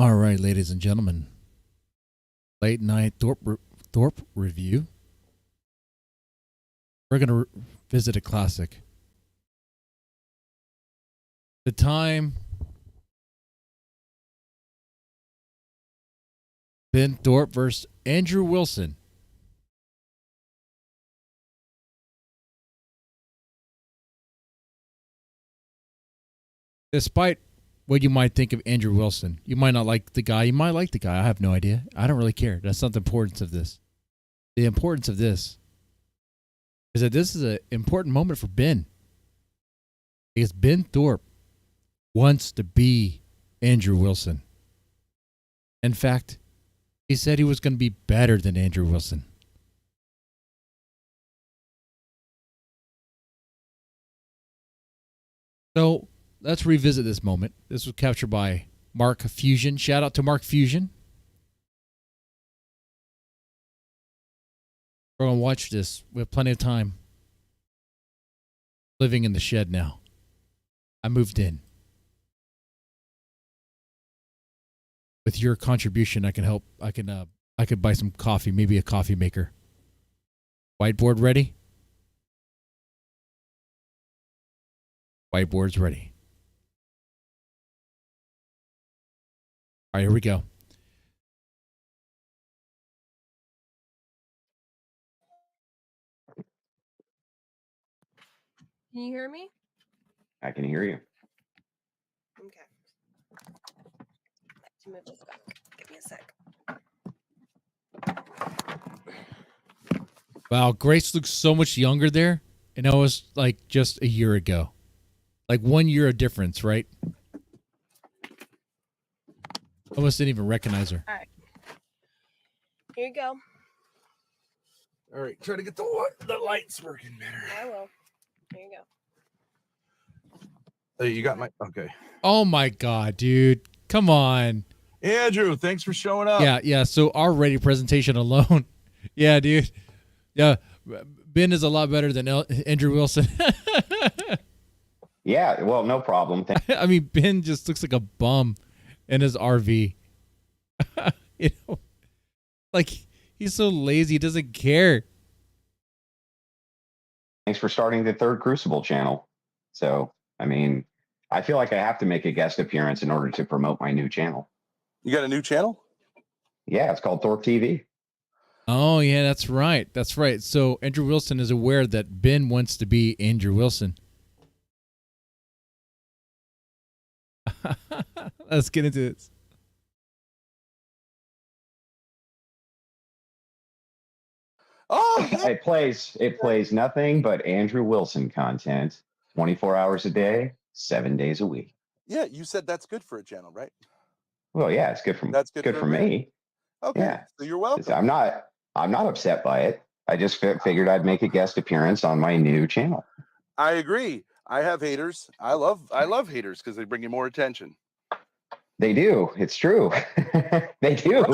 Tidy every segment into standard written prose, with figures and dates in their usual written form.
All right, ladies and gentlemen. Late night Thorp review. We're going to visit a classic. The time Ben Thorp versus Andrew Wilson. Despite what you might think of Andrew Wilson, you might not like the guy. You might like the guy. I have no idea. I don't really care. That's not the importance of this. The importance of this is that this is an important moment for Ben. Because Ben Thorp wants to be Andrew Wilson. In fact, he said he was going to be better than Andrew Wilson. So let's revisit this moment. This was captured by Mark Fusion. Shout out to Mark Fusion. We're going to watch this. We have plenty of time. Living in the shed now. I moved in. With your contribution, I can help. I could buy some coffee, maybe a coffee maker. Whiteboard ready? Whiteboard's ready. All right, here we go. Can you hear me? I can hear you. Okay. To move this back. Give me a sec. Wow, Grace looks so much younger there, and that was like just a year ago. Like 1 year of difference, right? Almost didn't even recognize her. All right. Here you go. All right, try to get the lights working better. I will. Here you go. Hey, you got my okay. Oh my God, dude. Come on. Andrew, thanks for showing up. Yeah. So our ready presentation alone. Yeah, dude. Yeah. Ben is a lot better than Andrew Wilson. Yeah, well, no problem. I mean, Ben just looks like a bum in his RV. You know, like he's so lazy, he doesn't care. Thanks for starting the third Crucible channel. So, I mean, I feel like I have to make a guest appearance in order to promote my new channel. You got a new channel? Yeah, it's called Thorp TV. Oh, yeah, that's right. That's right. So Andrew Wilson is aware that Ben wants to be Andrew Wilson. Let's get into this. Oh, It plays nothing but Andrew Wilson content 24 hours a day, 7 days a week. yeah. You said that's good for a channel, right? Well, yeah, it's good for That's good good for for a man. me. Okay, Yeah. so you're welcome. I'm not upset by it. I just figured I'd make a guest appearance on my new channel. I agree. I have haters. I love haters because they bring you more attention. They do. It's true. They do.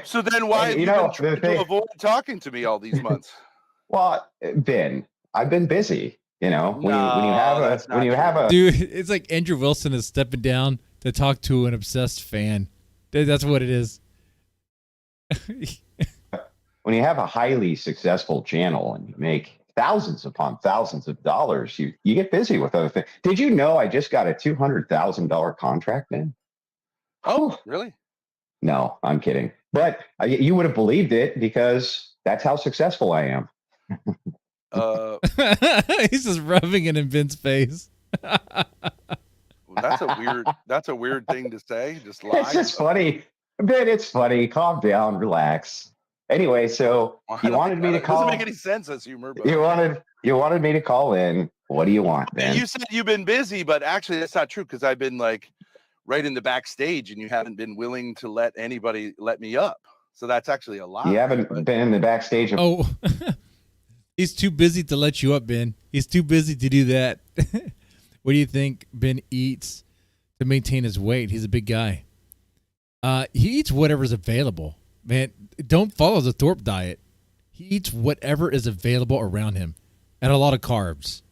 So then why have You you know, been trying to avoid talking to me all these months? Well, Ben, I've been busy. You know, when you have a Dude, it's like Andrew Wilson is stepping down to talk to an obsessed fan. That's what it is. when you have a highly successful channel and you make thousands upon thousands of dollars, you get busy with other things. Did you know I just got a $200,000 contract, man? Oh, really? No, I'm kidding. But you would have believed it because that's how successful I am. He's just rubbing it in Ben's face. That's a weird thing to say. Just lie. It's just funny. Ben, it's funny. Calm down, relax. Anyway, so you wanted me to call. It doesn't make any sense as humor. But You wanted me to call in. What do you want, Ben? you said you've been busy, but actually that's not true because I've been like right in the backstage, and you haven't been willing to let anybody let me up. So that's actually a lie. You haven't been in the backstage. Oh, he's too busy to let you up, Ben. He's too busy to do that. What do you think Ben eats to maintain his weight? He's a big guy. He eats whatever's available. Man, don't follow the Thorp diet. He eats whatever is available around him and a lot of carbs.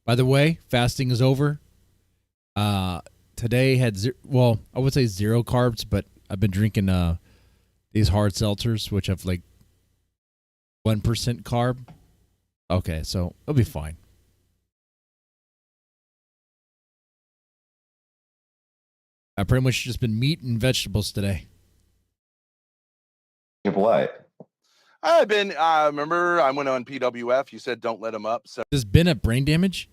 By the way, fasting is over. today had well, I would say 0 carbs, but I've been drinking these hard seltzers, which have like 1% carb. Okay, so it'll be fine. I've pretty much just been meat and vegetables today. What? I've been. Remember, I went on PWF. You said don't let them up. So Has Ben have brain damage?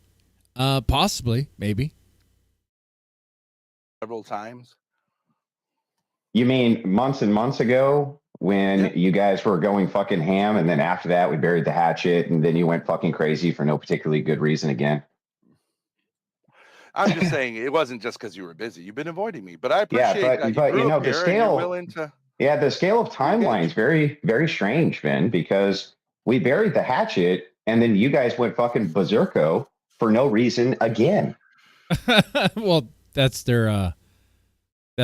Possibly, maybe. several times. You mean months and months ago when Yeah. you guys were going fucking ham, and then after that we buried the hatchet, and then you went fucking crazy for no particularly good reason again? I'm just saying it wasn't just because you were busy. You've been avoiding me, but I Yeah, appreciate that. but grew you know, up the here and you're scale- willing to. Yeah, the scale of timeline is very, very strange, Ben, because we buried the hatchet and then you guys went fucking berserko for no reason again. Well, that's their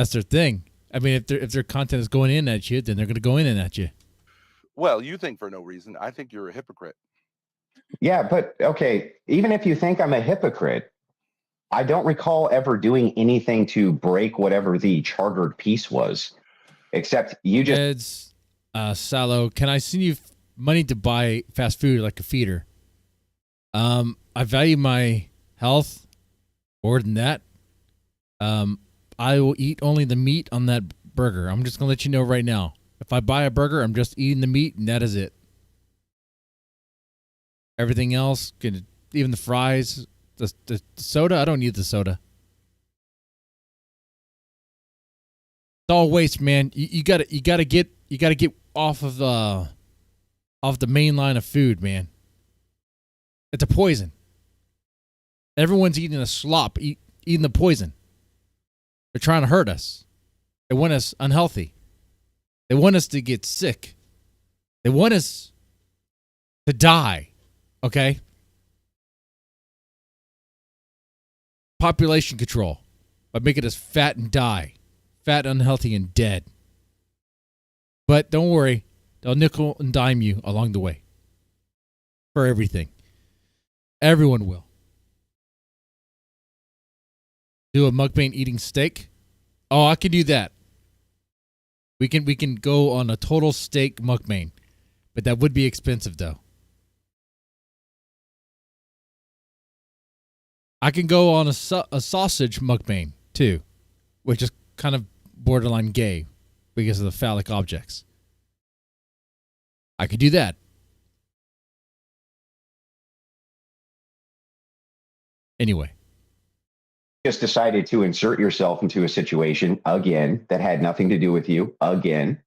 thing. I mean, if their content is going in at you, then they're going to go in at you. Well, you think for no reason. I think you're a hypocrite. Yeah, but okay, even if you think I'm a hypocrite, I don't recall ever doing anything to break whatever the chartered peace was, except you just. It's Salo. Can I send you money to buy fast food like a feeder? I value my health more than that. I will eat only the meat on that burger. I'm just gonna let you know right now. If I buy a burger, I'm just eating the meat, and that is it. Everything else, even the fries, the soda. I don't need the soda. It's all waste, man. You gotta get off of the main line of food, man. It's a poison. Everyone's eating a slop, eating the poison. They're trying to hurt us. They want us unhealthy. They want us to get sick. They want us to die. Okay? Population control by making us fat and die. Fat, unhealthy, and dead. But don't worry. They'll nickel and dime you along the way. For everything. Everyone will. Do a mukbang eating steak? Oh, I can do that. We can go on a total steak mukbang. But that would be expensive, though. I can go on a sausage mukbang, too. Which is kind of borderline gay because of the phallic objects. I could do that. Anyway. Just decided to insert yourself into a situation again that had nothing to do with you again.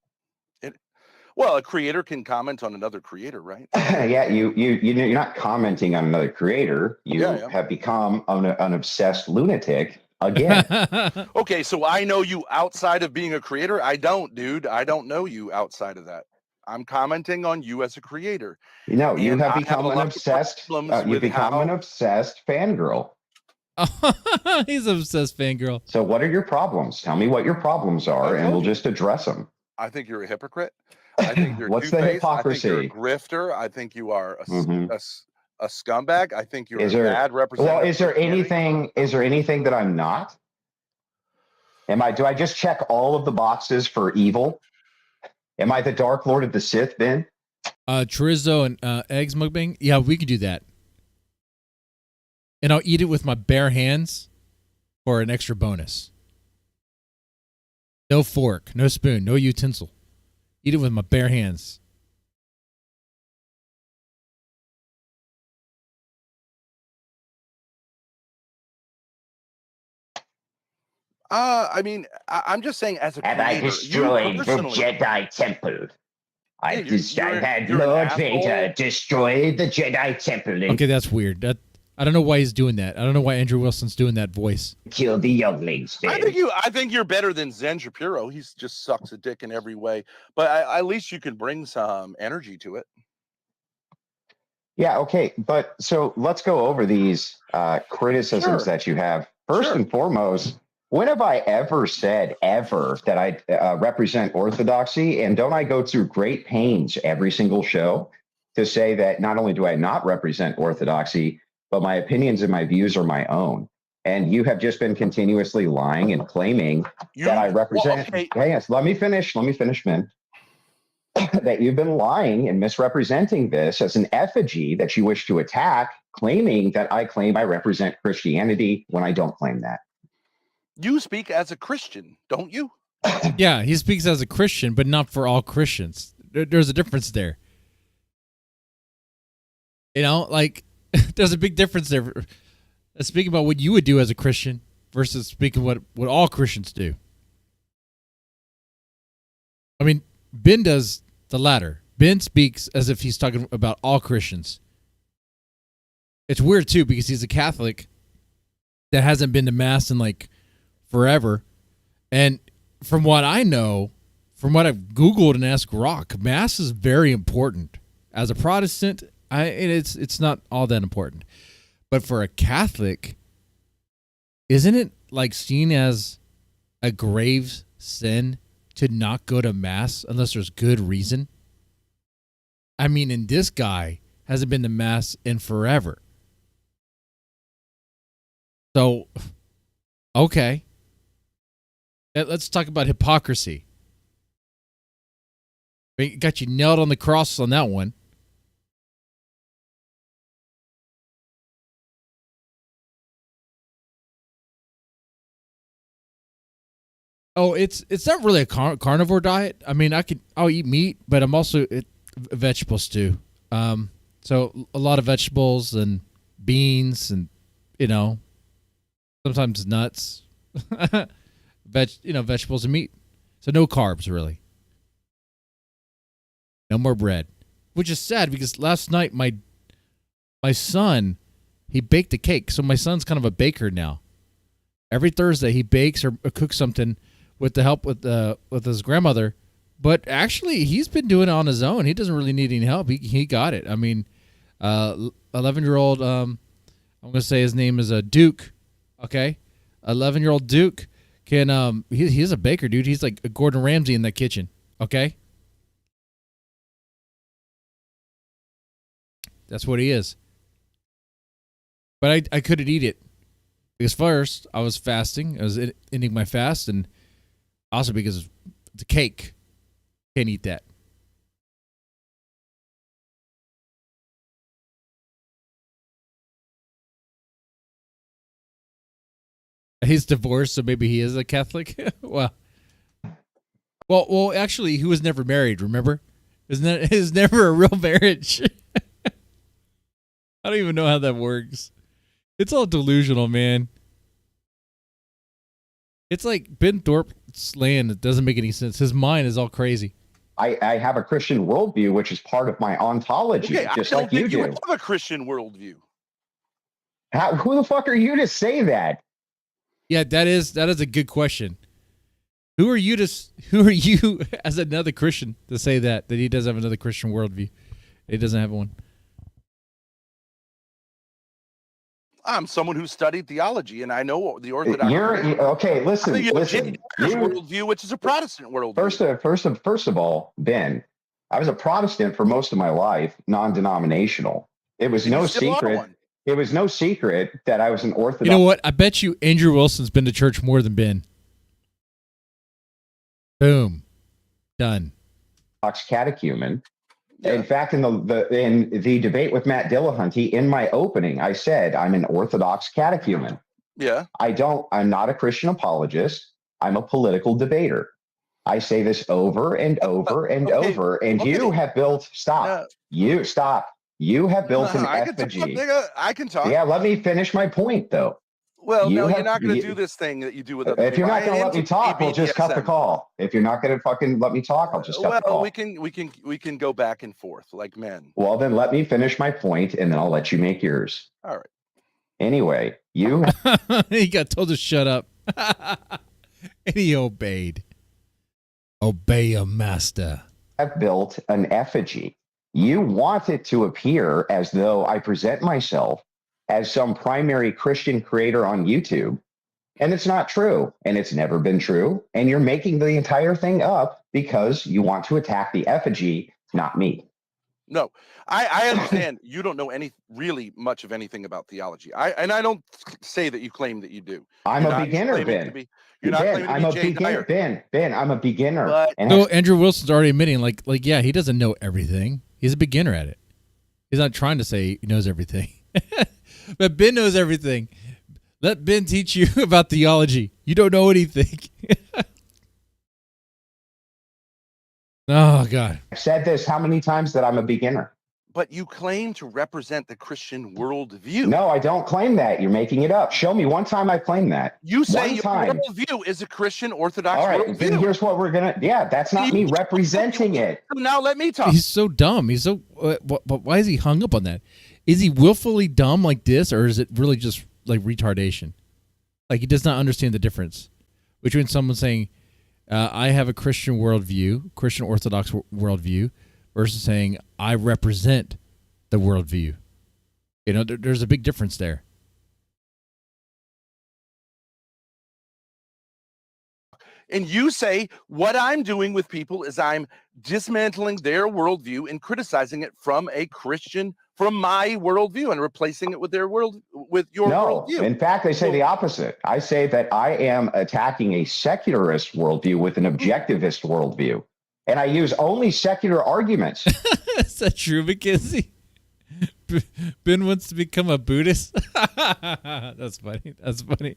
Well, a creator can comment on another creator, right? Yeah, you're not commenting on another creator. You have become an obsessed lunatic again. Okay, so I know you outside of being a creator. I don't, dude. I don't know you outside of that. I'm commenting on you as a creator. No, you And have I become a an lot of obsessed. problems You've with become how- an obsessed fangirl. He's an obsessed fangirl. So, what are your problems? Tell me what your problems are, and we'll just address them. I think you're a hypocrite. I think you're What's the two-faced. hypocrisy? I think you're a grifter. I think you are Mhm. a scumbag. I think you're Is a there- bad representative. Well, is there of Christianity. anything? Is there anything that I'm not? Do I just check all of the boxes for evil? Am I the Dark Lord of the Sith, Ben? Chorizo and eggs mukbang? Yeah, we could do that. And I'll eat it with my bare hands for an extra bonus. No fork, no spoon, no utensil. Eat it with my bare hands. I mean, I'm just saying as a Have creator, I destroyed you the personally, Jedi Temple? Yeah, I've had you're an Lord asshole. Vader destroy the Jedi Temple and Okay, that's weird. I don't know why he's doing that. I don't know why Andrew Wilson's doing that voice. kill the younglings. Ben. I think you're better than Zen Shapiro. He just sucks a dick in every way, but at least you can bring some energy to it. Yeah, okay. But so let's go over these criticisms Sure. that you have. First Sure. and foremost, when have I ever said ever that I represent orthodoxy? And don't I go through great pains every single show to say that not only do I not represent orthodoxy, but my opinions and my views are my own? And you have just been continuously lying and claiming that I represent. Well, okay. Hey, yes, let me finish, man. That you've been lying and misrepresenting this as an effigy that you wish to attack, claiming that I claim I represent Christianity when I don't claim that. You speak as a Christian, don't you? Yeah, he speaks as a Christian, but not for all Christians. There's a difference there. You know, like, there's a big difference there. Speaking about what you would do as a Christian versus speaking what all Christians do. I mean, Ben does the latter. Ben speaks as if he's talking about all Christians. It's weird, too, because he's a Catholic that hasn't been to Mass in, like, forever. And from what I know, from what I've Googled and asked Rock, Mass is very important. As a Protestant, it's not all that important. But for a Catholic, isn't it like seen as a grave sin to not go to Mass unless there's good reason? I mean, and this guy hasn't been to Mass in forever. So, okay. Let's talk about hypocrisy. Got you nailed on the cross on that one. Oh, it's not really a carnivore diet. I mean, I'll eat meat, but I'm also vegetables too. So a lot of vegetables and beans, and sometimes nuts, vegetables and meat. So no carbs really. No more bread, which is sad because last night my son, he baked a cake. So my son's kind of a baker now. Every Thursday he bakes or cooks something with the help with his grandmother, but actually he's been doing it on his own. He doesn't really need any help. He got it. I mean, 11-year-old. I'm gonna say his name is Duke. Okay, 11-year-old Duke can. He's a baker, dude. He's like a Gordon Ramsay in that kitchen. Okay, that's what he is. But I couldn't eat it because first I was fasting. I was ending my fast, and also because it's a cake. Can't eat that. He's divorced, so maybe he is a Catholic. well, actually, he was never married. Remember, it was never a real marriage. I don't even know how that works. It's all delusional, man. It's like Ben Thorp's land. It doesn't make any sense. His mind is all crazy. I have a Christian worldview, which is part of my ontology, Okay, just I don't like you think do. You have a Christian worldview. Who the fuck are you to say that? Yeah, that is a good question. Who are you as another Christian to say that he does have another Christian worldview? He doesn't have one. I'm someone who studied theology, and I know the Orthodox. Okay. Listen. Worldview, which is a Protestant worldview. First of all, Ben, I was a Protestant for most of my life, non-denominational. It was no secret. It was no secret that I was an Orthodox. You know what? I bet you Andrew Wilson's been to church more than Ben. Boom, done. Catechumen. Yeah. In fact, in the debate with Matt Dillahunty, in my opening, I said I'm an Orthodox catechumen. Yeah. I'm not a Christian apologist. I'm a political debater. I say this over and over and over. And you have built You have built an effigy. I can talk. Yeah, let me finish my point though. Well, you're not going to do this thing that you do with. If you're not going to let me talk, we'll just cut the call. If you're not going to fucking let me talk, I'll just cut the call. we can go back and forth like men. Well, then let me finish my point, and then I'll let you make yours. All right. Anyway, you. He got told to shut up, and he obeyed. Obey your master. Have built an effigy. You want it to appear as though I present myself as some primary Christian creator on YouTube. And it's not true. And it's never been true. And you're making the entire thing up because you want to attack the effigy, not me. No, I understand you don't know really much of anything about theology. I don't say that you claim that you do. I'm You're a not beginner, claiming Ben. to be- You're not claiming I'm to a be Jay beginner. Dyer. Ben, I'm a beginner. But- And So Andrew Wilson's already admitting, like, yeah, he doesn't know everything. He's a beginner at it. He's not trying to say he knows everything. But Ben knows everything. Let Ben teach you about theology. You don't know anything. Oh, God. I've said this how many times that I'm a beginner? But you claim to represent the Christian worldview. No, I don't claim that. You're making it up. Show me one time I claimed that. You say One your time. worldview is a Christian Orthodox All right, then worldview. here's what we're going to... Yeah, that's not me representing it. Now let me talk. He's so dumb. He's so... why is he hung up on that? Is he willfully dumb like this, or is it really just like retardation? Like he does not understand the difference between someone saying, I have a Christian worldview, Christian Orthodox worldview, versus saying, I represent the worldview. You know, there's a big difference there. And you say what I'm doing with people is I'm dismantling their worldview and criticizing it from my worldview and replacing it with your worldview. In fact, they say the opposite. I say that I am attacking a secularist worldview with an objectivist worldview. And I use only secular arguments. Is that true, Mackenzie? Ben wants to become a Buddhist. That's funny. That's funny.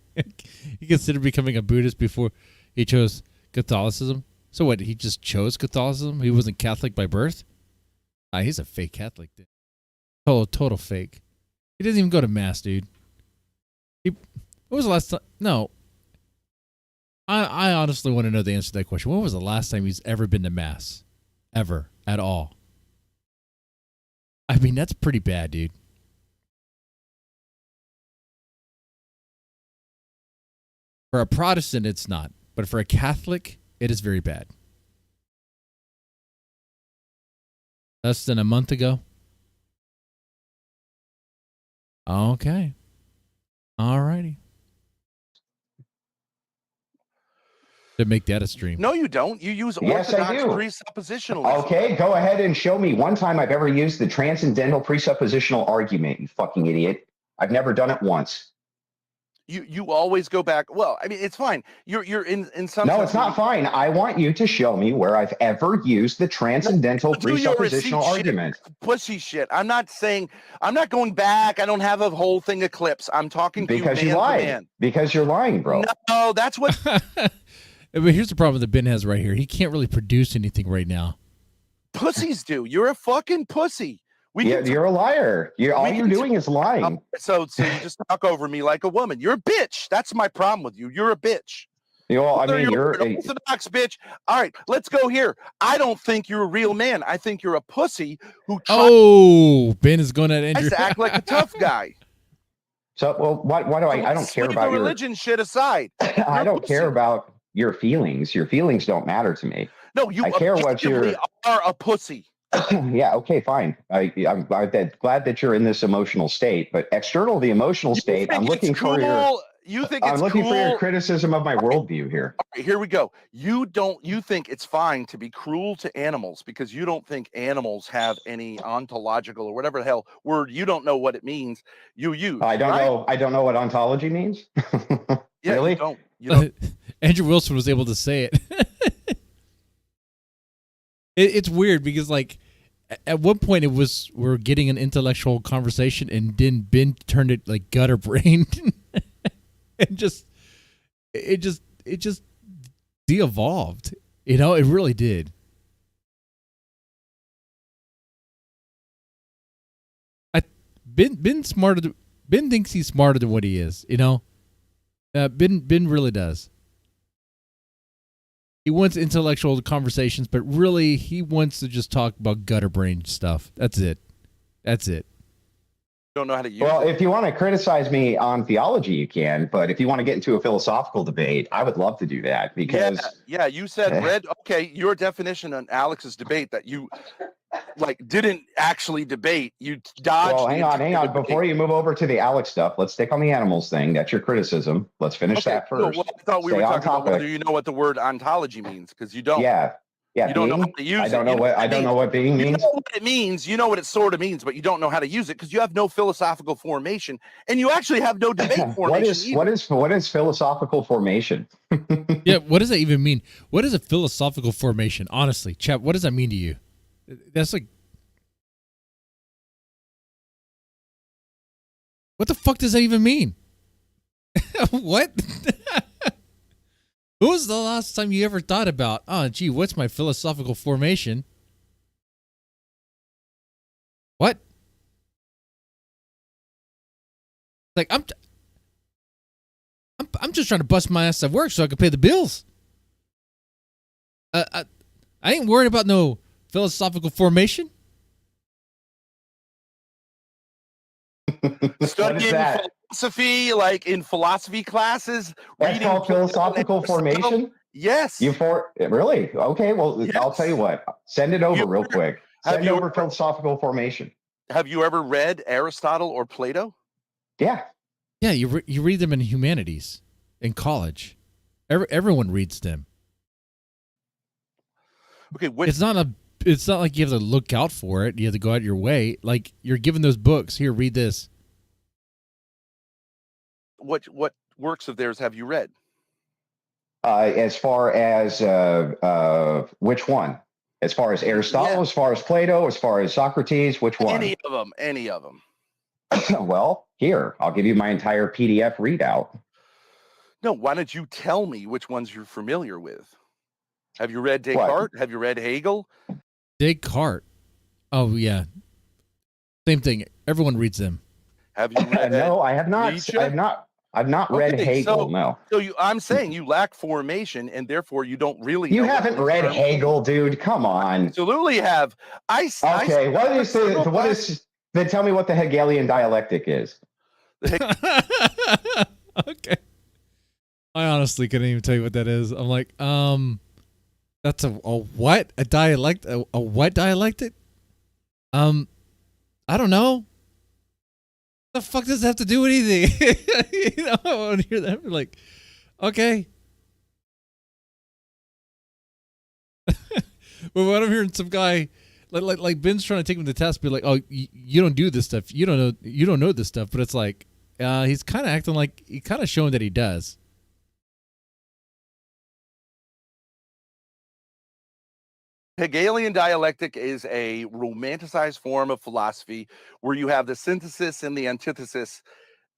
He considered becoming a Buddhist before he chose Catholicism. So what? He just chose Catholicism? He wasn't Catholic by birth? He's a fake Catholic, dude. Total fake. He doesn't even go to mass, dude. When was the last time? No. I honestly want to know the answer to that question. When was the last time he's ever been to mass? Ever. At all. I mean, that's pretty bad, dude. For a Protestant, it's not. But for a Catholic, it is very bad. Less than a month ago. Okay. All righty. To make that a stream. No, you don't. You use Yes, I Orthodox do. presuppositionalism. Okay, go ahead and show me one time I've ever used the transcendental presuppositional argument, you fucking idiot. I've never done it once. You always go back. Well, I mean, it's fine. You're in some. No, it's not fine. I want you to show me where I've ever used the transcendental presuppositional argument. Pussy shit. I'm not going back. I don't have a whole thing of clips. I'm talking to Because you you man to lied. man. Because you're lying, bro. No, that's what. But here's the problem that Ben has right here. He can't really produce anything right now. Pussies do. You're a fucking pussy. You're a liar. All you're doing is lying. So you just talk over me like a woman. You're a bitch. That's my problem with you. You're a bitch. I mean, you're an Orthodox bitch. All right, let's go here. I don't think you're a real man. I think you're a pussy who tries Ben is going at Andrew. to act like a tough guy. So, well, why do I don't care about the religion shit aside. I don't care about your feelings. Your feelings don't matter to me. No, you I care what you're. Are a pussy. Yeah, okay, fine. I'm glad that you're in this emotional state, but external to the emotional state, I'm looking for your criticism of my worldview here. All right, here we go. You think it's fine to be cruel to animals because you don't think animals have any ontological or whatever the hell word, you don't know what it means. You use. I don't know what ontology means. Yeah, really? You don't. Andrew Wilson was able to say it. It's weird because, like, at one point we're getting an intellectual conversation, and then Ben turned it like gutter brained, and it just de-evolved. You know, it really did. Ben's smarter. Ben thinks he's smarter than what he is. You know, Ben really does. He wants intellectual conversations, but really he wants to just talk about gutter brain stuff. That's it. Don't know how to use Well, it. if you want to criticize me on theology, you can. But if you want to get into a philosophical debate, I would love to do that because you said okay, your definition on Alex's debate that you didn't actually debate. You dodged. Well, hang on. Before you move over to the Alex stuff, let's stick on the animals thing. That's your criticism. Let's finish that first. I thought we were talking about whether you know what the word ontology means because you don't. Yeah. Yeah, You don't know being. how to use I it. don't know You what I it don't know means. what being You means. know what it means. You know what it sort of means, but you don't know how to use it because you have no philosophical formation, and you actually have no debate formation either. What is philosophical formation? Yeah, what does that even mean? What is a philosophical formation? Honestly, chat, what does that mean to you? That's like, what the fuck does that even mean? What? Who was the last time you ever thought about, oh, gee, what's my philosophical formation? What? Like, I'm just trying to bust my ass at work so I can pay the bills. I ain't worried about no philosophical formation. Studying philosophy, like in philosophy classes. That's called philosophical formation? Yes. Really? Okay, well, Yes. I'll tell you what. Send it over real quick. Send over philosophical formation. Have you ever read Aristotle or Plato? Yeah. Yeah, you read them in humanities in college. Everyone reads them. Okay, it's not like you have to look out for it. You have to go out your way. Like, you're given those books. Here, read this. What works of theirs have you read? As far as which one? As far as Aristotle, as far as Plato, as far as Socrates, which one? Any of them. Well, here, I'll give you my entire PDF readout. No, why don't you tell me which ones you're familiar with? Have you read Descartes? Have you read Hegel? Descartes. Oh, yeah. Same thing. Everyone reads them. Have you read No, I have not. Nietzsche? I've not read Hegel, no. So I'm saying you lack formation, and therefore you don't really. You haven't read Hegel, dude. Come on. Absolutely have. Okay, what is? Then tell me what the Hegelian dialectic is. Okay. I honestly couldn't even tell you what that is. I'm like, that's a what? A dialect? A what dialectic? I don't know. The fuck does that have to do with anything? You know, I want to hear that. I'm like, okay. But when I'm hearing some guy like Ben's trying to take him to task, be like, oh, you don't do this stuff. You don't know this stuff. But it's like, he's kind of acting like he kind of showing that he does. Hegelian dialectic is a romanticized form of philosophy where you have the synthesis and the antithesis.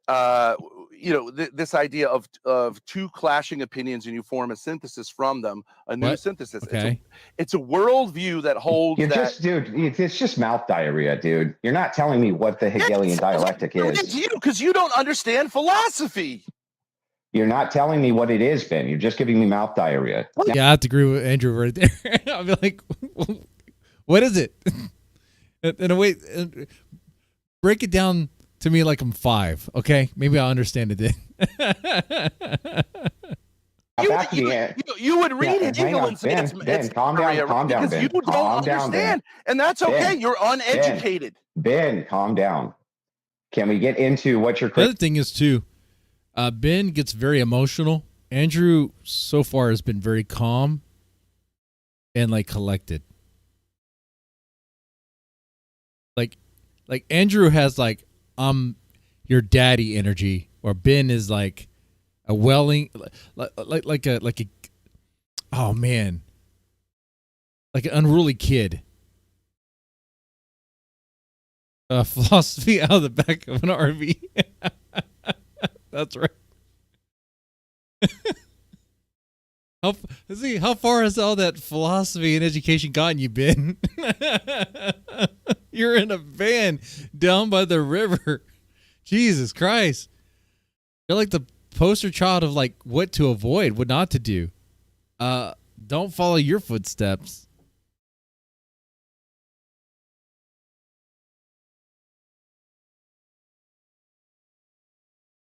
This idea of two clashing opinions, and you form a synthesis from them, a new synthesis. Okay. It's a worldview that holds. It's just mouth diarrhea, dude. You're not telling me what the Hegelian dialectic is. It's you, because you don't understand philosophy. You're not telling me what it is, Ben. You're just giving me mouth diarrhea. Yeah, I have to agree with Andrew right there. I'll be like, what is it? In a way, break it down to me like I'm 5, okay? Maybe I'll understand it then. You would read Hegel and say it's calm down, because Ben. you don't understand, and that's okay. Ben, you're uneducated. Ben, calm down. Can we get into what you're? The other thing is too, Ben gets very emotional. Andrew so far has been very calm and like collected. Like Andrew has like your daddy energy, or Ben is like a welling like a oh man, like an unruly kid. Philosophy out of the back of an RV. That's right. How far has all that philosophy and education gotten you, Ben? You're in a van down by the river. Jesus Christ. You're like the poster child of like what to avoid, what not to do. Don't follow your footsteps.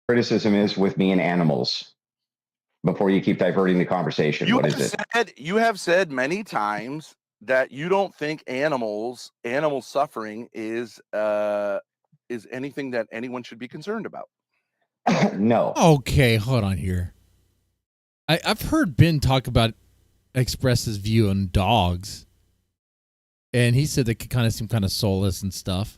Criticism is with me and animals. Before you keep diverting the conversation, what is it? You have said many times that you don't think animal suffering is anything that anyone should be concerned about. No. Okay, hold on here. I've heard Ben talk about express his view on dogs, and he said they could kind of seem kind of soulless and stuff.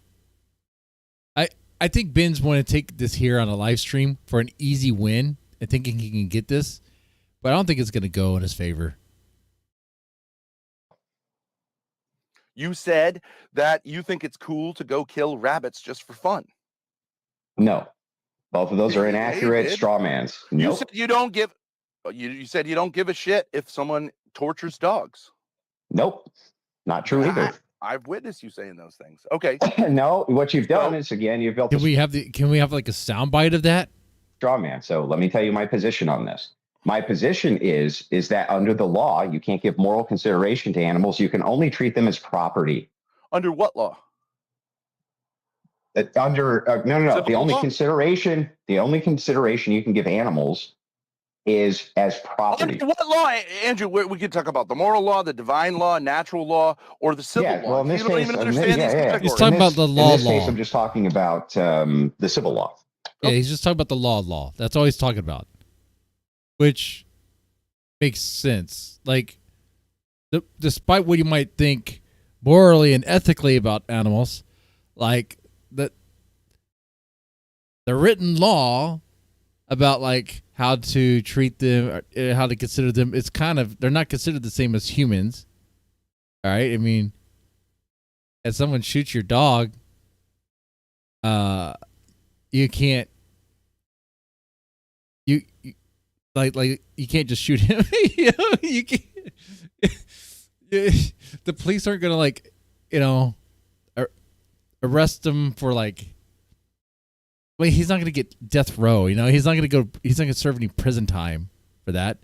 I think Ben's want to take this here on a live stream for an easy win and thinking he can get this, but I don't think it's going to go in his favor. You said that you think it's cool to go kill rabbits just for fun. No, both of those are David. inaccurate straw mans. You Nope. said you don't give. You said you don't give a shit if someone tortures dogs. Nope. Not true either. I've witnessed you saying those things. Okay. No, what you've done So- is, again, you've built Can a we have like a soundbite of that? straw man. So let me tell you my position on this. My position is that under the law, you can't give moral consideration to animals. You can only treat them as property. Under what law? No. Civil The only law? consideration you can give animals is as property. Under what law, Andrew? We could talk about the moral law, the divine law, natural law, or the civil Yeah, law. well, in this You don't case, even understand these He's categories. talking about the law. In this case, I'm just talking about the civil law. Yeah, he's just talking about the law. That's all he's talking about, which makes sense. Like, despite what you might think morally and ethically about animals, like the written law about like how to treat them, or how to consider them, it's kind of, they're not considered the same as humans. All right, I mean, if someone shoots your dog, you can't. You like you can't just shoot him. You can't. The police aren't gonna like, arrest him for like. Well, he's not gonna get death row. He's not gonna serve any prison time for that.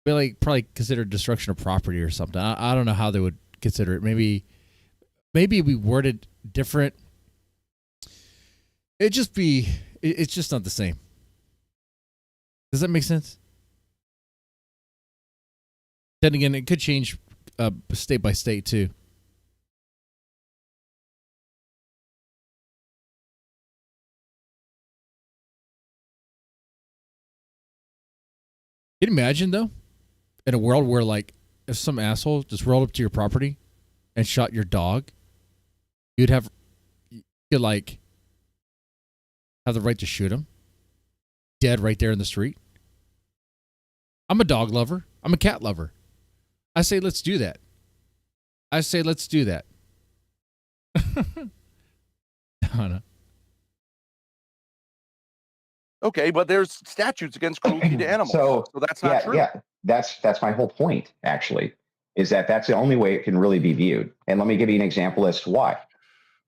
But like probably consider destruction of property or something. I don't know how they would consider it. Maybe we worded different. It's just not the same. Does that make sense? Then again, it could change state by state too. Can you imagine though, in a world where like if some asshole just rolled up to your property and shot your dog, you could like have the right to shoot him dead right there in the street. I'm a dog lover. I'm a cat lover. I say let's do that. I don't know. Okay, but there's statutes against cruelty to animals, so that's not true. Yeah, that's my whole point. Actually, is that that's the only way it can really be viewed. And let me give you an example as to why.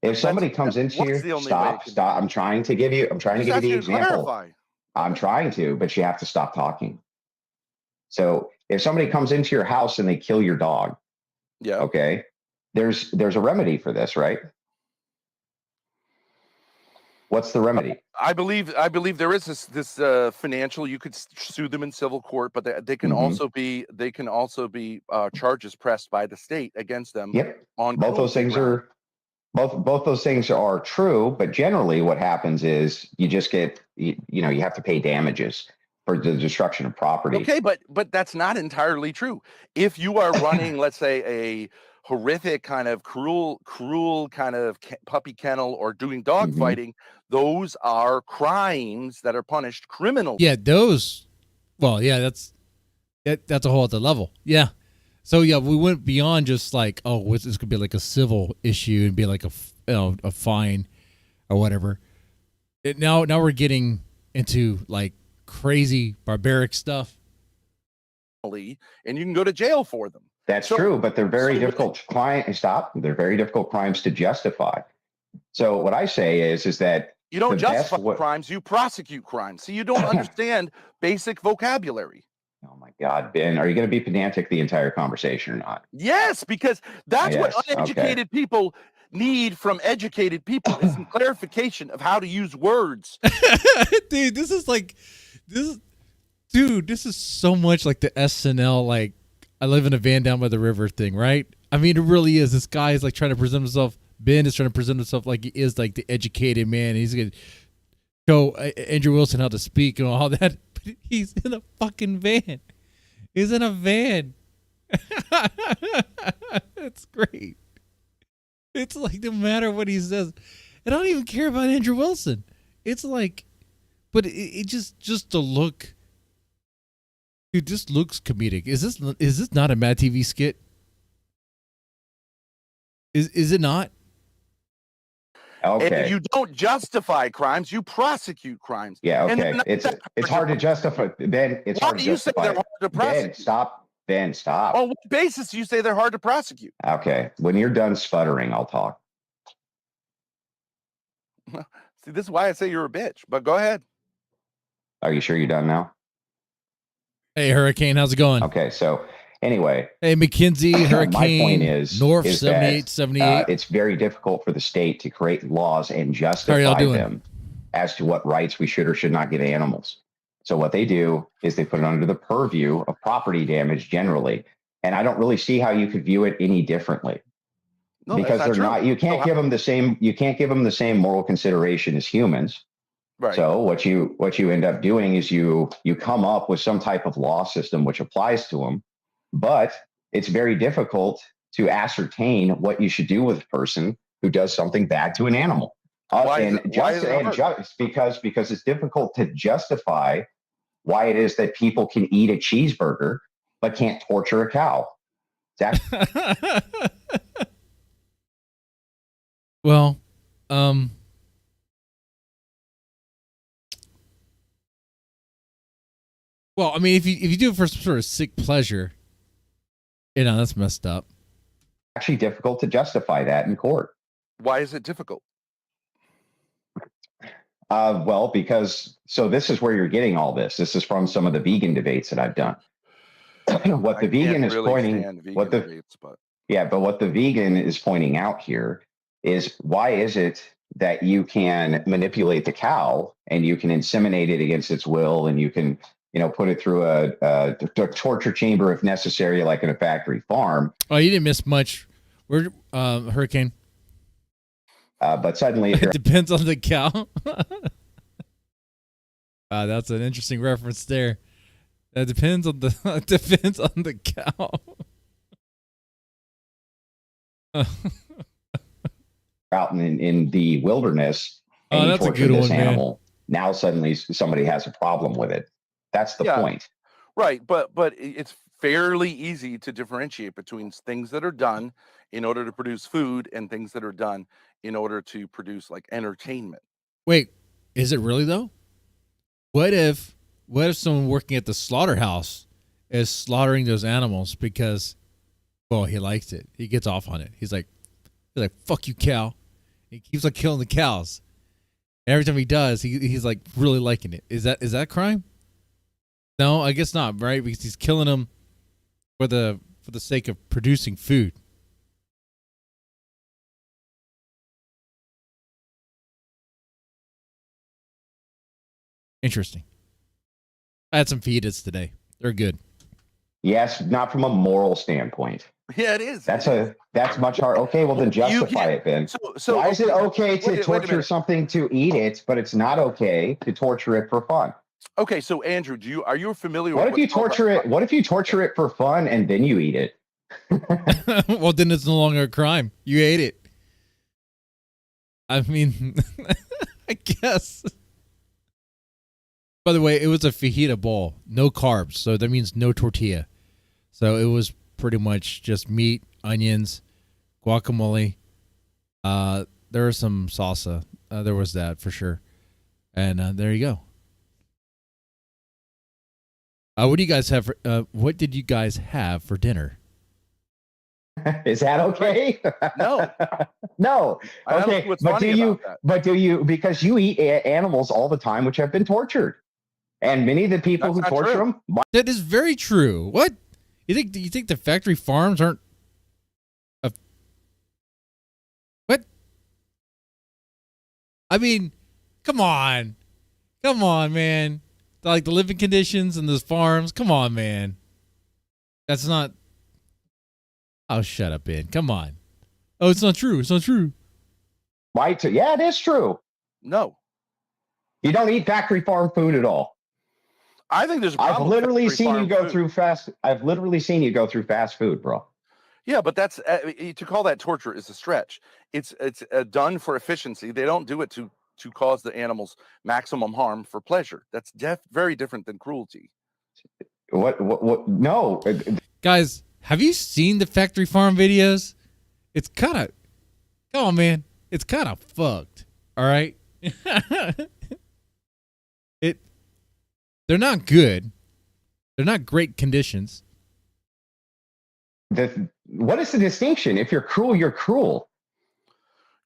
If somebody comes into you, stop. I'm trying to give you the example. I'm trying to, but you have to stop talking. So if somebody comes into your house and they kill your dog, yeah, okay, there's a remedy for this, right? What's the remedy? I believe there is this financial. You could sue them in civil court, but they can also be charges pressed by the state against them. Yep. On both those things are both those things are true, but generally what happens is you just get you have to pay damages for the destruction of property. Okay, but that's not entirely true. If you are running, let's say, a horrific kind of cruel kind of puppy kennel or doing dog fighting, those are crimes that are punished criminally. Yeah, those. Well, yeah, that's a whole other level. Yeah. So yeah, we went beyond just like, oh, this could be like a civil issue and be like a fine or whatever. Now we're getting into like crazy barbaric stuff. And you can go to jail for them. That's true, but they're very difficult They're very difficult crimes to justify. So what I say is that you don't justify crimes, you prosecute crimes. So you don't understand basic vocabulary. Oh my God, Ben, are you going to be pedantic the entire conversation or not? Yes, because that's what uneducated people need from educated people is some clarification of how to use words. Dude, this is so much like the SNL, like I live in a van down by the river thing, right? I mean, it really is. This guy is like trying to present himself. Ben is trying to present himself like he is like the educated man. He's going to show Andrew Wilson how to speak and all that. But he's in a fucking van. He's in a van. It's great. It's like no matter what he says, and I don't even care about Andrew Wilson. It's like, but it just the look. Dude, this looks comedic. Is this not a Mad TV skit? Is it not? Okay. And you don't justify crimes, you prosecute crimes. Yeah, And okay. It's hard to justify. Ben, it's Why hard to do you say justify. they're hard to prosecute? Ben, stop. Ben, stop. On what basis do you say they're hard to prosecute? Okay. When you're done sputtering, I'll talk. See, this is why I say you're a bitch, but go ahead. Are you sure you're done now? Hey, Hurricane, how's it going? Okay, so anyway. Hey, McKinsey, Hurricane. My point is, North is 78, that, 78. It's very difficult for the state to create laws and justify them as to what rights we should or should not give animals. So what they do is they put it under the purview of property damage generally. And I don't really see how you could view it any differently. No, because that's they're not not, you can't give them the same moral consideration as humans. Right. So what you end up doing is you come up with some type of law system which applies to them, but it's very difficult to ascertain what you should do with a person who does something bad to an animal. Because it's difficult to justify why it is that people can eat a cheeseburger but can't torture a cow. Well, well, I mean, if you do it for some sort of sick pleasure, that's messed up. Actually difficult to justify that in court. Why is it difficult? Well, because this is where you're getting all this. This is from some of the vegan debates that I've done. What the vegan is pointing out here is why is it that you can manipulate the cow and you can inseminate it against its will and you can put it through a torture chamber if necessary, like in a factory farm. Oh, you didn't miss much. Where Hurricane? But suddenly, it depends on the cow. That's an interesting reference there. It depends on the cow. Out in the wilderness, and that's you torture a good this one, animal. Man. Now suddenly somebody has a problem with it. That's the point. Right, but it's fairly easy to differentiate between things that are done in order to produce food and things that are done in order to produce like entertainment. Wait, is it really though? What if someone working at the slaughterhouse is slaughtering those animals because, well, he likes it. He gets off on it. He's like, fuck you, cow. He keeps like killing the cows. And every time he does, he's like really liking it. Is that a crime? No, I guess not, right? Because he's killing them for the sake of producing food. Interesting. I had some fajitas today. They're good. Yes, not from a moral standpoint. Yeah, it is. That's much hard. Okay, well then justify it then. So why is it okay to torture something to eat it, but it's not okay to torture it for fun? Okay, so Andrew, are you familiar with what if you torture it? What if you torture it for fun and then you eat it? Well, then it's no longer a crime. You ate it. I mean, I guess. By the way, it was a fajita bowl, no carbs, so that means no tortilla. So it was pretty much just meat, onions, guacamole. There was some salsa. There was that for sure. And there you go. What do you guys have? What did you guys have for dinner? Is that okay? No. No. Okay. But do you, because you eat animals all the time, which have been tortured. And many of the people who torture them. That is very true. What? You think the factory farms aren't? What? I mean, come on, man. Like the living conditions in those farms. Come on, man. That's not. Oh, shut up, Ben. Come on. Oh, it's not true. It's not true. Why? Yeah, it is true. No. You don't eat factory farm food at all. I think there's a I've problem with literally factory seen you farm go food. through fast. I've literally seen you go through fast food, bro. Yeah, but that's to call that torture is a stretch. It's done for efficiency. They don't do it to cause the animals maximum harm for pleasure. That's very different than cruelty. What? No. Guys, have you seen the factory farm videos? It's kind of, come on, man. It's kind of fucked. All right. They're not good. They're not great conditions. What is the distinction? If you're cruel, you're cruel.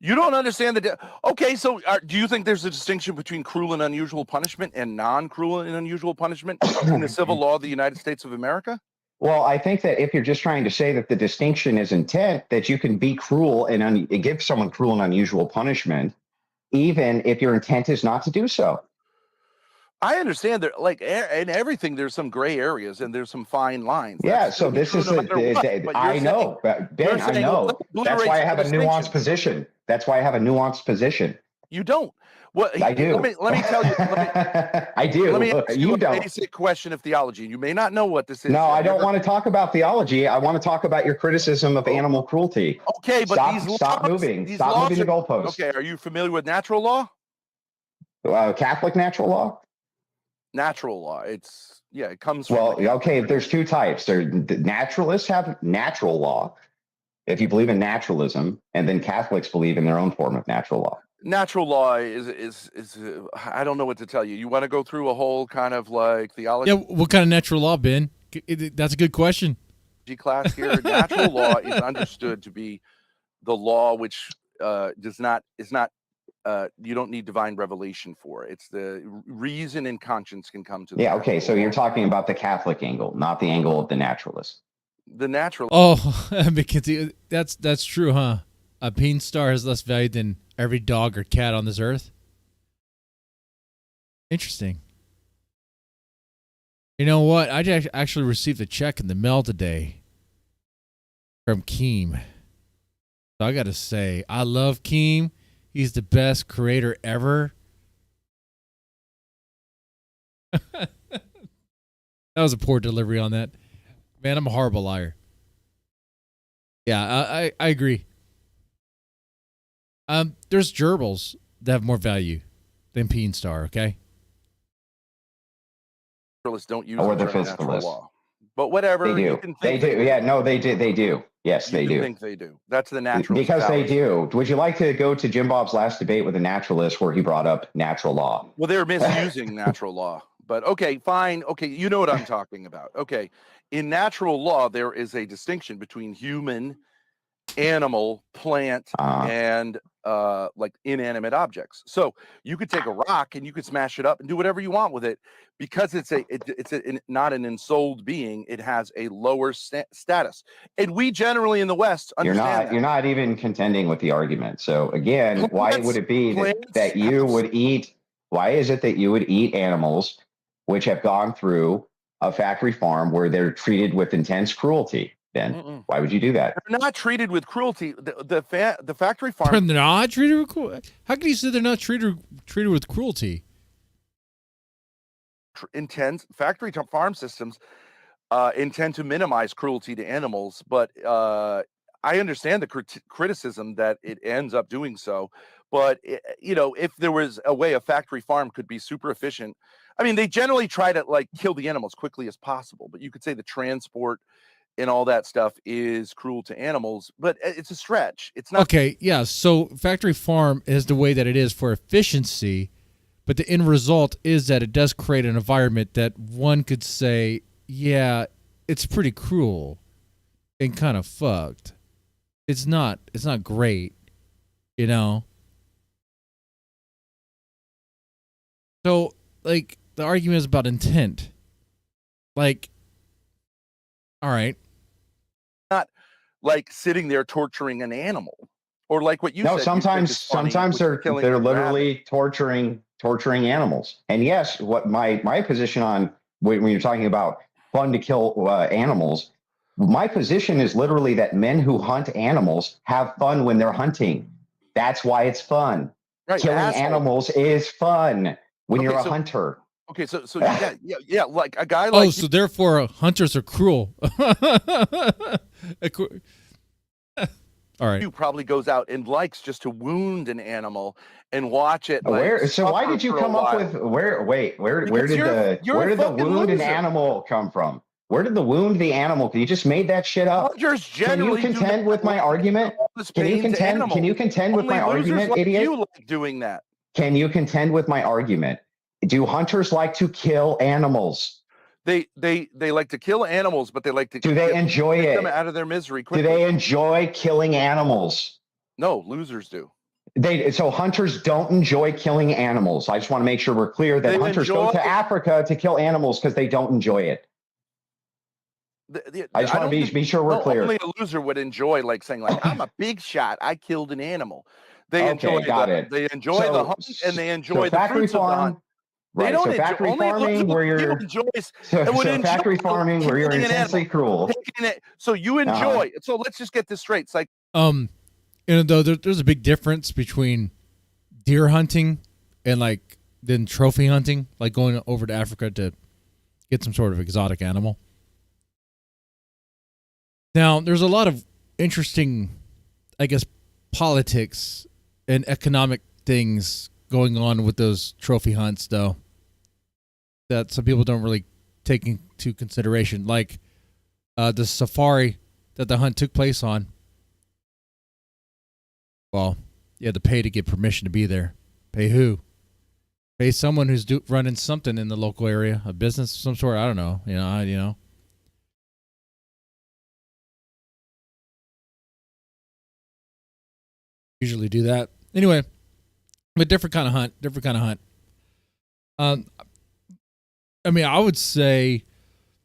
You don't understand okay, so do you think there's a distinction between cruel and unusual punishment and non-cruel and unusual punishment in the civil law of the United States of America? Well, I think that if you're just trying to say that the distinction is intent, that you can be cruel and give someone cruel and unusual punishment, even if your intent is not to do so. I understand that, like in everything, there's some gray areas and there's some fine lines. Yeah, so this is I know, Ben, I know. That's why I have a nuanced position. That's why I have a nuanced position. You don't. What I do. Let me tell you. I do. Let me ask you a don't. basic question of theology. You may not know what this is. No, I don't want to talk about theology. I want to talk about your criticism of animal cruelty. Okay, but stop moving. Stop moving the goalposts. Okay, are you familiar with natural law? Catholic natural law? Natural law. It comes from. Well, okay, there's two types. The naturalists have natural law, if you believe in naturalism, and then Catholics believe in their own form of natural law. Natural law is I don't know what to tell you. You want to go through a whole kind of like theology? Yeah, what kind of natural law, Ben? That's a good question. Class here. Natural law is understood to be the law which is not you don't need divine revelation for. It's the reason and conscience can come to. Yeah. Okay. So you're talking about the Catholic angle, not the angle of the naturalist. The natural. Oh, McKenzie, that's true, huh? A peen star is less valued than every dog or cat on this earth. Interesting. You know what? I actually received a check in the mail today from Keem. So I got to say, I love Keem. He's the best creator ever. That was a poor delivery on that. Man, I'm a horrible liar. Yeah, I agree. There's gerbils that have more value than Peen Star, okay? Naturalists don't use or the natural law. But whatever. They do. They do. Yeah, no, they do. They do. Yes, they do. I think they do. That's the natural. Because they do. Would you like to go to Jim Bob's last debate with a naturalist where he brought up natural law? Well, they're misusing natural law. But okay, fine. Okay, you know what I'm talking about. Okay. In natural law, there is a distinction between human, animal, plant, and like inanimate objects. So you could take a rock and you could smash it up and do whatever you want with it, because it's not an ensouled being. It has a lower status, and we generally in the West understand you're not even contending with the argument. So again, why would it be that you would eat? Why is it that you would eat animals which have gone through a factory farm where they're treated with intense cruelty? Then why would you do that? They're not treated with cruelty. The factory farm. They're not treated with cruelty. How can you say they're not treated with cruelty? Intense factory farm systems intend to minimize cruelty to animals, but I understand the criticism that it ends up doing so. But if there was a way a factory farm could be super efficient, I mean, they generally try to like kill the animals quickly as possible. But you could say the transport and all that stuff is cruel to animals, but it's a stretch. It's not. Okay, yeah. So factory farm is the way that it is for efficiency, but the end result is that it does create an environment that one could say, yeah, it's pretty cruel and kind of fucked. It's not great, you know? So, like, the argument is about intent. Like, all right. Not like sitting there torturing an animal, or like what you said. No, sometimes they're literally torturing animals. And yes, what my position on when you're talking about fun to kill animals, my position is literally that men who hunt animals have fun when they're hunting. That's why it's fun. Right, killing animals is fun when you're a hunter. Okay, so yeah, like a guy like so therefore hunters are cruel. All right. you probably goes out and likes just to wound an animal and watch it. Where? So why suffer did you for a come up while. with where? Wait, where Because did you're where a did the fucking wound an loser. animal come from? Where did the wound the animal? You just made that shit up. Hunters Can you generally do contend not with my like argument? cause Can you pain to contend? Can animals. you contend with Only my losers argument, like idiot? you like doing that. Can you contend with my argument? Do hunters like to kill animals? They like to kill animals, but they like to Do they enjoy take it? them out of their misery Do quickly. they enjoy killing animals? No, losers do. So hunters don't enjoy killing animals. I just want to make sure we're clear that They hunters go to Africa to kill animals because they don't enjoy it. I just want to be sure we're clear. Only a loser would enjoy like saying like I'm a big shot. I killed an animal. They Okay, enjoy got it. They enjoy the hunt and they enjoy the factory fruits of the hunt. farm. They Right. don't So enjoy, factory only farming where you you're enjoys so would enjoy factory farming where you're killing an intensely animal, cruel. taking it. So you enjoy. So let's just get this straight. It's like Though there's a big difference between deer hunting and like then trophy hunting, like going over to Africa to get some sort of exotic animal. Now, there's a lot of interesting, I guess, politics and economic things going on with those trophy hunts, though, that some people don't really take into consideration. Like the safari that the hunt took place on. Well, you had to pay to get permission to be there. Pay who? Pay someone who's running something in the local area, a business of some sort. I don't know. You know. Usually do that anyway. But different kind of hunt. I mean, I would say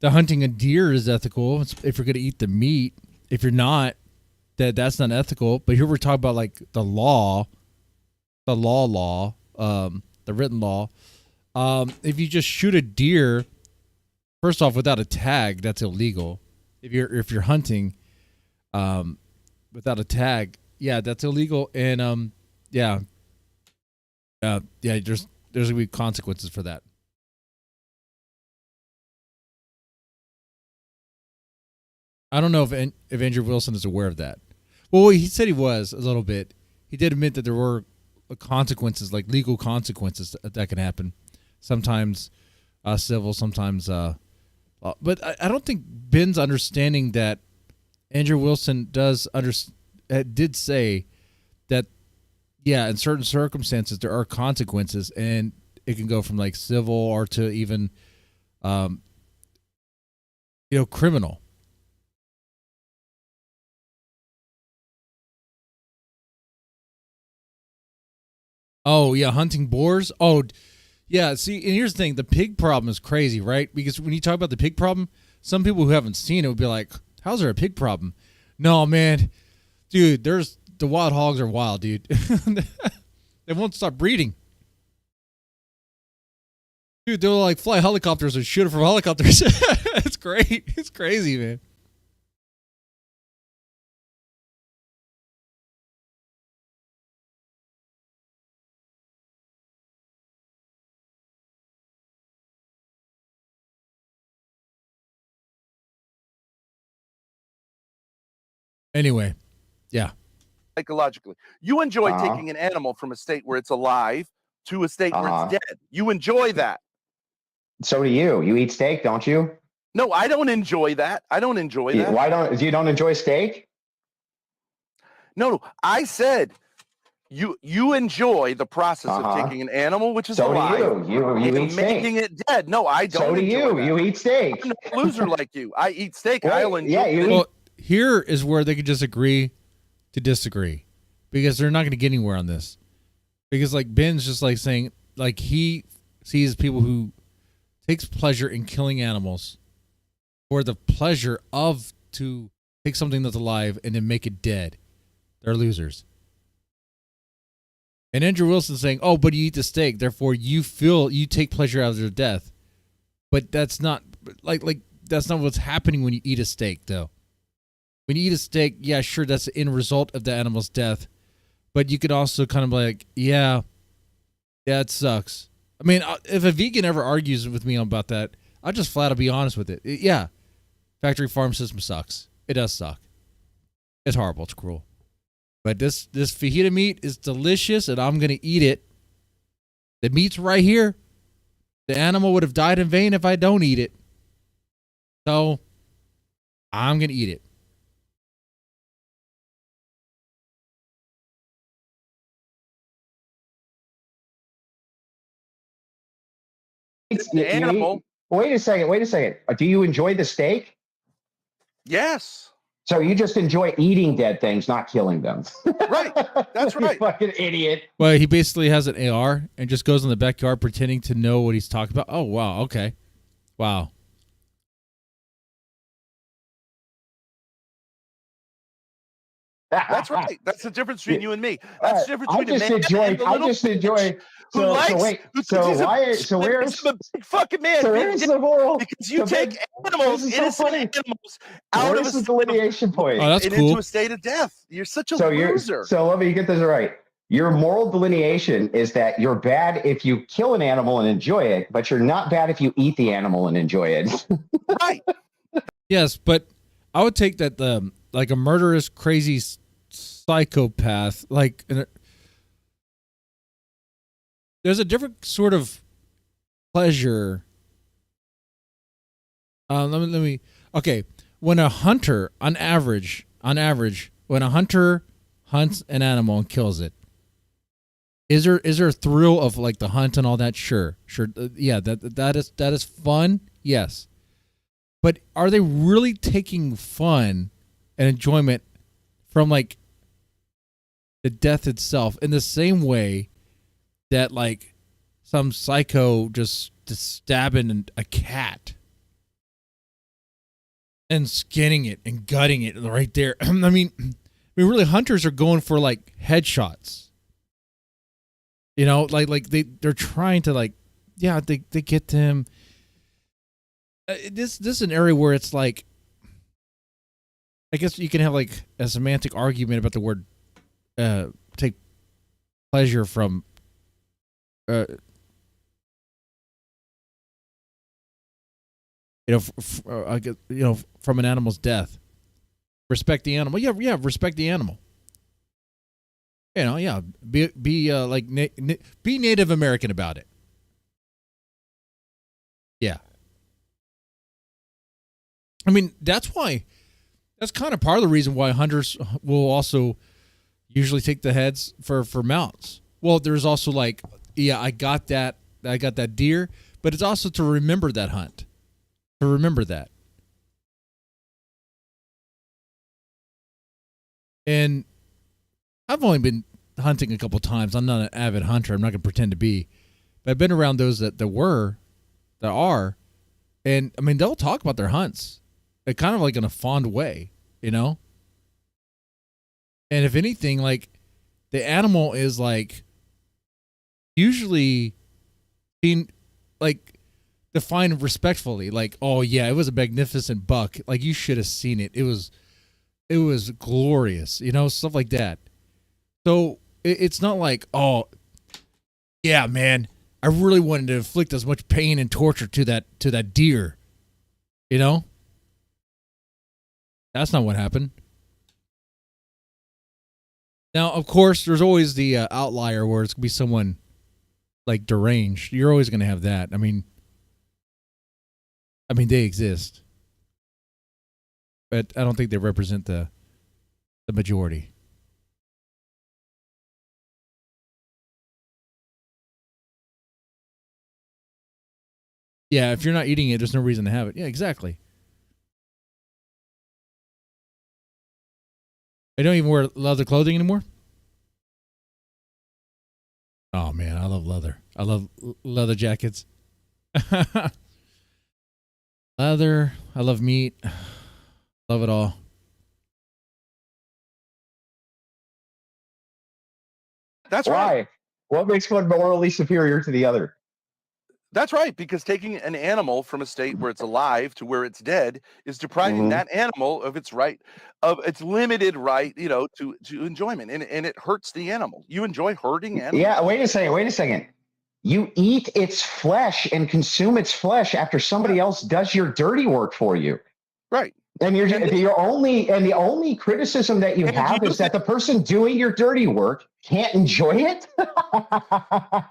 the hunting a deer is ethical if you're going to eat the meat. If you're not, that's not ethical. But here we're talking about like the law, the written law. If you just shoot a deer, first off, without a tag, that's illegal. If you're hunting, without a tag, yeah, that's illegal. And there's gonna be consequences for that. I don't know if Andrew Wilson is aware of that. Well, he said he was a little bit. He did admit that there were consequences, like legal consequences that can happen. Sometimes civil, sometimes. But I don't think Ben's understanding that Andrew Wilson did say that, yeah, in certain circumstances there are consequences, and it can go from like civil or to even, criminal. Oh, yeah, hunting boars. Oh, yeah, see, and here's the thing. The pig problem is crazy, right? Because when you talk about the pig problem, some people who haven't seen it would be like, how's there a pig problem? No, man. Dude, the wild hogs are wild, dude. They won't stop breeding. Dude, they'll like fly helicopters and shoot it from helicopters. It's great. It's crazy, man. Anyway, yeah. Psychologically, you enjoy taking an animal from a state where it's alive to a state where it's dead. You enjoy that. So do you. You eat steak, don't you? No, I don't enjoy that. I don't enjoy that. Why don't you enjoy steak? No, I said you enjoy the process of taking an animal which is alive. So do you. You eat steak. Making it dead. No, I don't. So do you. That. You eat steak. I'm a loser like you. I eat steak. Wait, I'll enjoy it. Well, here is where they could just agree to disagree, because they're not going to get anywhere on this. Because like Ben's just like saying, like he sees people who takes pleasure in killing animals for the pleasure of to take something that's alive and then make it dead. They're losers. And Andrew Wilson's saying, oh, but you eat the steak, therefore you take pleasure out of their death. But that's not like that's not what's happening when you eat a steak, though. When you eat a steak, yeah, sure, that's the end result of the animal's death. But you could also kind of like, yeah, it sucks. I mean, if a vegan ever argues with me about that, I'll just flat out be honest with it. Yeah, factory farm system sucks. It does suck. It's horrible. It's cruel. But this fajita meat is delicious, and I'm gonna eat it. The meat's right here. The animal would have died in vain if I don't eat it. So I'm gonna eat it. The animal. Wait a second. Do you enjoy the steak? Yes. So you just enjoy eating dead things, not killing them. Right. That's right. You fucking idiot. Well, he basically has an AR and just goes in the backyard pretending to know what he's talking about. Oh, wow. Okay. Wow. That's right. That's the difference between you and me. That's the difference between a man and a I little just enjoy. who likes. Where's a big fucking man? the moral? Because you take animals, innocent animals, out of the delineation point? Oh, that's and cool. into a state of death. You're such a loser. So let me get this right. Your moral delineation is that you're bad if you kill an animal and enjoy it, but you're not bad if you eat the animal and enjoy it. Right. Yes, but I would take that like a murderous, crazy psychopath. Like, there's a different sort of pleasure. Let me. Okay, when a hunter, on average, when a hunter hunts an animal and kills it, is there a thrill of like the hunt and all that? Sure. Yeah, that is fun. Yes. But are they really taking fun and enjoyment from like the death itself in the same way that like some psycho just stabbing a cat and skinning it and gutting it right there? I mean, really, hunters are going for like headshots. You know, like they're trying to like, yeah, they get them. This is an area where it's like, I guess you can have like a semantic argument about the word take pleasure from from an animal's death. Respect the animal. Yeah, respect the animal. You know, yeah, be Native American about it. Yeah. I mean, that's kind of part of the reason why hunters will also usually take the heads for mounts. Well, there's also like, yeah, I got that deer, but it's also to remember that hunt, to remember that. And I've only been hunting a couple times. I'm not an avid hunter. I'm not going to pretend to be, but I've been around those that are, and I mean, they'll talk about their hunts. Kind of like in a fond way, you know? And if anything, like the animal is like usually being like defined respectfully, like, oh yeah, it was a magnificent buck. Like you should have seen it. It was glorious, you know, stuff like that. So it's not like, oh yeah, man, I really wanted to inflict as much pain and torture to that deer, you know? That's not what happened. Now, of course, there's always the outlier where it's going to be someone like deranged. You're always going to have that. I mean, they exist. But I don't think they represent the majority. Yeah, if you're not eating it, there's no reason to have it. Yeah, exactly. I don't even wear leather clothing anymore. Oh man, I love leather. I love leather jackets. Leather. I love meat. Love it all. That's Why? right. What makes one morally superior to the other? That's right, because taking an animal from a state where it's alive to where it's dead is depriving that animal of its right, of its limited right, you know, to enjoyment, and it hurts the animal. You enjoy hurting animals? Yeah, wait a second. You eat its flesh and consume its flesh after somebody else does your dirty work for you. Right. And the only criticism that you have is that the person doing your dirty work can't enjoy it.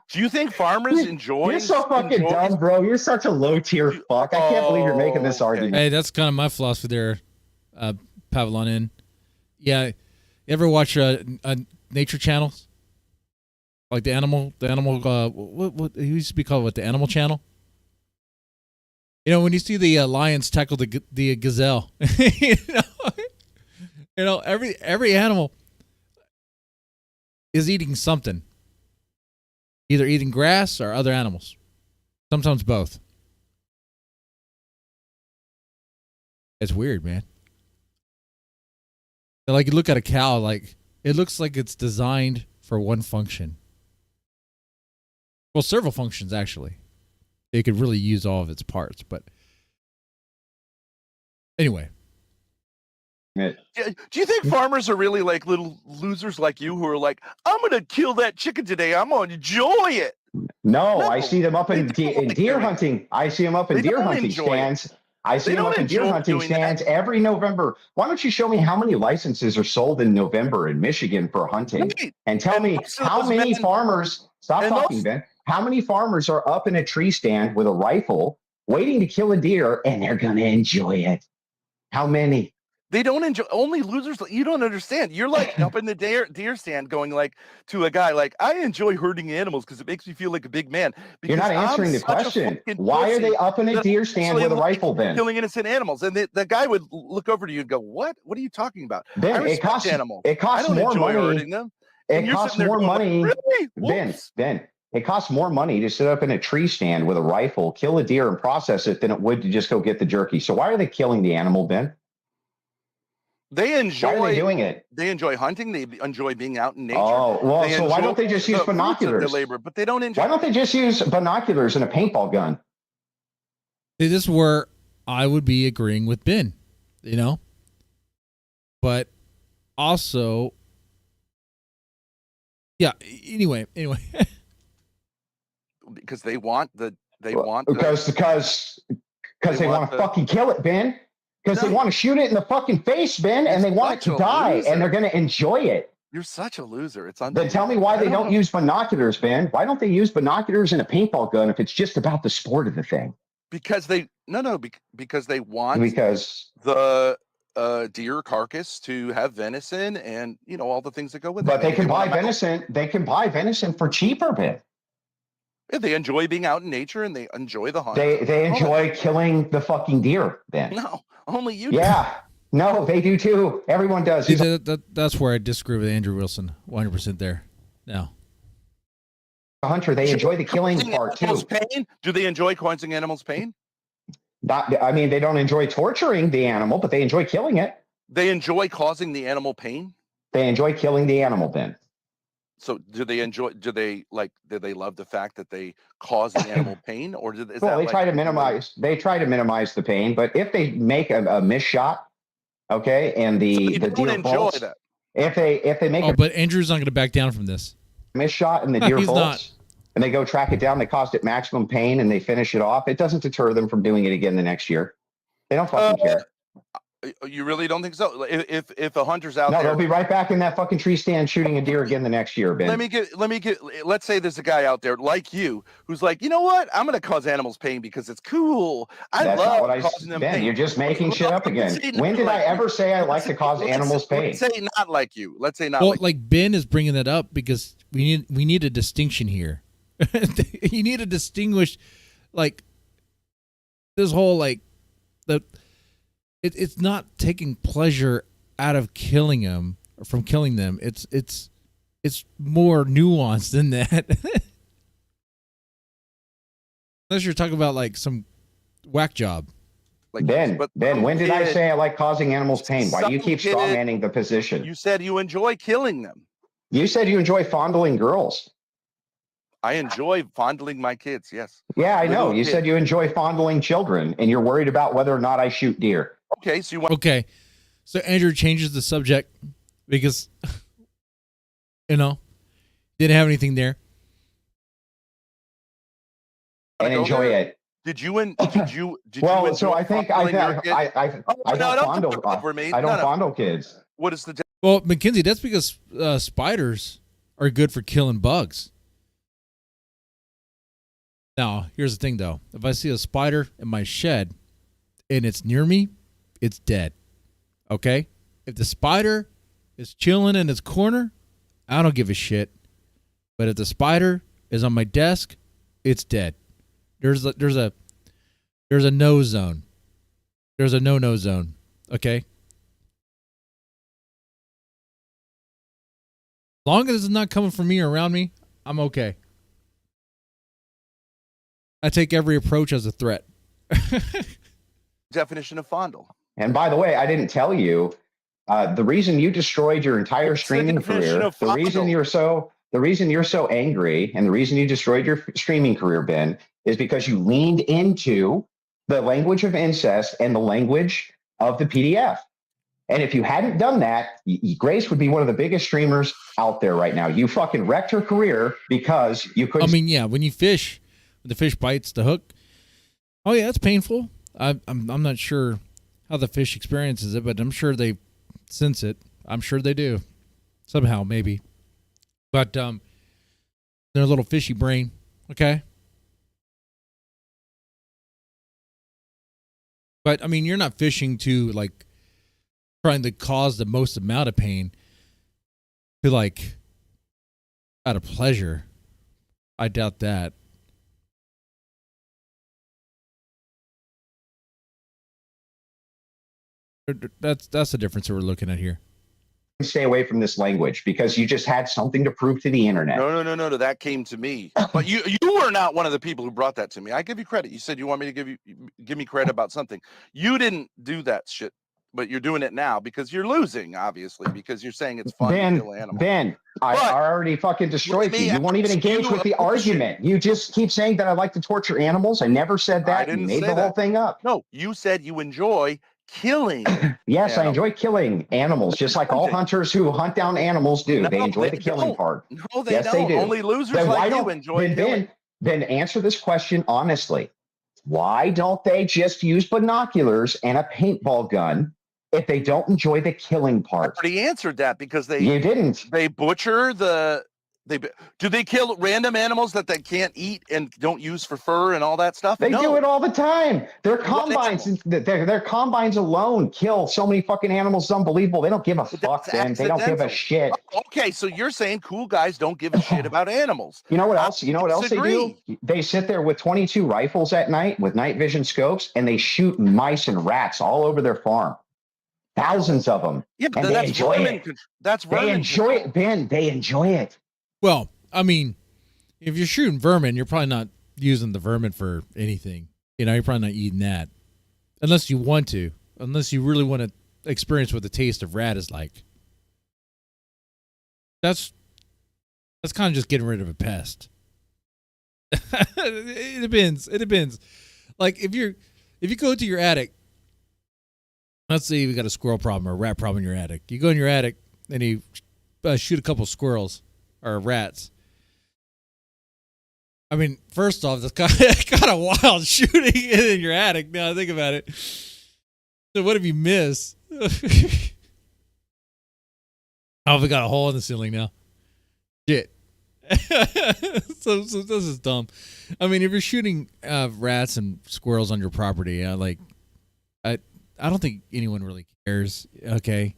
Do you think farmers enjoy? You're so fucking dumb, bro. You're such a low tier fuck. I can't believe you're making this argument. Hey, that's kind of my philosophy there, Pavlonin. Yeah, you ever watch nature channels? Like the animal, what it used to be called, the Animal Channel? You know, when you see the lions tackle the gazelle, you know, every animal is eating something, either eating grass or other animals, sometimes both. It's weird, man. Like, you look at a cow, like, it looks like it's designed for one function. Well, several functions, actually. It could really use all of its parts, but anyway. Do you think farmers are really like little losers like you who are like, I'm going to kill that chicken today. I'm going to enjoy it? No, I see them up in deer hunting. I see them up in deer hunting stands. I see them up in deer hunting stands every November. Why don't you show me how many licenses are sold in November in Michigan for hunting? And tell me how many farmers, stop talking, Ben, how many farmers are up in a tree stand with a rifle waiting to kill a deer and they're going to enjoy it? How many? They don't enjoy. Only losers. You don't understand. You're like up in the deer stand going like to a guy like, I enjoy hurting animals because it makes me feel like a big man. You're not answering the question. Why are they up in a deer stand with a rifle, Ben? Killing innocent animals. And the guy would look over to you and go, what are you talking about? Ben, it costs animals. It costs more money. It costs more money. Really? Ben, it costs more money to sit up in a tree stand with a rifle, kill a deer and process it than it would to just go get the jerky. So why are they killing the animal, Ben? They enjoy. Why are they doing it? They enjoy hunting. They enjoy being out in nature. Oh, well, so why don't they just use binoculars? Labor, but they don't enjoy. Why don't they just use binoculars and a paintball gun? See, this is where I would be agreeing with Ben, you know? But also, yeah, anyway. Because they want because they want to fucking kill it, Ben. Because they want to shoot it in the fucking face, Ben, and they want it to die, and they're going to enjoy it. You're such a loser. It's Then tell me why they don't use binoculars, Ben. Why don't they use binoculars and a paintball gun if it's just about the sport of the thing? Because they want the deer carcass to have venison and all the things that go with it. But they can buy venison. They can buy venison for cheaper, Ben. Yeah, they enjoy being out in nature and they enjoy the hunt. They enjoy killing the fucking deer, Ben. No, only you. Yeah. No, they do too. Everyone does. See, that's where I disagree with Andrew Wilson 100% there. Now, a hunter, they enjoy the killing part too. Pain? Do they enjoy causing animals pain? They don't enjoy torturing the animal, but they enjoy killing it. They enjoy causing the animal pain? They enjoy killing the animal, Ben. So do they love the fact that they cause the animal pain, or try to minimize the pain, but if they make a miss shot, okay, and the deer bolts, if they make but Andrew's not going to back down from this. Miss shot and the deer bolts, and they go track it down, they caused it maximum pain and they finish it off, it doesn't deter them from doing it again the next year. They don't fucking care. You really don't think so? If a hunter's out there, they'll be right back in that fucking tree stand shooting a deer again the next year, Ben. Let's say there's a guy out there like you who's like, you know what? I'm going to cause animals pain because it's cool. I love causing them pain. You're just making shit up again. When did I ever say I like to cause animals pain? Let's say not like you. Let's say not. Well, like Ben is bringing that up because we need a distinction here. You need to distinguish, like, this whole It's not taking pleasure out of killing them or from killing them. It's more nuanced than that. Unless you're talking about like some whack job. Ben, when did I say I like causing animals pain? Why do you keep strawmanning the position? You said you enjoy killing them. You said you enjoy fondling girls. I enjoy fondling my kids, yes. Yeah, I know. You said you enjoy fondling children, and you're worried about whether or not I shoot deer. Okay, so you want... Okay, so Andrew changes the subject because, didn't have anything there. and enjoy it. Did you? Did you Well, so enjoy I think fondling your kid? I don't fondle over me. I don't No. fondle kids. What is the? Well, Mackenzie, that's because spiders are good for killing bugs. Now, here's the thing, though. If I see a spider in my shed and it's near me, it's dead. Okay? If the spider is chilling in its corner, I don't give a shit. But if the spider is on my desk, it's dead. There's a no zone. There's a no zone. Okay? As long as it's not coming from me or around me, I'm okay. I take every approach as a threat. Definition of fondle. And by the way, I didn't tell you the reason you destroyed your entire streaming career. The reason you're so angry, and the reason you destroyed your streaming career, Ben, is because you leaned into the language of incest and the language of the PDF. And if you hadn't done that, Grace would be one of the biggest streamers out there right now. You fucking wrecked her career because you couldn't. I mean, yeah, when you fish, when the fish bites the hook, oh yeah, it's painful. I'm not sure how the fish experiences it, but I'm sure they sense it. I'm sure they do somehow, maybe. But their little fishy brain, okay. But I mean, you're not fishing to like trying to cause the most amount of pain to like out of pleasure. I doubt that. That's the difference that we're looking at here. Stay away from this language because you just had something to prove to the internet. No. That came to me. But you were not one of the people who brought that to me. I give you credit. You said you want me to give me credit about something. You didn't do that shit, but you're doing it now because you're losing, obviously, because you're saying it's fun to kill animals. Ben, I already fucking destroyed you. You won't even engage with the argument. You just keep saying that I like to torture animals. I never said that. You made the whole thing up. No, you said you enjoy killing. Yes, I enjoy killing animals, just like all hunters who hunt down animals do. They enjoy the killing part. No, they don't. They do. Only losers like you enjoy killing. Then answer this question honestly. Why don't they just use binoculars and a paintball gun if they don't enjoy the killing part? I already answered that because you didn't. They butcher the. Do they kill random animals that they can't eat and don't use for fur and all that stuff? They do it all the time. Their combines, their combines alone kill so many fucking animals. It's unbelievable. They don't give a fuck, man. They don't give a shit. Okay, so you're saying cool guys don't give a shit about animals. You know what else? You know what else they do? They sit there with 22 rifles at night with night vision scopes and they shoot mice and rats all over their farm. Thousands of them. Yeah, but they enjoy it. That's vermin. They enjoy it, Ben. They enjoy it. Well, I mean, if you're shooting vermin, you're probably not using the vermin for anything. You know, you're probably not eating that. Unless you want to. Unless you really want to experience what the taste of rat is like. That's kind of just getting rid of a pest. It depends. It depends. Like if you go to your attic, let's say you got a squirrel problem or a rat problem in your attic. You go in your attic and you shoot a couple squirrels or rats. I mean, first off, that's kind of wild shooting it in your attic. Now I think about it. So what if you miss? Oh, we got a hole in the ceiling now. Shit. so this is dumb. I mean, if you're shooting rats and squirrels on your property, I don't think anyone really cares. Okay.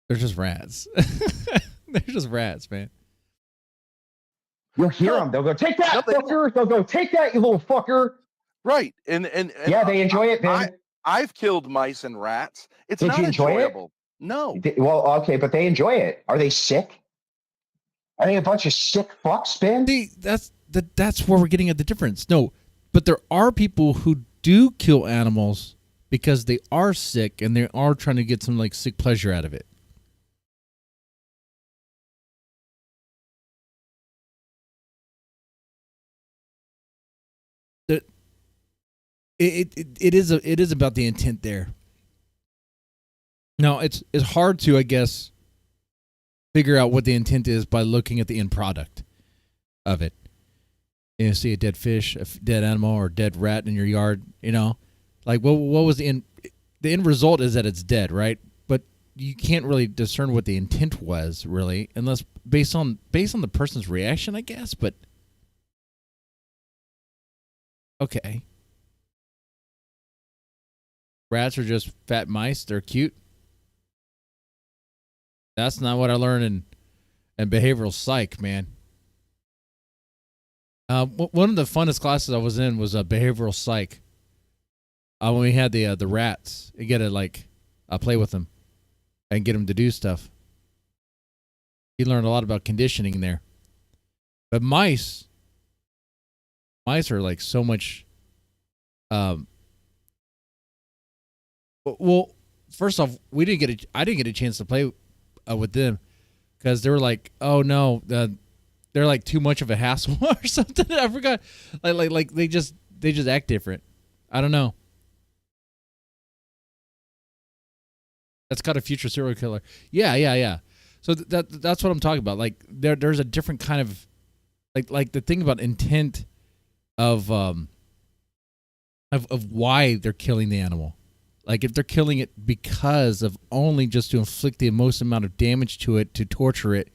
They're just rats. They're just rats, man. You'll hear them. They'll go, take that, fucker. They'll go, take that, you little fucker. Right. And yeah, they enjoy it, man. I've killed mice and rats. It's Did not you enjoy enjoyable. It? No. Well, okay, but they enjoy it. Are they sick? Are they a bunch of sick fucks, Ben? See, that's where we're getting at the difference. No, but there are people who do kill animals because they are sick and they are trying to get some like sick pleasure out of it. It is about the intent there. Now it's hard to, I guess, figure out what the intent is by looking at the end product of it. You know, see a dead fish, dead animal, or dead rat in your yard. You know, like what was the end? The end result is that it's dead, right? But you can't really discern what the intent was, really, unless based on the person's reaction, I guess. But okay, rats are just fat mice. They're cute. That's not what I learned in behavioral psych, man. One of the funnest classes I was in was behavioral psych. When we had the rats, you get to play with them and get them to do stuff. You learn a lot about conditioning there. But mice are like so much. Well, first off, I didn't get a chance to play with them because they were like, oh no, they're like too much of a hassle or something. I forgot. Like they just act different. I don't know. That's got a future serial killer. Yeah. So that's what I'm talking about. Like there's a different kind of like the thing about intent of why they're killing the animal. Like if they're killing it because of only just to inflict the most amount of damage to it, to torture it,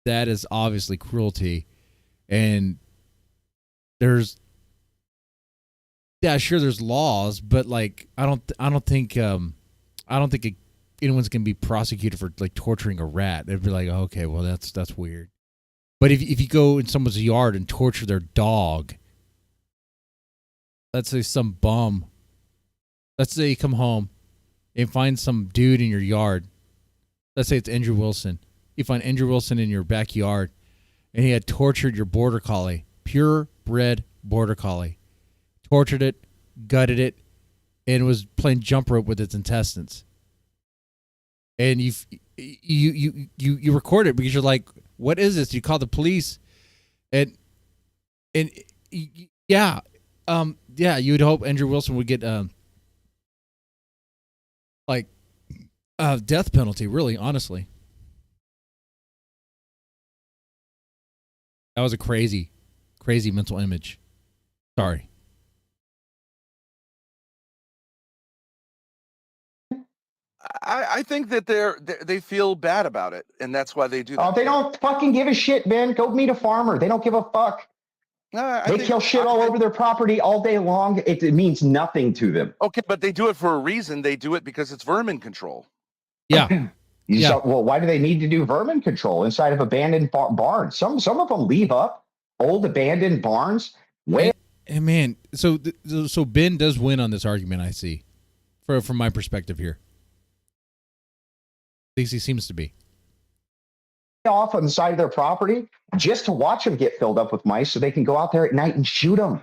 that is obviously cruelty. And there's there's laws, but like I don't think anyone's gonna be prosecuted for like torturing a rat. They'd be like, oh, okay, well that's weird. But if you go in someone's yard and torture their dog, let's say some bum. Let's say you come home and find some dude in your yard. Let's say it's Andrew Wilson. You find Andrew Wilson in your backyard, and he had tortured your border collie, purebred border collie, tortured it, gutted it, and was playing jump rope with its intestines. And you record it because you're like, what is this? You call the police, and you would hope Andrew Wilson would get death penalty. Really, honestly, that was a crazy mental image. Sorry. I think that they feel bad about it, and that's why they do that. Oh, they don't fucking give a shit, Ben. Go meet a farmer. They don't give a fuck. They kill shit all over their property all day long. It means nothing to them. Okay, but they do it for a reason. They do it because it's vermin control. Yeah. Well, why do they need to do vermin control inside of abandoned barns? Some of them leave up old abandoned barns. And man, so Ben does win on this argument. I see, from my perspective here. At least he seems to be. Off on the side of their property just to watch them get filled up with mice so they can go out there at night and shoot them.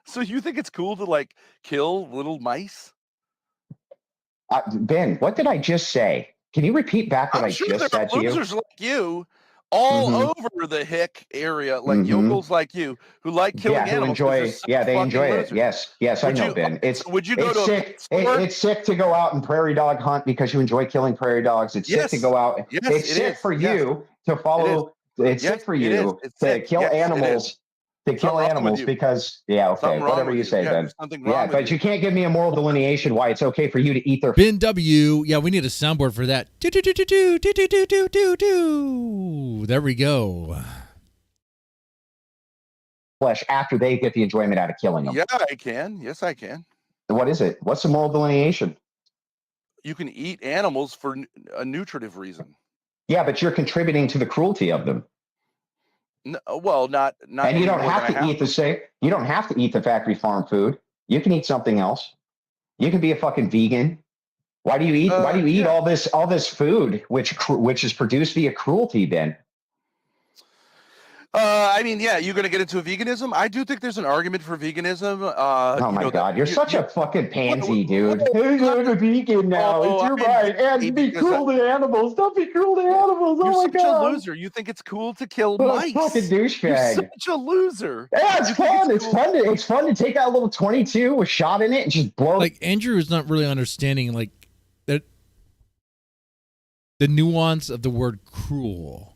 So you think it's cool to like kill little mice? Ben, what did I just say? Can you repeat back what I just said to you? Losers like you all over the hick area, like yokels like you who like killing animals. They enjoy it. Yes, I know, Ben. It's sick to go out and prairie dog hunt because you enjoy killing prairie dogs. It's sick to go out. It's sick for you to follow. It's sick for you to kill animals. To kill animals because whatever you say, Ben. But you can't give me a moral delineation why it's okay for you to eat their Ben W. Yeah, we need a soundboard for that. There we go. Flesh after they get the enjoyment out of killing them. Yeah, I can. Yes, I can. What is it? What's the moral delineation? You can eat animals for a nutritive reason. Yeah, but you're contributing to the cruelty of them. No, well, not. And you don't have to eat you don't have to eat the factory farm food. You can eat something else. You can be a fucking vegan. Why do you eat? Why do you eat all this food which is produced via cruelty, Ben? I mean, you're going to get into veganism. I do think there's an argument for veganism. Oh my God, you're such a fucking pansy, dude. You're a vegan now. You're right. And be cruel to animals. Don't be cruel to animals. Oh my God. You're such a loser. You think it's cool to kill mice? Fucking douchebag. You're such a loser. Yeah, it's fun. It's fun to take out a little 22 with shot in it and just blow. Like Andrew is not really understanding like that the nuance of the word cruel.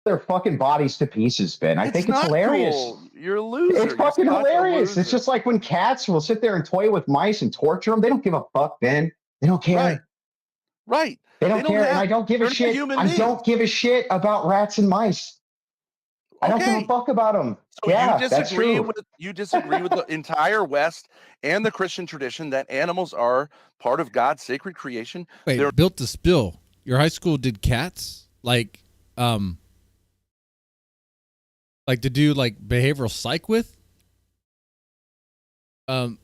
their fucking bodies to pieces, Ben. I think it's not hilarious. Cool. You're a loser. It's fucking You're such a hilarious. It's loser. just like when cats will sit there and toy with mice and torture them. They don't give a fuck, Ben. They don't care. Right. They don't care, and I don't give a they're not shit. human I beings. don't give a shit about rats and mice. I don't give Okay. a fuck about them. So Yeah, you that's disagree true. with the entire West and the Christian tradition that animals are part of God's sacred creation. Wait, They're built to spill. Your high school did cats like to do like behavioral psych with, to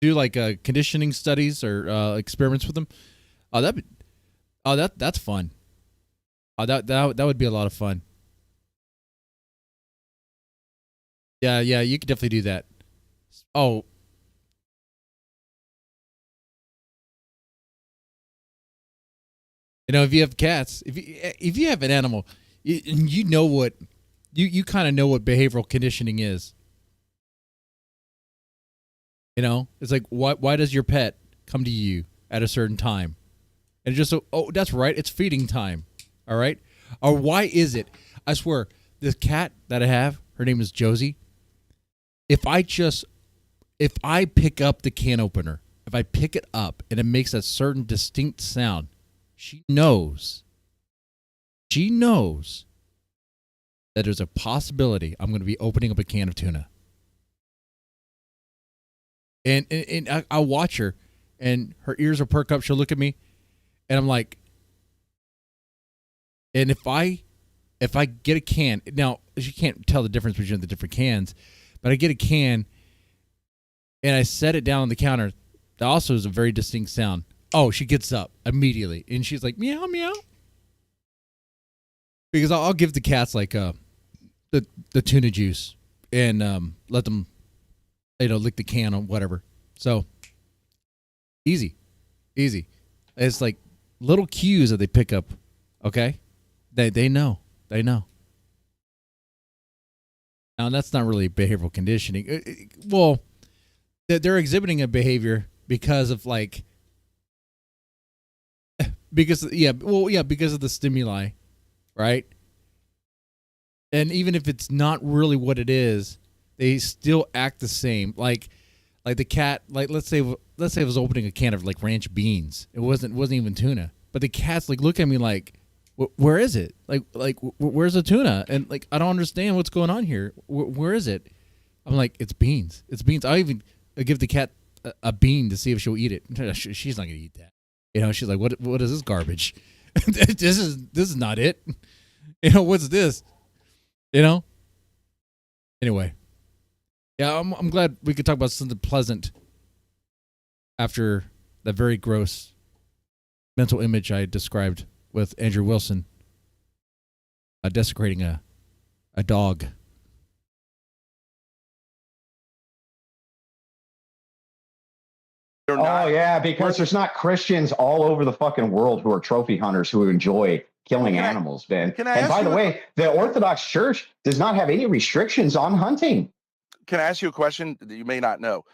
do like conditioning studies or experiments with them. That's fun. That would be a lot of fun. Yeah, you could definitely do that. Oh. You know, if you have cats, if you have an animal, you know what, you kind of know what behavioral conditioning is. You know, it's like, why does your pet come to you at a certain time? And just so, oh, that's right, it's feeding time. All right? Or why is it? I swear, this cat that I have, her name is Josie. If I pick up the can opener, if I pick it up and it makes a certain distinct sound, she knows that there's a possibility I'm going to be opening up a can of tuna. And I'll watch her, and her ears will perk up. She'll look at me, and I'm like, and if I get a can, now she can't tell the difference between the different cans, but I get a can, and I set it down on the counter. That also is a very distinct sound. Oh, she gets up immediately, and she's like, meow, meow. Because I'll give the cats like the tuna juice and let them, lick the can or whatever. So easy. It's like little cues that they pick up. Okay, they know. Now that's not really behavioral conditioning. Well, they're exhibiting a behavior because of because of the stimuli, right? And even if it's not really what it is, they still act the same. Like the cat, like let's say it was opening a can of like ranch beans. It wasn't even tuna, but the cat's like look at me like, where is it? Like where's the tuna? And like I don't understand what's going on here. Where is it? I'm like, it's beans. I even give the cat a bean to see if she'll eat it. She's not gonna eat that. She's like, what is this garbage? this is not it. What's this? Anyway. Yeah, I'm glad we could talk about something pleasant after that very gross mental image I described with Andrew Wilson desecrating a dog. Oh yeah, because there's not Christians all over the fucking world who are trophy hunters who enjoy killing animals, Ben. And by the way, the Orthodox Church does not have any restrictions on hunting. Can I ask you a question that you may not know?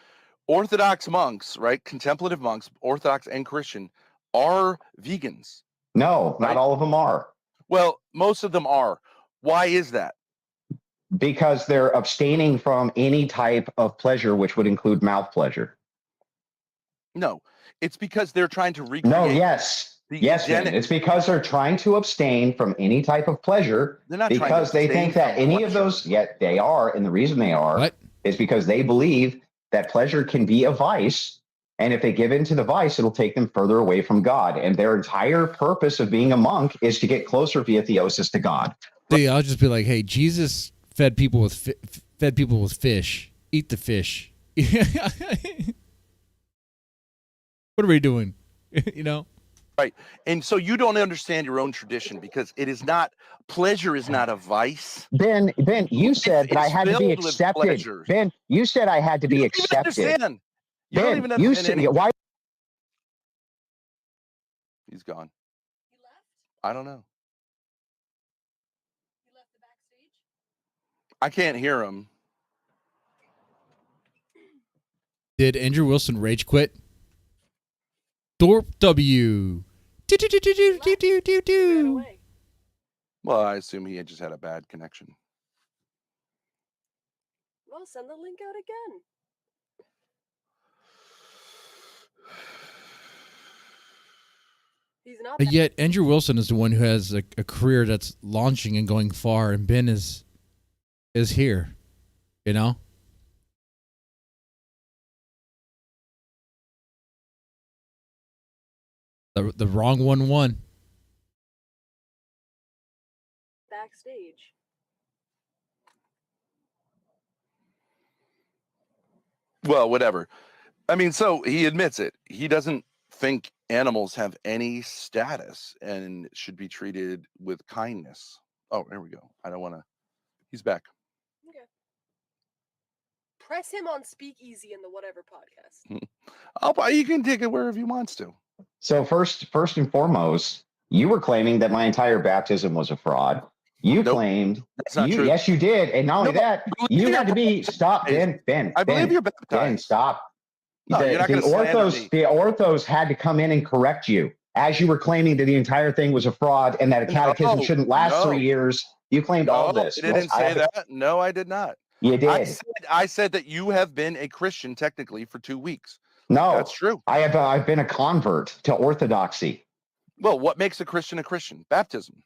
Orthodox monks, right? Contemplative monks, Orthodox and Christian, are vegans. No, right? Not all of them are. Well, most of them are. Why is that? Because they're abstaining from any type of pleasure, which would include mouth pleasure. No, it's because they're trying to recreate. No, yes, Ben. It's because they're trying to abstain from any type of pleasure. They're not because they think that any of those, yet they are, and the reason they are is because they believe that pleasure can be a vice, and if they give in to the vice, it'll take them further away from God. And their entire purpose of being a monk is to get closer via theosis to God. See, I'll just be like, hey, Jesus fed people with fish. Eat the fish. What are we doing? Right. And so you don't understand your own tradition because pleasure is not a vice. Ben, you said that I had to be accepted. Ben, you said I had to be accepted. You don't even understand. Why? He's gone. He left? I don't know. He left the backstage? I can't hear him. Did Andrew Wilson rage quit? Thorp W. Well, I assume he just had a bad connection. Well, send the link out again. He's not. But yet, Andrew Wilson is the one who has a career that's launching and going far, and Ben is here, you know? The wrong one won. Backstage. Well, whatever. I mean, so he admits it. He doesn't think animals have any status and should be treated with kindness. Oh, there we go. I don't want to. He's back. Okay. Press him on Speakeasy in the whatever podcast. He can take it wherever he wants to. So first and foremost, you were claiming that my entire baptism was a fraud. You claimed that's not true. Yes, you did, and not only that, you had to be stop. Ben. I believe you're baptized. Ben, stop. No, you're not the orthos had to come in and correct you as you were claiming that the entire thing was a fraud and that a catechism shouldn't last 3 years. You claimed all this. I didn't say that. No, I did not. You did. I said that you have been a Christian technically for 2 weeks. No, that's true. I've been a convert to orthodoxy. Well, what makes a Christian a Christian? Baptism.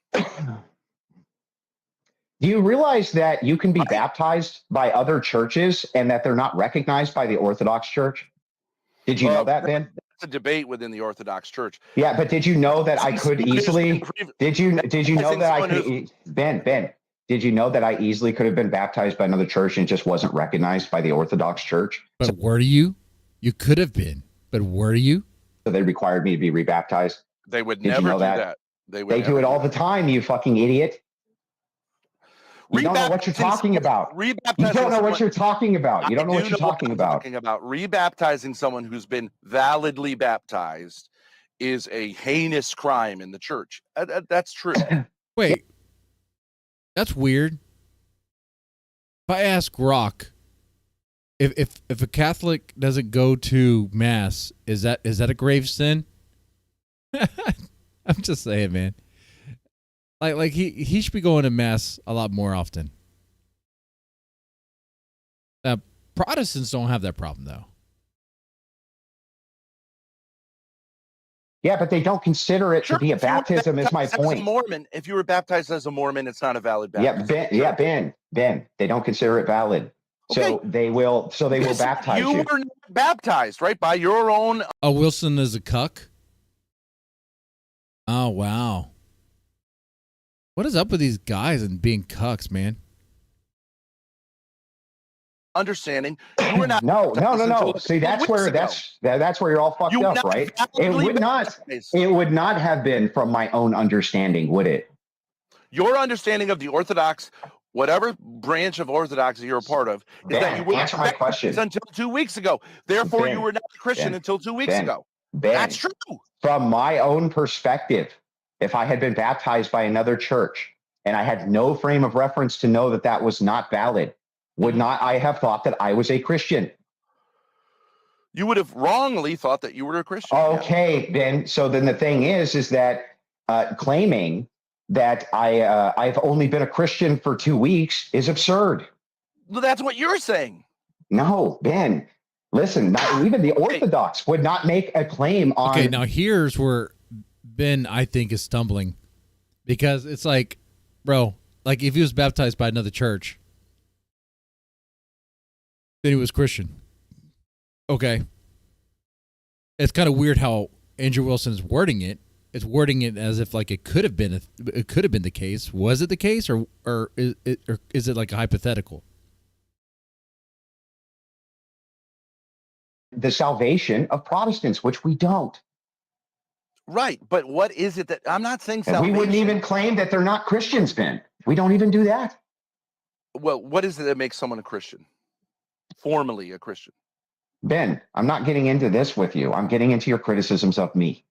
Do you realize that you can be baptized by other churches and that they're not recognized by the Orthodox Church? Did you know that, Ben? That's a debate within the Orthodox Church. Yeah, but did you know that I could easily? Did you know that I could? Ben? Did you know that I easily could have been baptized by another church and just wasn't recognized by the Orthodox Church? But were you? You could have been, but were you? So they required me to be rebaptized. They would never do that. They do it all the time. You fucking idiot. You don't know what you're talking about. You don't know what you're talking about. You don't know what you're talking about. Rebaptizing someone who's been validly baptized is a heinous crime in the church. That's true. Wait, that's weird. If I ask Rock, if a Catholic doesn't go to mass, is that a grave sin? I'm just saying, man. Like he should be going to mass a lot more often. Protestants don't have that problem though. Yeah, but they don't consider it to be a baptism. Is my point. As a Mormon, if you were baptized as a Mormon, it's not a valid baptism. Ben. They don't consider it valid. Okay. So they will baptize you. You were not baptized, right, by your own. Oh, Wilson is a cuck. Oh wow. What is up with these guys and being cucks, man? Understanding you were not. No. See, that's where you're all fucked up, right? It would not have been from my own understanding, would it? Your understanding of the Orthodox, whatever branch of Orthodoxy you're a part of, is that you were my question until 2 weeks ago. Therefore, you were not a Christian until 2 weeks ago. That's true. From my own perspective, if I had been baptized by another church and I had no frame of reference to know that that was not valid, would not I have thought that I was a Christian? You would have wrongly thought that you were a Christian. Okay, Ben. So then the thing is that claiming that I've only been a Christian for 2 weeks is absurd. Well, that's what you're saying. No, Ben. Listen, not even the Orthodox would not make a claim on. Okay, now here's where Ben, I think, is stumbling, because it's like, bro, like if he was baptized by another church, then he was Christian. Okay. It's kind of weird how Andrew Wilson is wording it. It's wording it as if like it could have been the case. Was it the case, or is it like a hypothetical? The salvation of Protestants, which we don't. Right, but what is it that I'm not saying salvation? We wouldn't even claim that they're not Christians, Ben. We don't even do that. Well, what is it that makes someone a Christian? Formally a Christian. Ben, I'm not getting into this with you. I'm getting into your criticisms of me.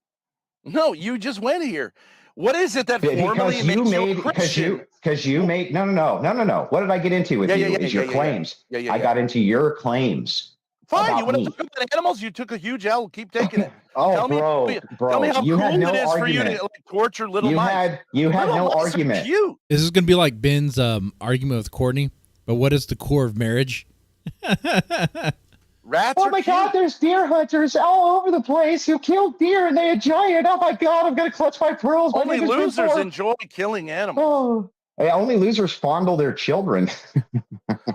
No, you just went here. What is it that formally makes you a Christian? Because you made no. What did I get into with you? Is your claims. I got into your claims. Fine, you about want to me. talk about animals? You took a huge L. Keep taking it. Oh, Tell me, bro, tell me how you cool had no it is for you argument. to like, torture little You mice. had Little no mice are argument. cute. This is gonna be like Ben's argument with Courtney. But what is the core of marriage? Rats Oh are my cute. God, there's deer hunters all over the place who kill deer and they enjoy it. Oh my God, I'm gonna clutch my pearls. My Only name is losers Thorp. enjoy killing animals. Oh. Yeah, only losers fondle their children.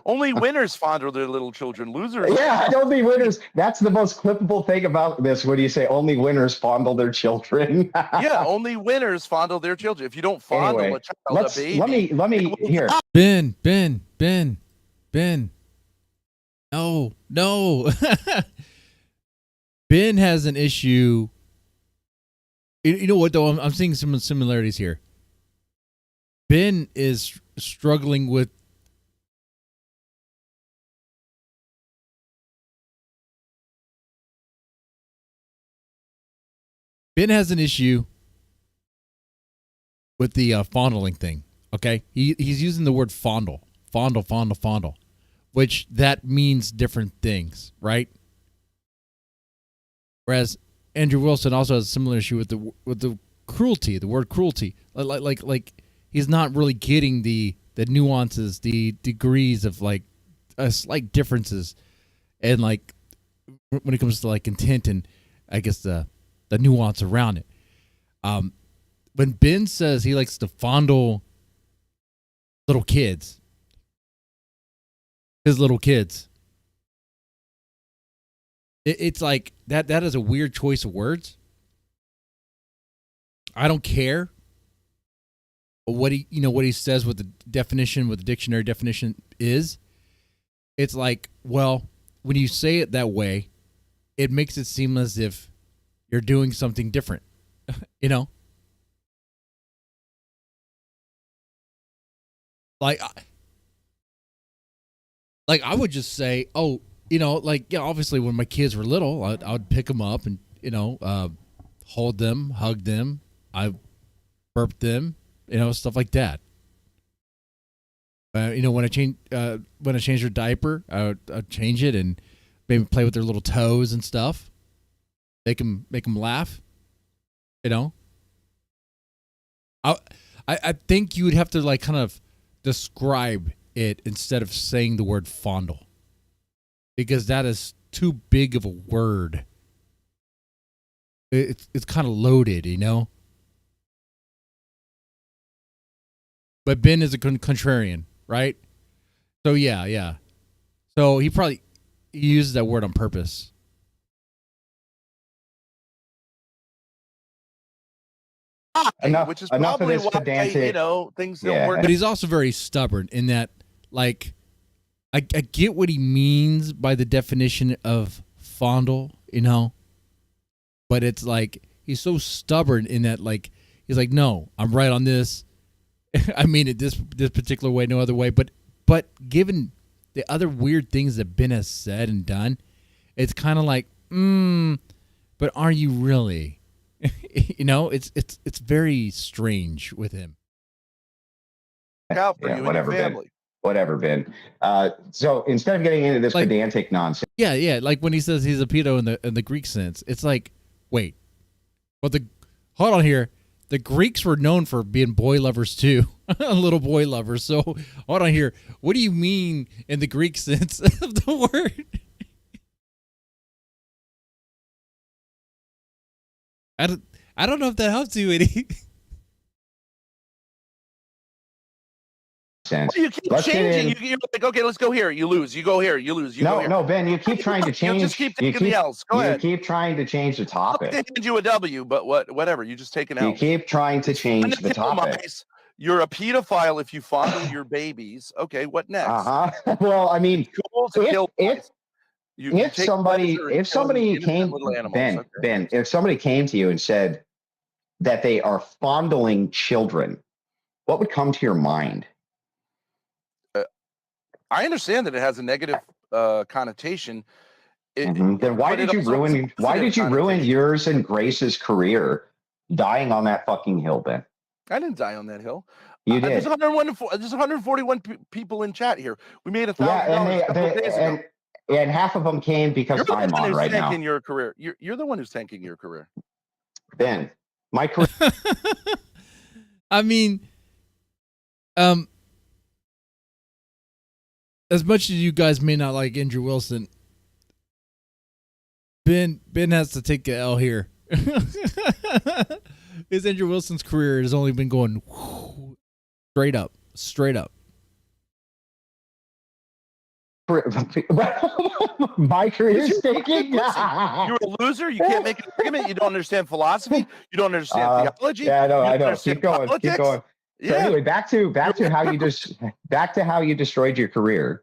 Only winners fondle their little children. Losers. Yeah, only winners. That's the most clippable thing about this when you say only winners fondle their children. Yeah, only winners fondle their children. If you don't fondle Anyway, a child, a baby, let me here. Ben. No. Ben has an issue. You know what, though? I'm seeing some similarities here. Ben is struggling with Ben has an issue with the fondling thing. Okay, he's using the word fondle, which that means different things, right? Whereas Andrew Wilson also has a similar issue with the cruelty, the word cruelty. Like he's not really getting the nuances, the degrees of like slight differences, and like when it comes to like intent and I guess the nuance around it. When Ben says he likes to fondle little kids, his little kids, it's like that is a weird choice of words. I don't care what he says, what the definition, what the dictionary definition is. It's like, well, when you say it that way, it makes it seem as if you're doing something different, you know? Like I would just say, oh, obviously when my kids were little, I'd pick them up and, hold them, hug them. I burp them, stuff like that. When I change their diaper, I'd change it and maybe play with their little toes and stuff. Make them laugh, I think you would have to like kind of describe it instead of saying the word fondle, because that is too big of a word. It's kind of loaded, But Ben is a contrarian, right? So yeah. So he uses that word on purpose. Which is probably why things don't work. But he's also very stubborn in that, like, I get what he means by the definition of fondle, but it's like he's so stubborn in that, like, he's like, no, I'm right on this. I mean it this particular way, no other way. But given the other weird things that Ben has said and done, it's kind of like, but are you really? It's very strange with him. Out for you and your family. Whatever, Ben. So instead of getting into this pedantic nonsense, yeah, like when he says he's a pedo in the Greek sense, it's like, wait, but hold on here. The Greeks were known for being boy lovers too, little boy lovers. So hold on here. What do you mean in the Greek sense of the word? I don't know if that helps you any. Well, you keep changing. You're like, okay, let's go here. You lose. You go here. You lose. You go here. No, Ben. You keep trying to change. You just keep taking the L's. Go ahead. You keep trying to change the topic. I'll hand you a W, but whatever. You just take an L. You keep trying to change the topic. You're a pedophile if you fondle your babies. Okay, what next? Well, I mean, cool to kill if somebody came, Ben, if somebody came to you and said that they are fondling children, what would come to your mind? I understand that it has a negative connotation. Then why did you ruin yours and Grace's career dying on that fucking hill, Ben? I didn't die on that hill. You did. There's 141 people in chat here. We made $1,000 a couple of days ago. and half of them came because You're the I'm one on who's right now. tanking your career. You're the one who's tanking your career. Ben, my career. I mean, as much as you guys may not like Andrew Wilson, Ben has to take the L here. His Andrew Wilson's career has only been going straight up. My career is taking. You're a loser. You can't make an argument. You don't understand philosophy. You don't understand theology. Yeah, I know. You I don't know. understand Keep going. politics. Keep going. So Yeah. anyway, back to how you destroyed your career.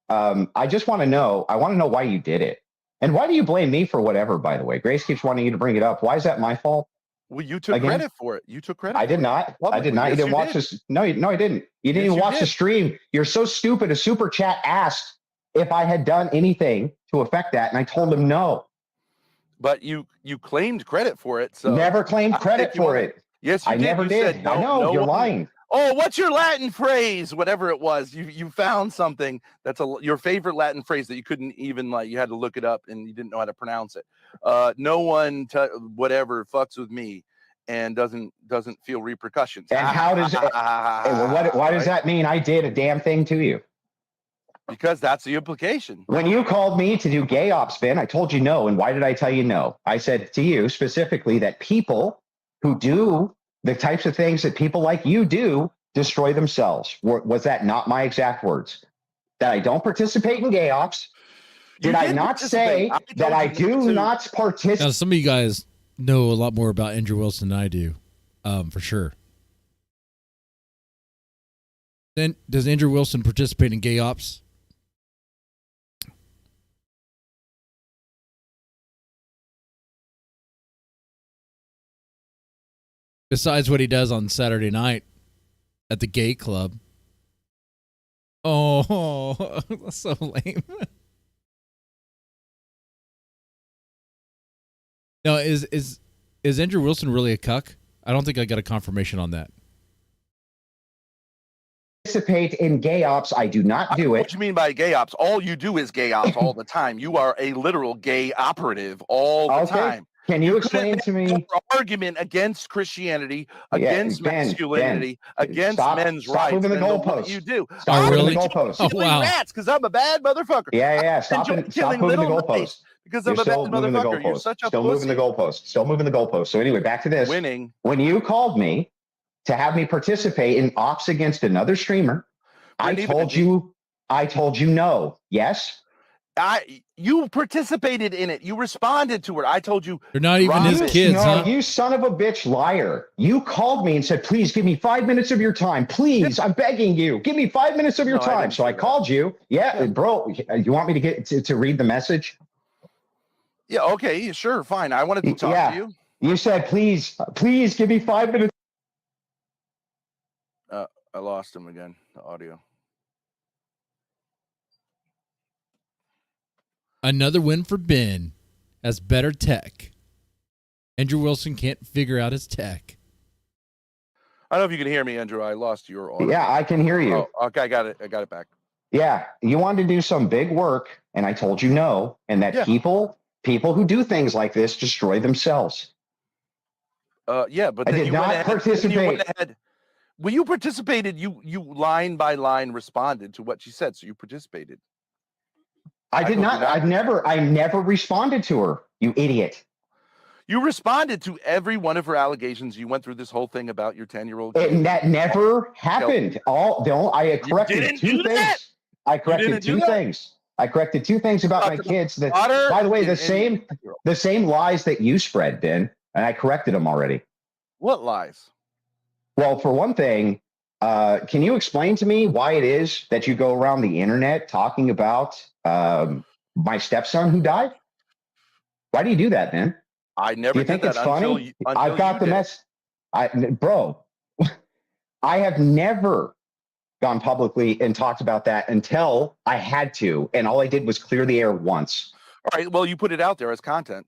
I just want to know. I want to know why you did it, and why do you blame me for whatever? By the way, Grace keeps wanting you to bring it up. Why is that my fault? Well, you took credit for it. You took credit. I did not. I did not. You didn't watch this. No, I didn't. You didn't even watch the stream. You're so stupid. A super chat asked if I had done anything to affect that, and I told him no. But you claimed credit for it. So never claimed credit for it. Yes, I never did. Said, I know you're lying. Oh, what's your Latin phrase? Whatever it was, you found something that's your favorite Latin phrase that you couldn't even you had to look it up and you didn't know how to pronounce it. No one whatever fucks with me and doesn't feel repercussions. And how does why does that mean I did a damn thing to you? Because that's the implication. When you called me to do gay ops, Ben, I told you no. And why did I tell you no? I said to you specifically that people who do the types of things that people like you do destroy themselves. Was that not my exact words? That I don't participate in gay ops? Did I not say that I do not participate? Now, some of you guys know a lot more about Andrew Wilson than I do, for sure. Then does Andrew Wilson participate in gay ops? Besides what he does on Saturday night at the gay club. Oh, that's so lame. No, is Andrew Wilson really a cuck? I don't think I got a confirmation on that. Participate in gay ops. I do not do it. What do you mean by gay ops? All you do is gay ops all the time. You are a literal gay operative all the time. Can you explain to me your argument against Christianity, against masculinity, against men's rights? Stop moving the goalposts. You do. Stop moving the goalposts. Oh, wow. Rats, because I'm a bad motherfucker. Yeah. Stop moving the goalposts. Because I'm a bad motherfucker. You're such a Still moving the goalposts. Still moving the goalposts. So anyway, back to this. Winning. When you called me to have me participate in ops against another streamer, I told you no. Yes. You participated in it. You responded to it. I told you. They're not even his kids, huh? You son of a bitch liar. You called me and said, please give me 5 minutes of your time. Please, I'm begging you. Give me 5 minutes of your time. So I called you. Yeah, bro, you want me to get to read the message? Yeah, okay, sure, fine. I wanted to talk to you. You said, please give me 5 minutes. I lost him again, the audio. Another win for Ben. Has better tech. Andrew Wilson can't figure out his tech. I don't know if you can hear me, Andrew. I lost your audio. Yeah, I can hear you. Oh, okay, I got it back. Yeah, you wanted to do some big work, and I told you no, and that people who do things like this destroy themselves. Yeah, but I did not participate. Well, you participated. You line by line responded to what she said, so you participated. I did not. I never responded to her. You idiot. You responded to every one of her allegations. You went through this whole thing about your 10-year-old. That never happened. I corrected two things. I corrected two things. I corrected two things about my kids. That, by the way, the same lies that you spread, Ben, and I corrected them already. What lies? Well, for one thing, can you explain to me why it is that you go around the internet talking about my stepson who died? Why do you do that, man? I never. Do you think it's funny? I've got the mess. Bro, I have never gone publicly and talked about that until I had to, and all I did was clear the air once. All right. Well, you put it out there as content,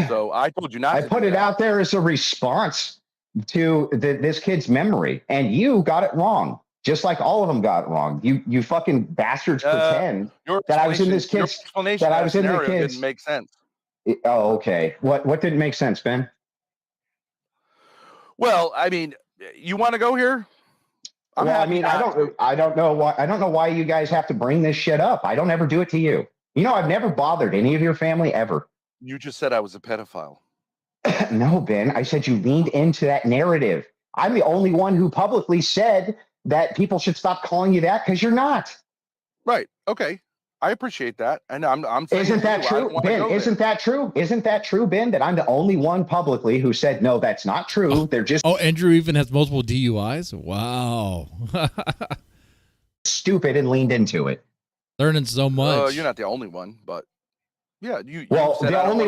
so I told you not. I put it out there as a response to this kid's memory, and you got it wrong. just like all of them got it wrong. You fucking bastards pretend that I was in this kid's. That I was in the kids. Didn't make sense. Oh, okay. What didn't make sense, Ben? Well, I mean, you want to go here? I don't know why you guys have to bring this shit up. I don't ever do it to you. You know, I've never bothered any of your family ever. You just said I was a pedophile. No, Ben. I said you leaned into that narrative. I'm the only one who publicly said that people should stop calling you that because you're not. Right. Okay. I appreciate that. And I'm saying, isn't that true, Ben? Isn't that true? Isn't that true, Ben? That I'm the only one publicly who said, no, that's not true. They're just. Oh, Andrew even has multiple DUIs? Wow. Stupid and leaned into it. Learning so much. You're not the only one, but yeah, you. Well, the only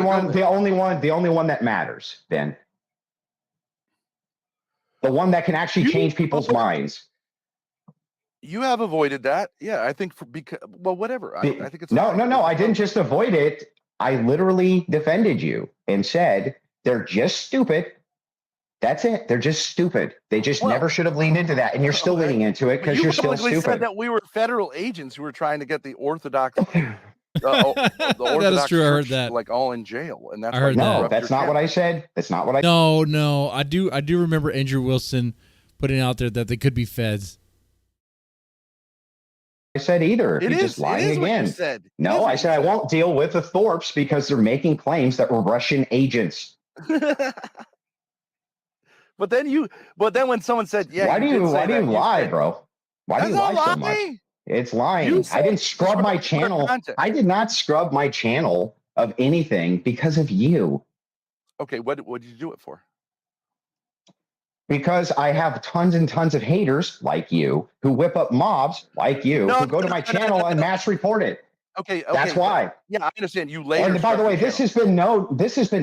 one that matters, Ben. The one that can actually change people's minds. You have avoided that. Yeah, I think whatever. I think it's no. I didn't just avoid it. I literally defended you and said they're just stupid. That's it. They're just stupid. They just never should have leaned into that, and you're still leaning into it because you're still stupid. Said that we were federal agents who were trying to get the Orthodox. The Orthodox that is true. I heard that. Like all in jail, and that's I heard that. No, that's not what I said. That's not what I. No. I do remember Andrew Wilson putting out there that they could be feds. I said either. It He's is just lying again. What you said. No, I said I won't deal with the Thorps because they're making claims that we're Russian agents. But then when someone said, "Yeah," why do you lie, bro? Why do you lie so much? It's lying. I didn't scrub my channel. I did not scrub my channel of anything because of you. Okay, what did you do it for? Because I have tons and tons of haters like you who whip up mobs like you who go to my channel and mass report it. Okay, that's why. Yeah, I understand. You later. And by the way, this has been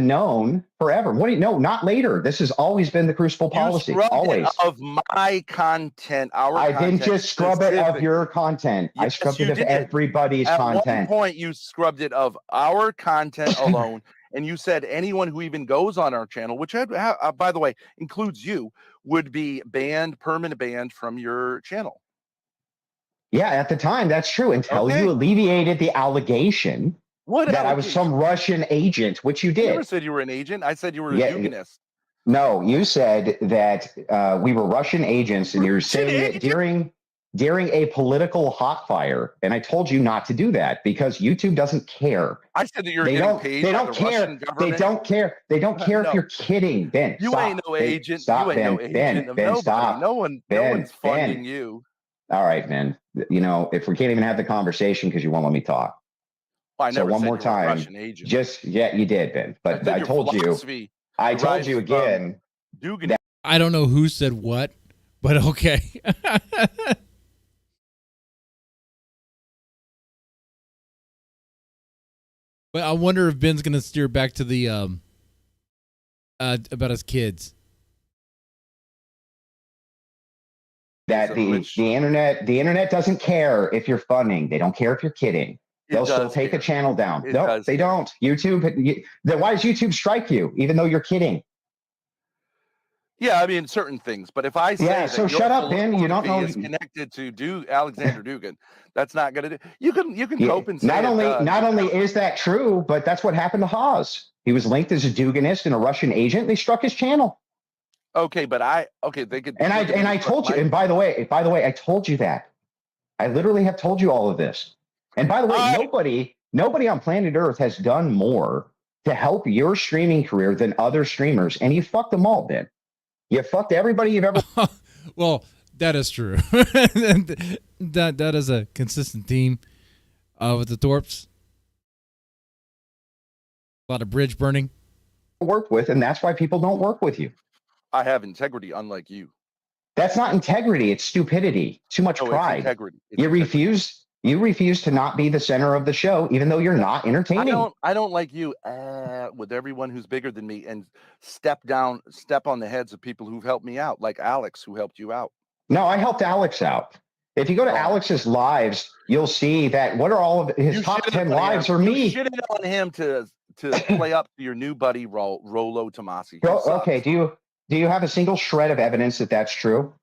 known forever. What do you know? Not later. This has always been the Crucible policy. Always. Of my content, I didn't just scrub it of your content. Yes, I scrubbed it of everybody's content. At one point, you scrubbed it of our content alone. And you said anyone who even goes on our channel, which by the way includes you, would be permanent banned from your channel. Yeah, at the time, that's true. Until you alleviated the allegation that I was some Russian agent, which you did. You never said you were an agent. I said you were a eugenist. No, you said that we were Russian agents, and you're saying it during a political hot fire, and I told you not to do that because YouTube doesn't care. I said that you're getting paid by the Russian government. They don't care. They don't care if you're kidding, Ben. You ain't no agent. Stop, you ain't Ben. no agent. Ben, stop. No one's funding you. All right, man. You know, if we can't even have the conversation because you won't let me talk. Well, I never one said more time. Russian agent. You did, Ben. But I told you. I told you again. I don't know who said what, but okay. But I wonder if Ben's gonna steer back to the about his kids. That the internet doesn't care if you're funning. They don't care if you're kidding. They'll still take a channel down. No, they don't. YouTube. Then why does YouTube strike you, even though you're kidding? Yeah, I mean certain things, but if I say so shut up, Ben. You don't know. Is connected to Alexander Dugan. That's not going to do. You can cope and say not only is that true, but that's what happened to Haas. He was linked as a Duganist and a Russian agent. They struck his channel. Okay, but they could. And I told you. And by the way, I told you that. I literally have told you all of this. And by the way, nobody on planet Earth has done more to help your streaming career than other streamers, and you fucked them all, Ben. You fucked everybody you've ever. Well, that is true. that is a consistent theme with the Thorps. A lot of bridge burning. Work with, and that's why people don't work with you. I have integrity, unlike you. That's not integrity. It's stupidity. Too much pride. It's integrity. You refuse to not be the center of the show, even though you're not entertaining. I don't like you with everyone who's bigger than me and step on the heads of people who've helped me out, like Alex, who helped you out. No, I helped Alex out. If you go to Alex's lives, you'll see that what are all of his top 10 lives are me. You shitted on him to play up to your new buddy Rollo Tomasi. Okay, do you have a single shred of evidence that that's true?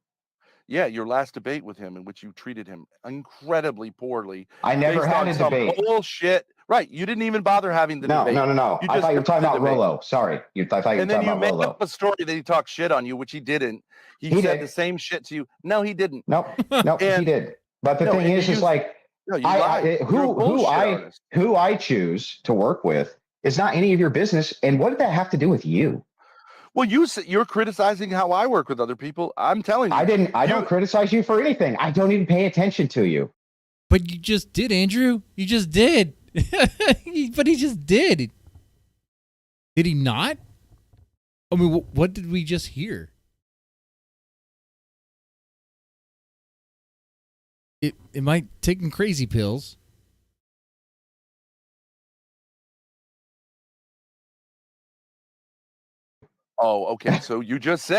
Yeah, your last debate with him in which you treated him incredibly poorly. I never based had on a some debate. Right. You didn't even bother having the No, debate. no. You I just thought you were talking skipped the about debate. Rollo. Sorry. I thought you were And then talking you about made Rollo. up a story that he talked shit on you, which he didn't. He said did. the same shit to you. No, he didn't. Nope, he And did. But the no, thing and is you used, like no, you lied. You're a bullshit artist. who I choose to work with is not any of your business. And what did that have to do with you? Well, you're criticizing how I work with other people. I'm telling you, I don't criticize you for anything. I don't even pay attention to you. But you just did, Andrew. You just did. But he just did. Did he not? I mean, what did we just hear? Am I taking crazy pills? Oh, okay. So you just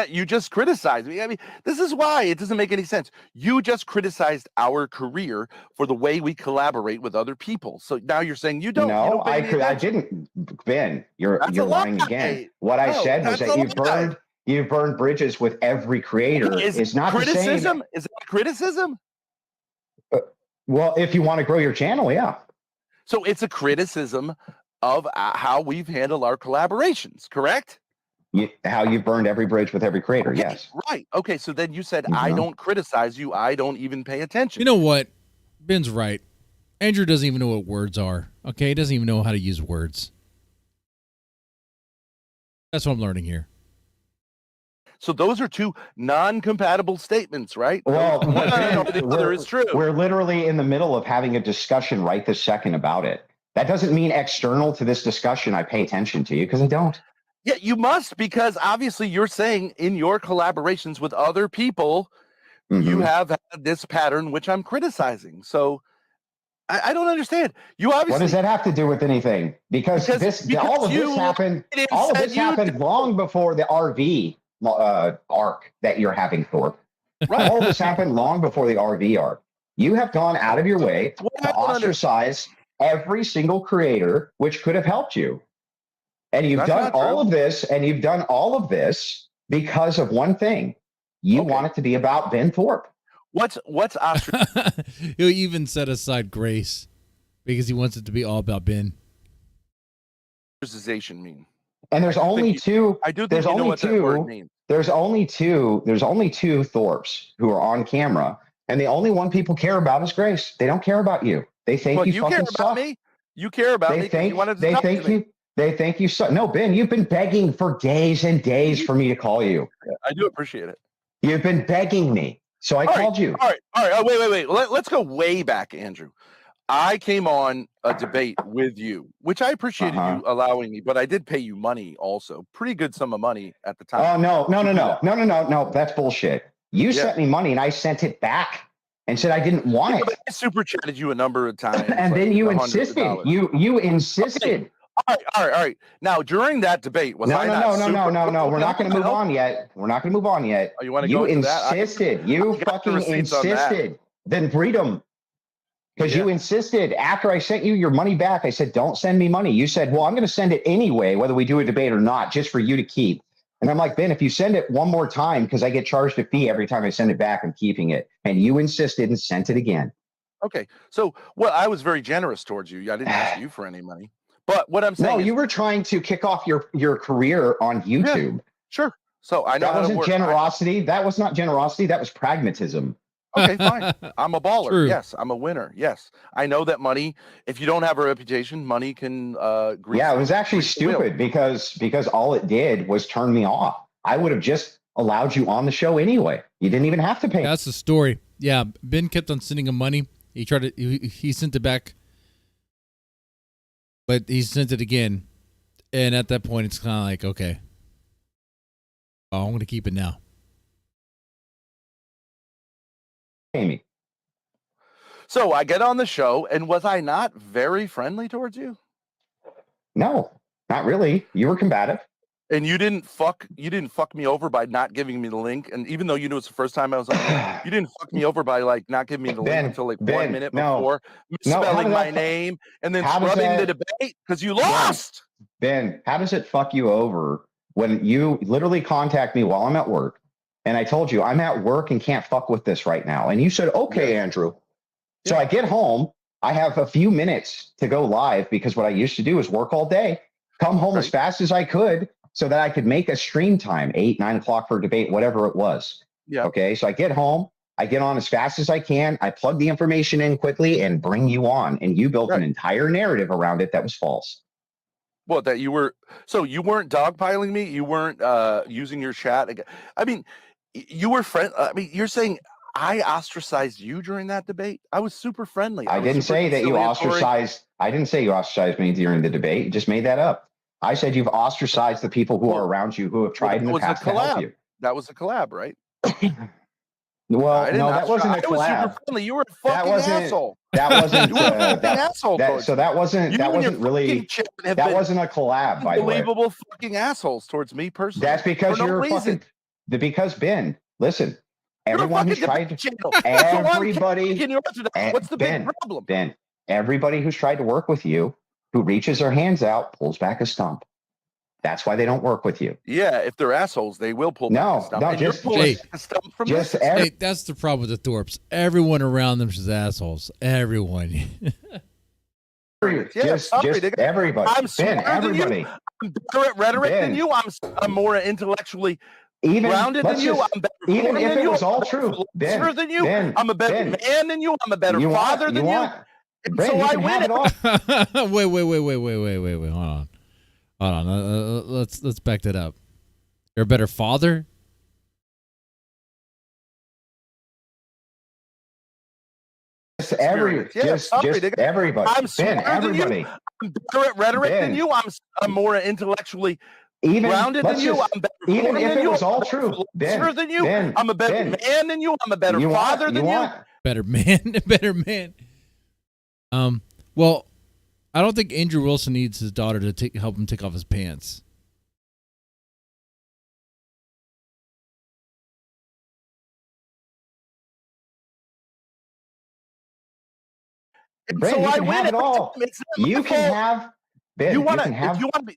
criticized me. I mean, this is why it doesn't make any sense. You just criticized our career for the way we collaborate with other people. So now you're saying you don't. No, you don't pay any I attention. didn't. Ben, you're That's a lying lie. again. What I No, said was that's that a lie. you burned bridges with every creator. Okay, is It's not criticism? the same. Is it criticism? Well, if you want to grow your channel, yeah. So it's a criticism of how we've handled our collaborations, correct? How you burned every bridge with every creator, Okay, yes. right. Okay, so then you said, I don't criticize you. I don't even pay attention. You know what? Ben's right. Andrew doesn't even know what words are. Okay, he doesn't even know how to use words. That's what I'm learning here. So those are two non-compatible statements, right? Well, one or the other is true. We're literally in the middle of having a discussion right this second about it. That doesn't mean external to this discussion I pay attention to you, because I don't. Yeah, you must, because obviously you're saying in your collaborations with other people, you have had this pattern, which I'm criticizing. So I don't understand. You obviously. What does that have to do with anything? Because all of this happened long before the RV arc that you're having, Thorp. Right. All of this happened long before the RV arc. You have gone out of your way to ostracize every single creator which could have helped you. And you've done all of this, because of one thing. You want it to be about Ben Thorp. What's He'll even set aside grace because he wants it to be all about Ben. Ostracization mean? And there's only two. I do think you know what that word means. There's only two Thorps who are on camera, and the only one people care about is Grace. They don't care about you. They think you fucking suck. Me? You care about me. They think you suck. No, Ben, you've been begging for days and days for me to call you. Yeah, I do appreciate it. You've been begging me. So I called you. All right. Oh, wait. Let's go way back, Andrew. I came on a debate with you, which I appreciated you allowing me, but I did pay you money also. Pretty good sum of money at the time. Oh, no. That's bullshit. You sent me money and I sent it back and said I didn't want it. I super chatted you a number of times. And then you insisted. You insisted. Okay. All right. Now, during that debate, was no. We're not going to move on yet. Oh, you want to go into that? You fucking insisted. Then breed them. Because you insisted. After I sent you your money back, I said, don't send me money. You said, well, I'm going to send it anyway, whether we do a debate or not, just for you to keep. And I'm like, Ben, if you send it one more time, because I get charged a fee every time I send it back, I'm keeping it. And you insisted and sent it again. Okay. So, I was very generous towards you. I didn't ask you for any money. But what I'm saying you were trying to kick off your career on YouTube. Yeah, sure. So I know that wasn't generosity. That was not generosity. That was pragmatism. Okay, fine. I'm a baller. True. Yes, I'm a winner. Yes, I know that money. If you don't have a reputation, money can. Yeah, it was actually stupid because all it did was turn me off. I would have just allowed you on the show anyway. You didn't even have to pay. That's the story. Yeah, Ben kept on sending him money. He tried to. He sent it back. But he sent it again, and at that point, it's kind of like, okay, I'm going to keep it now. Amy. So I get on the show, and was I not very friendly towards you? No, not really. You were combative. And you didn't fuck me over by not giving me the link. And even though you knew it's the first time I was on, you didn't fuck me over by not giving me the link until 1 minute before, misspelling my name, and then scrubbing the debate because you lost. Ben, how does it fuck you over when you literally contact me while I'm at work And I told you, I'm at work and can't fuck with this right now. And you said, okay, Andrew. So I get home. I have a few minutes to go live because what I used to do is work all day, come home as fast as I could so that I could make a stream time, 8, 9 o'clock for a debate, whatever it was. Yeah. Okay. So I get home, I get on as fast as I can. I plug the information in quickly and bring you on. And you built an entire narrative around it that was false. Well, that you were, so you weren't dogpiling me. You weren't using your chat. I mean, you were friend. I mean, you're saying I ostracized you during that debate. I was super friendly. I didn't say that you ostracized. I didn't say you ostracized me during the debate. You just made that up. I said you've ostracized the people who are around you who have tried in the past to help you. That was a collab, right? Well, no, that wasn't a collab. I was super friendly. You were a fucking asshole. That wasn't. You were a fucking asshole. That wasn't. That wasn't really. That wasn't a collab. By the way, unbelievable fucking assholes towards me personally. That's because you're fucking. Because Ben, listen. Everyone who's tried to. Everybody. What's the big problem? Ben, everybody who's tried to work with you, who reaches their hands out, pulls back a stump. That's why they don't work with you. Yeah, if they're assholes, they will pull back a stump. No, that's the problem with the Thorps. Everyone around them is assholes. Everyone. Just everybody. I'm everybody. I'm better at rhetoric than you. I'm more intellectually grounded than you. I'm better even if it was all true. Ben, than you. I'm a better man than you. I'm a better father than you. So I win it all. Wait. Hold on. Let's back that up. You're a better father? Just everybody. I'm everybody. I'm better at rhetoric than you. I'm more intellectually grounded than you. I'm better even if it was all true. Than you. I'm a better man than you. I'm a better father than you. Better man. Well, I don't think Andrew Wilson needs his daughter to help him take off his pants. Ben, you can have it all. You can have Ben.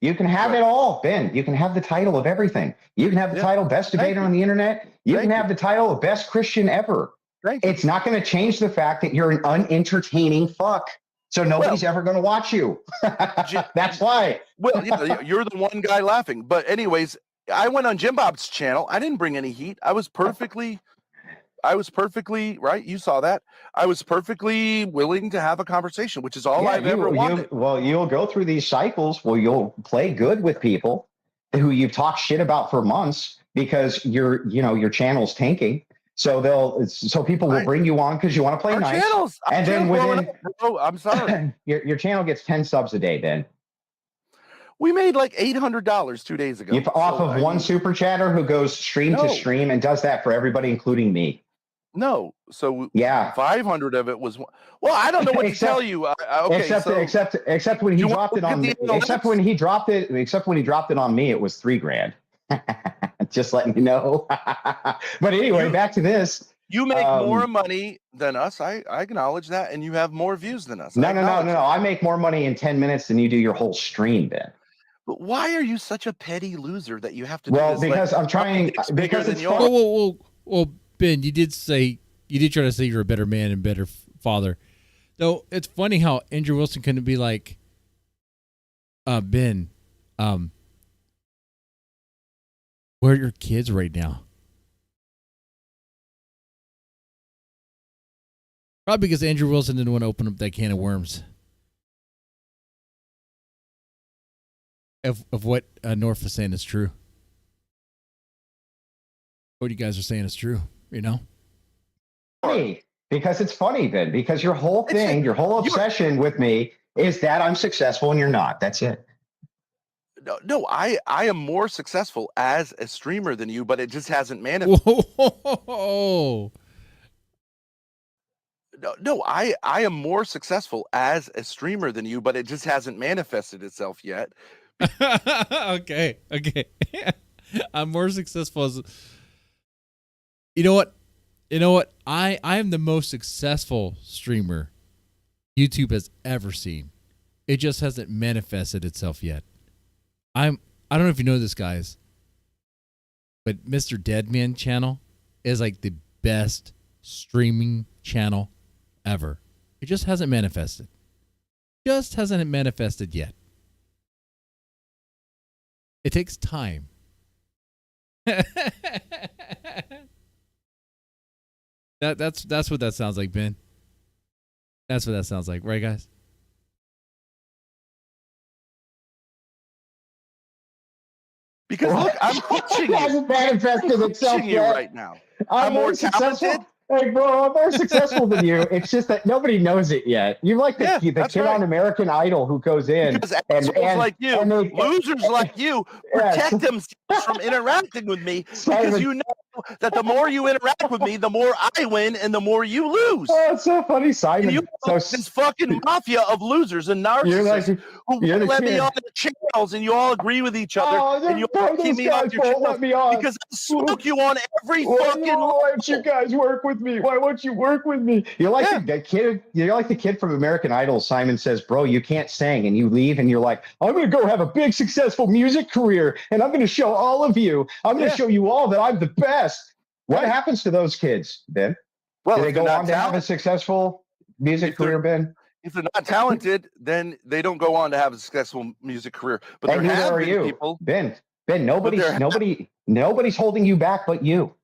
You can have it all. Ben, you can have the title of everything. You can have the title best debater on the internet. You can have the title of best Christian ever. It's not going to change the fact that you're an unentertaining fuck. So nobody's ever going to watch you. That's why. Well, you're the one guy laughing. But anyways, I went on Jim Bob's channel. I didn't bring any heat. I was perfectly right. You saw that. I was perfectly willing to have a conversation, which is all I've ever wanted. You'll go through these cycles where you'll play good with people who you've talked shit about for months because your channel's tanking. So people will bring you on because you want to play nice. And then I'm sorry. your channel gets 10 subs a day, Ben. We made like $800 2 days ago. Off of one super chatter who goes stream to stream and does that for everybody, including me. No. So 500 of it was, well, I don't know what to tell you. Except when he dropped it on me. Except when he dropped it on me, it was $3,000. Just letting you know. But anyway, back to this. You make more money than us. I acknowledge that, and you have more views than us. No. I make more money in 10 minutes than you do your whole stream, Ben. But why are you such a petty loser that you have to do this? Well, because I'm trying. Because it's fun. Well, Ben, you did try to say you're a better man and better father. Though it's funny how Andrew Wilson couldn't be like, Ben, where are your kids right now? Probably because Andrew Wilson didn't want to open up that can of worms. Of what North is saying is true. What you guys are saying is true, Funny, because it's funny, Ben, because your whole thing, your whole obsession with me is that I'm successful and you're not. That's it. No, I am more successful as a streamer than you, but it just hasn't manifested. Whoa. No, I am more successful as a streamer than you, but it just hasn't manifested itself yet. Okay. I'm more successful as. You know what? I am the most successful streamer YouTube has ever seen. It just hasn't manifested itself yet. I don't know if you know this, guys, but Mr. Deadman channel is like the best streaming channel ever. It just hasn't manifested. Just hasn't manifested yet. It takes time. That's what that sounds like, Ben. That's what that sounds like, right, guys? Because look, I'm teaching It hasn't manifested itself you yet. right now. I'm more more successful. talented. Hey, bro, I'm more successful than you. It's just that nobody knows it yet. You're like the that's kid right. on American Idol who goes in Because assholes like you, losers like you, protect themselves from interacting with me because you know that the more you interact with me, the more I win and the more you lose. Oh, it's so funny, Simon. And you this fucking mafia of losers and narcissists who won't let me on the channels, and you all agree with each other, and you all keep me on your channels because I smoke you on every fucking. Why don't you guys work with me? Why won't you work with me? You're like the kid. You're like the kid from American Idol. Simon says, "Bro, you can't sing," and you leave, and you're like, "I'm going to go have a big, successful music career, and I'm going to show all of you. I'm going to show you all that I'm the best." What happens to those kids, Ben? Well, do they go on to have a successful music career, Ben? If they're not talented, then they don't go on to have a successful music career. But and there have are been you, people. Ben, nobody's holding you back but you.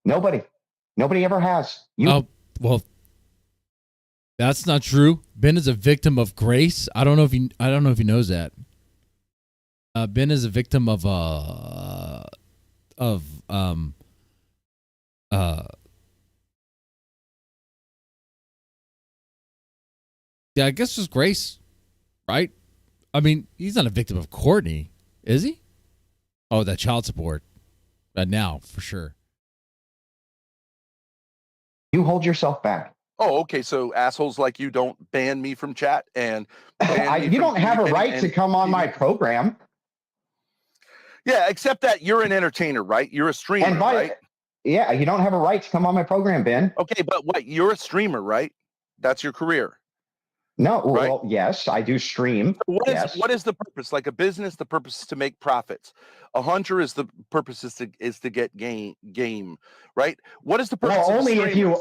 Nobody ever has. You. Oh, well, that's not true. Ben is a victim of grace. I don't know if he knows that. Ben is a victim of yeah, I guess just grace, right? I mean, he's not a victim of Courtney, is he? Oh, that child support. Now, for sure. You hold yourself back. Oh, okay. So assholes like you don't ban me from chat, and you don't have a right to come on my program. Yeah, except that you're an entertainer, right? You're a streamer, right? Yeah, you don't have a right to come on my program, Ben. Okay, but what? You're a streamer, right? That's your career. No, right? Well, yes, I do stream. So what is the purpose? Like a business, the purpose is to make profits. A hunter is the purpose is to get game, right? What is the purpose? Well,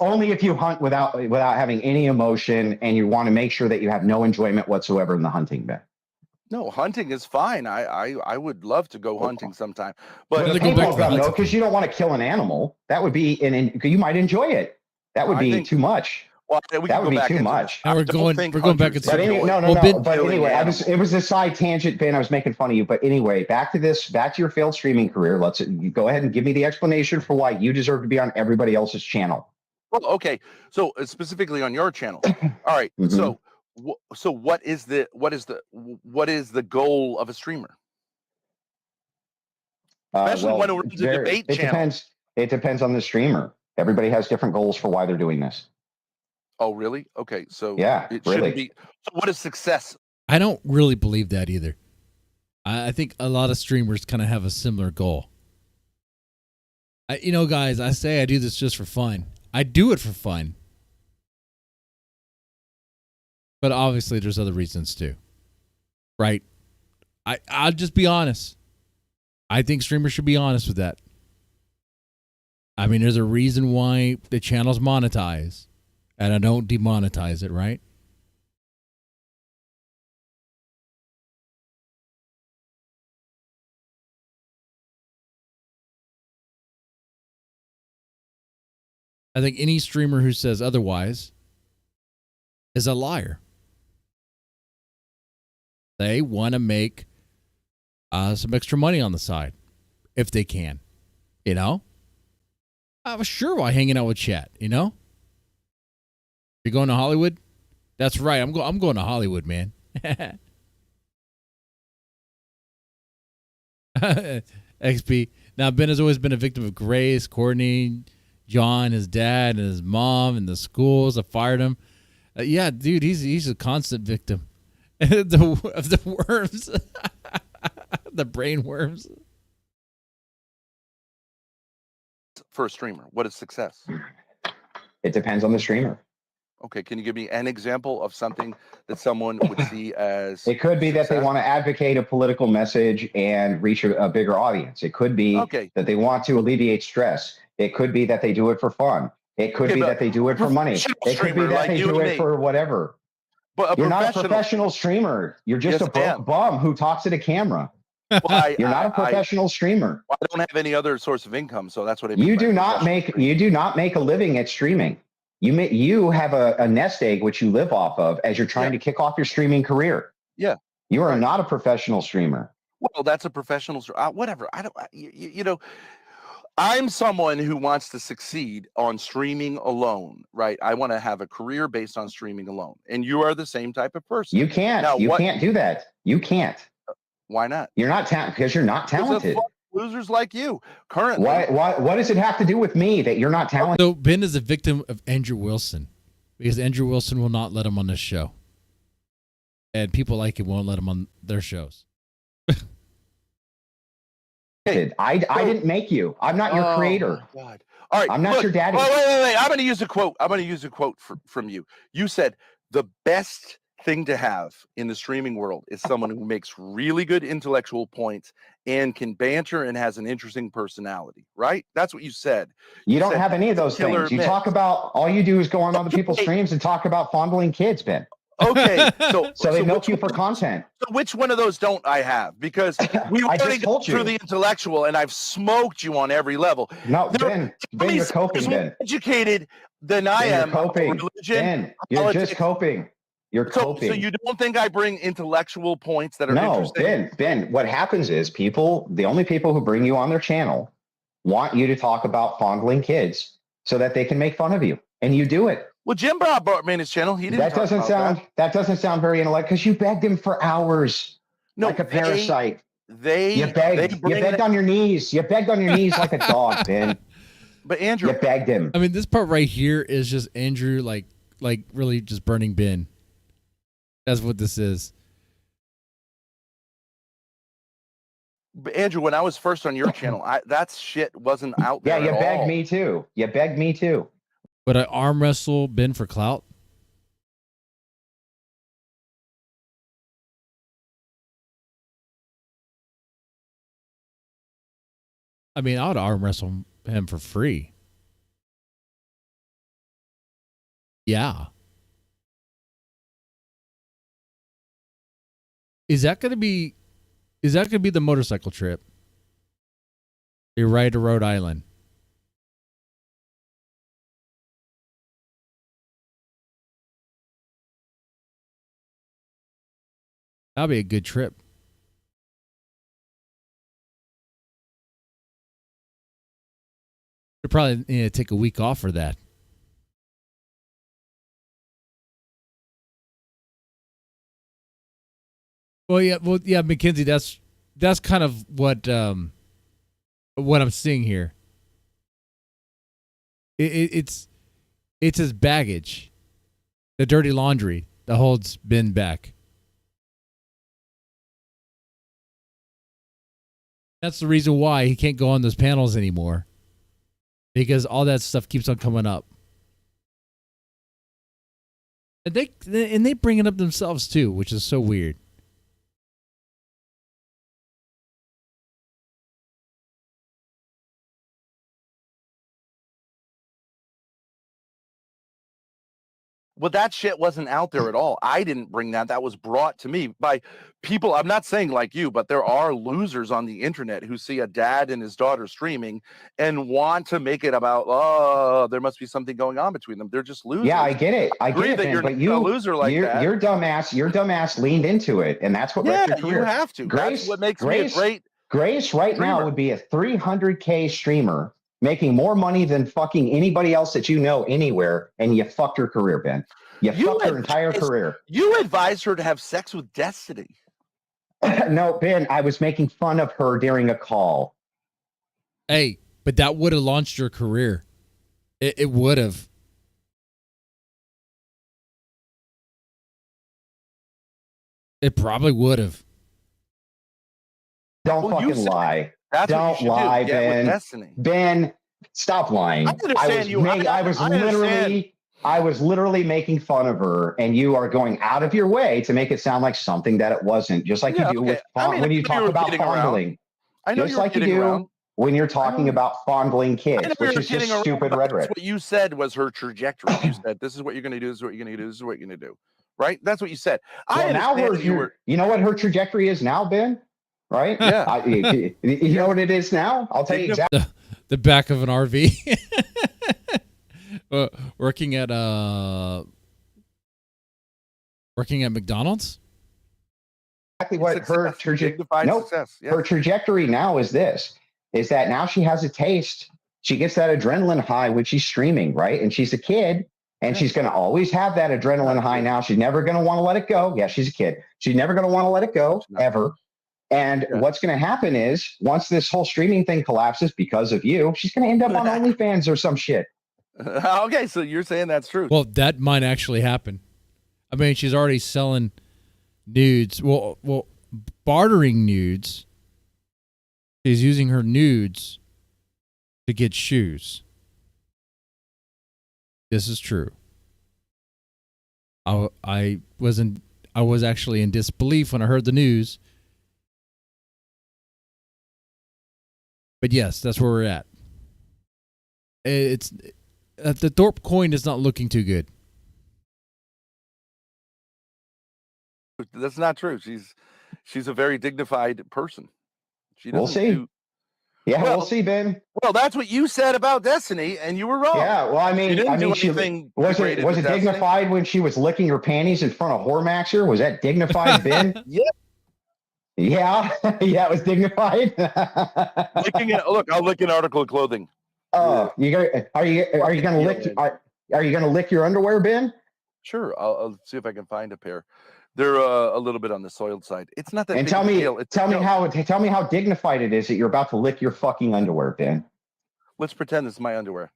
only if you hunt without having any emotion, and you want to make sure that you have no enjoyment whatsoever in the hunting, Ben. No, hunting is fine. I would love to go hunting sometime, but no, because you don't want to kill an animal. That would be you might enjoy it. That would be too much. Well, that would be too much. Now we're going back into But anyway, it was a side tangent, Ben. I was making fun of you. But anyway, back to your failed streaming career. You go ahead and give me the explanation for why you deserve to be on everybody else's channel. Well, okay. So specifically on your channel. All right. Mm-hmm. So what is the goal of a streamer? Especially when it's a debate channel. It depends on the streamer. Everybody has different goals for why they're doing this. Oh, really? Okay. So yeah, it shouldn't be. So what is success? I don't really believe that either. I think a lot of streamers kind of have a similar goal. Guys, I say I do this just for fun. I do it for fun. But obviously there's other reasons too. Right? I'll just be honest. I think streamers should be honest with that. I mean, there's a reason why the channel's monetized. And I don't demonetize it, right? I think any streamer who says otherwise is a liar. They want to make some extra money on the side if they can. I was sure while hanging out with chat, You're going to Hollywood? That's right. I'm going to Hollywood, man. XP. Now, Ben has always been a victim of grace. Courtney, John, his dad, and his mom, and the schools that fired him. Yeah, dude, he's a constant victim of the worms, the brain worms. For a streamer, what is success? It depends on the streamer. Okay, can you give me an example of something that someone would see as? It could be that they success? want to advocate a political message and reach a bigger audience. It could be Okay. that they want to alleviate stress. It could be that they do it for fun. It could Okay, be but that they do it for money. professional It could be streamer that like they you do and it me. for whatever. But You're not a professional streamer. You're just Yes, a broke bum who talks at a camera. Well, You're not a professional streamer. I don't have any other source of income, so that's what I mean. You by do not professional make streamer. you do not make a living at streaming. You have a nest egg which you live off of as you're trying to kick off your streaming career. Yeah. You are not a professional streamer. Well, that's a professional. Whatever. I don't. You know, I'm someone who wants to succeed on streaming alone, right? I want to have a career based on streaming alone, and you are the same type of person. You can't. Now, You can't do that. You can't. Why not? You're not because you're not talented. Losers like you currently. What does it have to do with me that you're not talented? So Ben is a victim of Andrew Wilson because Andrew Wilson will not let him on this show, and people like him won't let him on their shows. I didn't make you. I'm not your creator. Oh, God. All right. I'm not your daddy. Wait. I'm going to use a quote. I'm going to use a quote from you. You said the best thing to have in the streaming world is someone who makes really good intellectual points and can banter and has an interesting personality, right? That's what you said. You don't have any of those things. You talk about, all you do is go on other people's streams and talk about fondling kids, Ben. Okay. So they milk you for content. So which one of those don't I have? Because we've already gone through the intellectual and I've smoked you on every level. No, Ben, you're coping, Ben. Educated than I am. You're coping. Religion, Ben, you're just coping. You're coping. So you don't think I bring intellectual points that are interesting? No, Ben, what happens is the only people who bring you on their channel want you to talk about fondling kids so that they can make fun of you. And you do it. Well, Jim brought me in his channel. He didn't. That doesn't sound very intellectual because you begged him for hours, like a parasite. You begged on your knees. You begged on your knees like a dog, Ben. But Andrew, you begged him. I mean, this part right here is just Andrew, like really just burning Ben. That's what this is. But Andrew, when I was first on your channel, that shit wasn't out there. Yeah, you begged me too. You begged me too. But I arm wrestle Ben for clout. I mean, I would arm wrestle him for free. Yeah. Is that gonna be the motorcycle trip? You ride to Rhode Island. That'll be a good trip. You'll probably need to take a week off for that. Well, yeah, Mackenzie. That's kind of what I'm seeing here. It's his baggage, the dirty laundry that holds Ben back. That's the reason why he can't go on those panels anymore, because all that stuff keeps on coming up. And they bring it up themselves too, which is so weird. Well, that shit wasn't out there at all. I didn't bring that. That was brought to me by people. I'm not saying like you, but there are losers on the internet who see a dad and his daughter streaming and want to make it about, oh, there must be something going on between them. They're just losers. Yeah, I get it. I get it, that you're but a loser like that. Your dumbass leaned into it, and that's what wrecked your career. You have to. That's what makes me a great Grace right streamer. now would be a 300K streamer making more money than fucking anybody else that you know anywhere, and you fucked her career, Ben. You fucked her entire career. You advised her to have sex with Destiny. No, Ben, I was making fun of her during a call. Hey, but that would have launched your career. It would have. It probably would have. Don't fucking lie. Don't lie, do. Ben. Destiny. Ben, stop lying. I understand I was I was literally making fun of her, and you are going out of your way to make it sound like something that it wasn't, just like you do with when you talk about fondling. I know just like you do when you're talking about fondling kids, which is just stupid rhetoric. That's what you said was her trajectory. You said, this is what you're going to do, this is what you're going to do, this is what you're going to do. Right? That's what you said. Well, now you know what her trajectory is now, Ben? Right? Yeah. You know what it is now? I'll tell you exactly. The back of an RV. Working at McDonald's. Exactly what her trajectory now is. This is that now she has a taste. She gets that adrenaline high when she's streaming, right? And she's a kid, and she's going to always have that adrenaline high. Now she's never going to want to let it go. Yeah, she's a kid. She's never going to want to let it go ever. And what's going to happen is once this whole streaming thing collapses because of you, she's going to end up on OnlyFans or some shit. Okay, so you're saying that's true. Well, that might actually happen. I mean, she's already selling nudes. Well, bartering nudes. She's using her nudes to get shoes. This is true. I was actually in disbelief when I heard the news. But yes, that's where we're at. It's the Thorp coin is not looking too good. That's not true. She's a very dignified person. We'll see. We'll see, Ben. Well, that's what you said about Destiny, and you were wrong. Yeah, well, I mean, she was it dignified when she was licking her panties in front of Hormaxer? Was that dignified, Ben? Yeah, it was dignified. I'll lick an article of clothing. Are you gonna lick your underwear, Ben? Sure, I'll see if I can find a pair. They're a little bit on the soiled side. It's not that. And tell me how dignified it is that you're about to lick your fucking underwear, Ben. Let's pretend it's my underwear.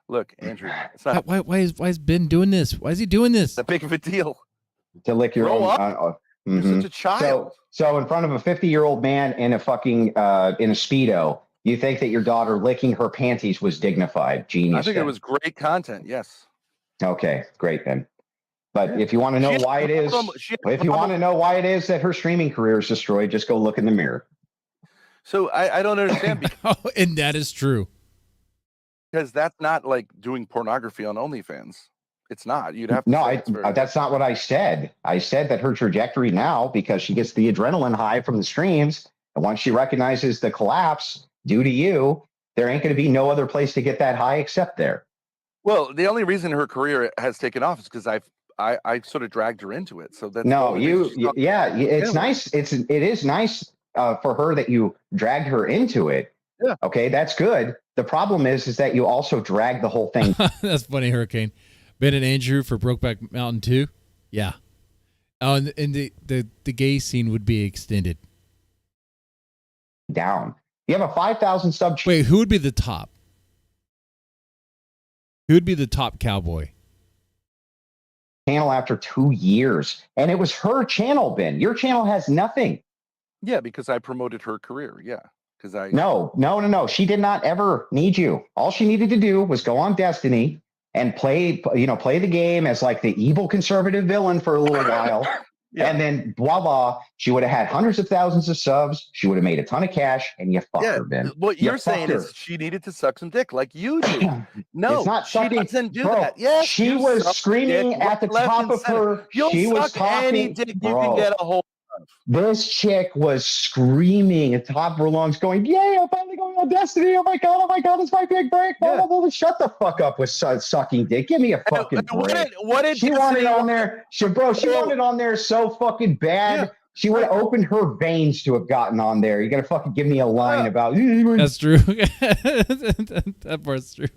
Look, Andrew. It's not. Why is Ben doing this? Why is he doing this? That big of a deal. To lick your own. You're such a child. So in front of a 50-year-old man in a fucking in a Speedo, you think that your daughter licking her panties was dignified? Genius. I think it was great content. Yes. Okay, great then. But if you want to know why it is, that her streaming career is destroyed, just go look in the mirror. So I don't understand. And that is true. Because that's not like doing pornography on OnlyFans. It's not. You'd have to. No, that's not what I said. I said that her trajectory now, because she gets the adrenaline high from the streams, and once she recognizes the collapse due to you, there ain't going to be no other place to get that high except there. Well, the only reason her career has taken off is because I sort of dragged her into it. So that's it's nice. It is nice for her that you dragged her into it. Yeah. Okay, that's good. The problem is that you also dragged the whole thing. That's funny, Hurricane. Ben and Andrew for Brokeback Mountain 2? Yeah. Oh, and the gay scene would be extended. Down. You have a 5,000 sub. Wait, who would be the top? Who would be the top cowboy? Channel after 2 years. And it was her channel, Ben. Your channel has nothing. Yeah, because I promoted her career. Yeah. No. She did not ever need you. All she needed to do was go on Destiny and play the game as like the evil conservative villain for a little while. Yeah. And then voila, she would have had hundreds of thousands of subs. She would have made a ton of cash, and you fucked her, Ben. What you're saying is she needed to suck some dick like you do. No, it's not she doesn't do that. Yes, she was screaming at the top of her. She was talking. Any dick you can get a hold of. This chick was screaming at the top of her lungs, going, "Yay! I'm finally going on Destiny! Oh my god! It's my big break!" Yeah. Shut the fuck up with sucking dick. Give me a fucking break. What did she wanted on there? She wanted on there so fucking bad. Yeah. She would have opened her veins to have gotten on there. You gotta fucking give me a line about. That's true. That part's true.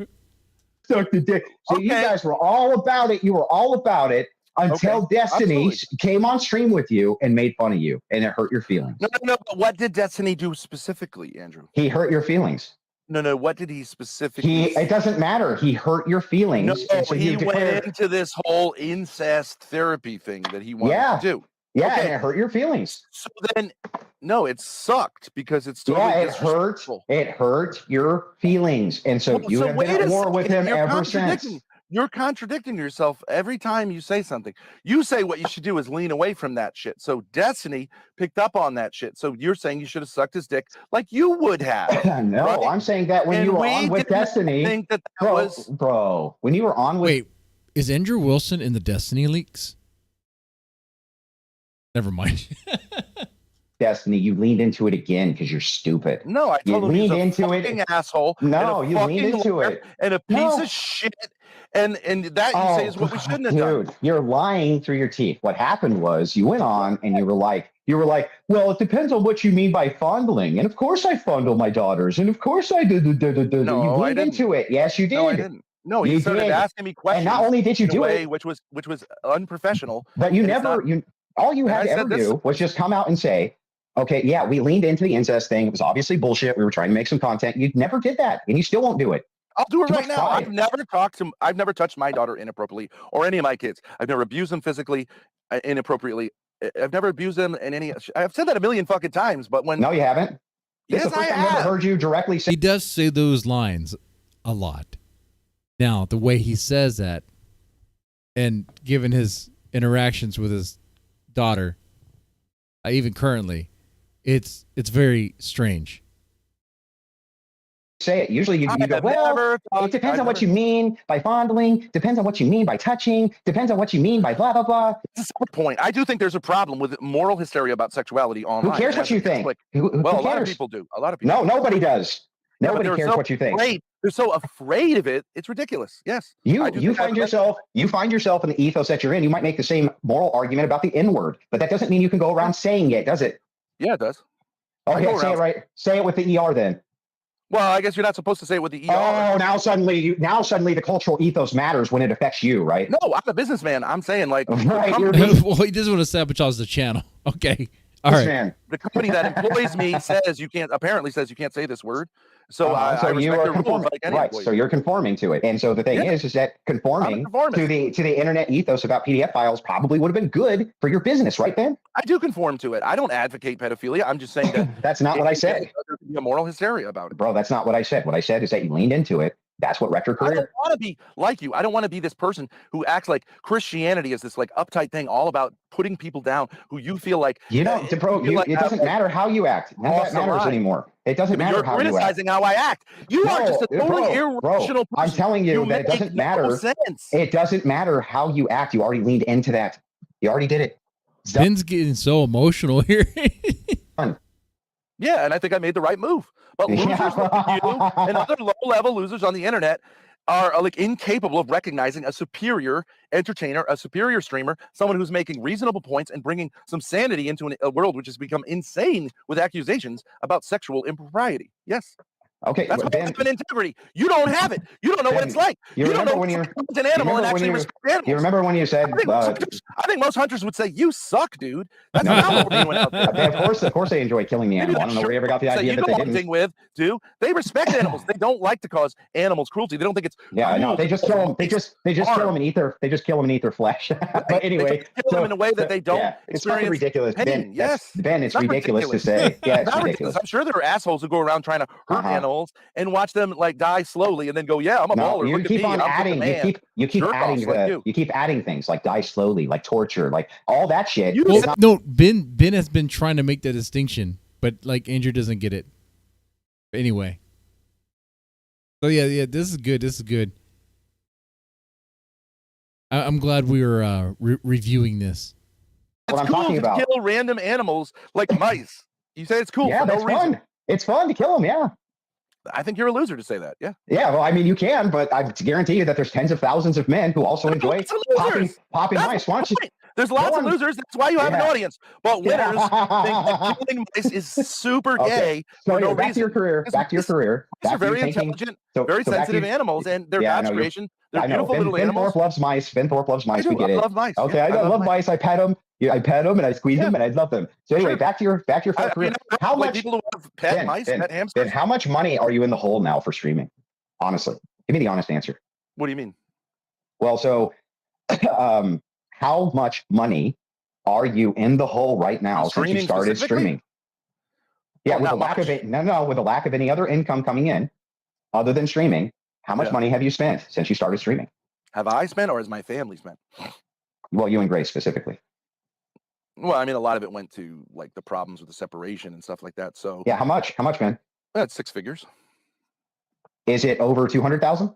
Suck the dick. So you guys were all about it. You were all about it. Until Destiny came on stream with you and made fun of you, and it hurt your feelings. No. But what did Destiny do specifically, Andrew? He hurt your feelings. No. What did he specifically? It doesn't matter. He hurt your feelings. No, so he went into this whole incest therapy thing that he wanted to do. Yeah, and it hurt your feelings. So then, no, it sucked because it's totally It hurt your feelings, and so you have been at war with him ever since. You're contradicting yourself every time you say something. You say what you should do is lean away from that shit. So Destiny picked up on that shit. So you're saying you should have sucked his dick like you would have. No, right? I'm saying that when And you were we on with didn't Destiny, think that bro, when you were on with Wait, is Andrew Wilson in the Destiny leaks? Never mind. Destiny, you leaned into it again because you're stupid. No, I told him he's a into fucking it. asshole. No, and a you leaned fucking into liar it. and a piece of shit. And that you say is what we shouldn't have done. Dude, you're lying through your teeth. What happened was you went on and you were like, well, it depends on what you mean by fondling. And of course I fondle my daughters. And of course I did. No, you I leaned didn't. into it. Yes, you did. No, I didn't. No, he You started did. asking me questions. And not only did you in a do way it, which was unprofessional. but you and it's never, not- you all you and had I to said ever this- do was just come out and say, okay, yeah, we leaned into the incest thing. It was obviously bullshit. We were trying to make some content. You never did that, and you still won't do it. I'll do it Too right much now. pride. I've never touched my daughter inappropriately or any of my kids. I've never abused them physically, inappropriately. I've never abused them in any. I've said that a million fucking times, but when No, you haven't. This yes, is the I first time I've have. ever heard you directly say. He does say those lines a lot. Now, the way he says that, and given his interactions with his daughter, even currently, it's very strange. Say it. Usually you go, well, it depends on what you mean by fondling, depends on what you mean by touching, depends on what you mean by blah, blah, blah. That's a separate point. I do think there's a problem with moral hysteria about sexuality online. Who cares what you think? Who Well, a lot of cares? people do. A lot of people. No, nobody does. Yeah, but Nobody they're cares so what you think. They're so afraid of it. It's ridiculous. Yes. You find yourself in the ethos that you're in. You might make the same moral argument about the N-word, but that doesn't mean you can go around saying it, does it? Yeah, it does. Okay, say it right. Say it with the ER then. Well, I guess you're not supposed to say it with the ER. Oh, now suddenly the cultural ethos matters when it affects you, right? No, I'm a businessman. I'm saying like Right, Well, he doesn't want to sabotage the channel. Okay. All right. Man. the company that employs me says you can't say this word. So I you respect are their rules conforming, like any right? employee. So you're conforming to it, and so the thing is that conforming to the internet ethos about PDF files probably would have been good for your business, right, Ben? I do conform to it. I don't advocate pedophilia. I'm just saying that That's not what I said, there can be a moral hysteria about it. bro. That's not what I said. What I said is that you leaned into it. That's what wrecked your I career. don't want to be like you. I don't want to be this person who acts like Christianity is this like uptight thing all about putting people down who you feel like You know, bro, it doesn't matter how you act. None of that matters anymore. It doesn't matter how you act. You're criticizing how I act. You are just a totally irrational person. I'm telling you that it doesn't matter. It doesn't matter how you act. You already leaned into that. You already did it. Ben's getting so emotional here. Yeah, and I think I made the right move. But losers like you and other low-level losers on the internet are like incapable of recognizing a superior entertainer, a superior streamer, someone who's making reasonable points and bringing some sanity into a world which has become insane with accusations about sexual impropriety. Yes. Okay, that's what an integrity. You don't have it. You don't know what it's like. You don't know when you're an animal and actually respect animals. You remember when you said? I think most hunters would say, "You suck, dude." That's not what we're doing out there. Okay, of course, they enjoy killing the animal. I don't know where you ever got the idea that they didn't. With they respect animals. They don't like to cause animals cruelty. They don't think it's no. They just kill them. They just kill them and eat their. They just kill them and eat their flesh. But anyway, they kill them in a way that they don't experience. It's ridiculous, pain. Ben. It's ridiculous to say. Yeah, it's ridiculous. I'm sure there are assholes who go around trying to hurt animals and watch them like die slowly and then go, yeah, I'm a baller. You keep on adding. You keep adding things like die slowly, like torture, like all that shit. No, Ben has been trying to make the distinction, but like Andrew doesn't get it. Anyway. So yeah, this is good. I'm glad we were reviewing this. It's cool to kill random animals like mice. You say it's cool for no reason. Fun. It's fun to kill them, yeah. I think you're a loser to say that, yeah. Yeah, well, I mean, you can, but I guarantee you that there's tens of thousands of men who also enjoy popping mice. Why don't you? There's lots of losers. That's why you have an audience. But winners think that killing mice is super gay for no reason. Back to your career. These are very intelligent, very sensitive animals, and they're God's creation. They're beautiful little animals. Ben Thorp loves mice. Ben Thorp loves mice. We get it. I love mice. Okay, I love mice. I pet them. I pet them and I squeeze them and I love them. So anyway, back to your career. How much people who have pet mice, pet hamsters? Ben, how much money are you in the hole now for streaming? Honestly, give me the honest answer. What do you mean? Well, so how much money are you in the hole right now since you started streaming? Yeah, with the lack of it. No, with the lack of any other income coming in other than streaming, how much money have you spent since you started streaming? Have I spent, or has my family spent? Well, you and Grace specifically. Well, I mean, a lot of it went to like the problems with the separation and stuff like that. So Yeah, how much? How much, man? that's 6 figures. Is it over 200,000?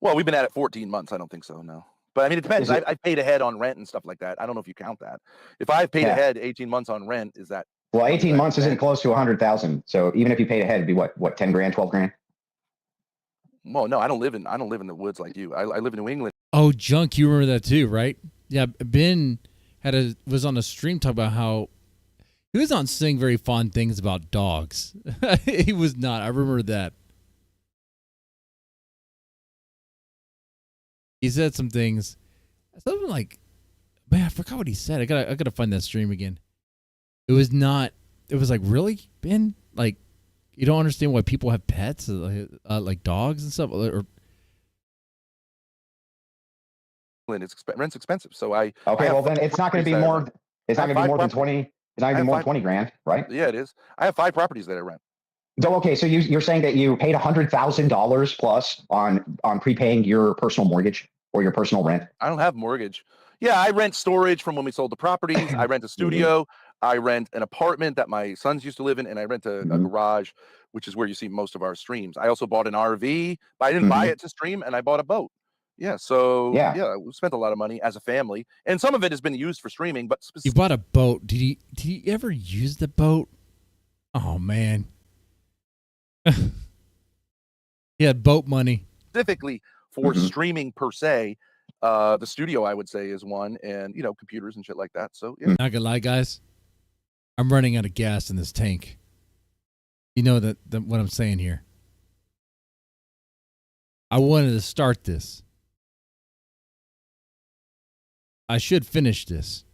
Well, we've been at it 14 months. I don't think so, no. But I mean, it depends. I paid ahead on rent and stuff like that. I don't know if you count that. If I've paid ahead 18 months on rent, is that? Well, 18 months isn't close to 100,000. So even if you paid ahead, it'd be what, 10 grand, 12 grand? Well, no, I don't live in the woods like you. I live in New England. Oh, Junk, you remember that too, right? Yeah, Ben was on a stream talking about how he was not saying very fond things about dogs. He was not. I remember that. He said some things, something like, man, I forgot what he said. I gotta find that stream again. It was like, really, Ben? Like, you don't understand why people have pets, like dogs and stuff? Or rent's expensive, so okay. Well, then it's not going to be more. It's not going to be more than 20. It's not going to be more than 20 grand, right? Yeah, it is. I have 5 properties that I rent. So okay, so you're saying that you paid $100,000 plus on prepaying your personal mortgage or your personal rent? I don't have mortgage. Yeah, I rent storage from when we sold the properties. I rent a studio. I rent an apartment that my sons used to live in, and I rent a garage, which is where you see most of our streams. I also bought an RV, but I didn't buy it to stream, and I bought a boat. Yeah, so yeah, we spent a lot of money as a family, and some of it has been used for streaming. But you bought a boat. Did you ever use the boat? Oh man, he had boat money specifically for streaming per se. The studio, I would say, is one, and computers and shit like that. So yeah. Not gonna lie, guys, I'm running out of gas in this tank. You know that what I'm saying here. I wanted to start this. I should finish this,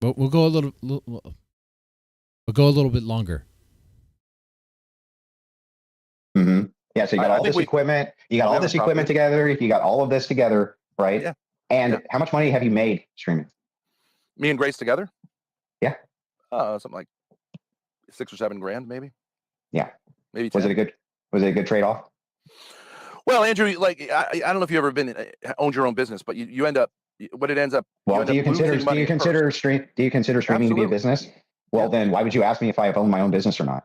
but we'll go a little bit longer. Yeah, so you got all this equipment. You got all this equipment together. You got all of this together, right? Yeah. And how much money have you made streaming? Me and Grace together? Yeah. Something like 6 or 7 grand, maybe. Yeah. Maybe 10. Was it a good trade-off? Well, Andrew, like I don't know if you've ever owned your own business, but you end up what it ends up. Well, do you consider streaming to be a business? Well, then why would you ask me if I have owned my own business or not?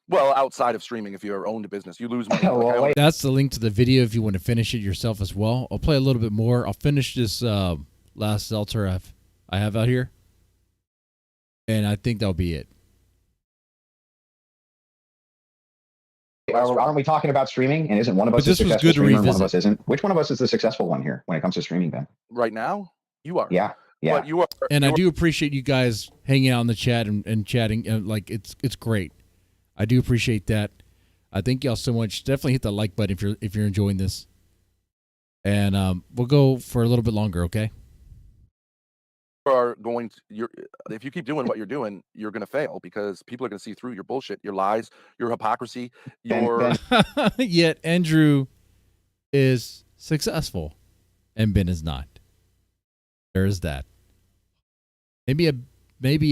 Well, outside of streaming, if you ever owned a business, you lose money. That's the link to the video if you want to finish it yourself as well. I'll play a little bit more. I'll finish this last seltzer I have out here, and I think that'll be it. Aren't we talking about streaming? And isn't one of us a successful streamer and one of us isn't? Which one of us is the successful one here when it comes to streaming, Ben? Right now, you are. Yeah. But you are. And I do appreciate you guys hanging out in the chat and chatting. Like it's great. I do appreciate that. I thank y'all so much. Definitely hit the like button if you're enjoying this. And we'll go for a little bit longer, okay? If you keep doing what you're doing, you're going to fail because people are going to see through your bullshit, your lies, your hypocrisy, Yet Andrew is successful and Ben is not. There is that. Maybe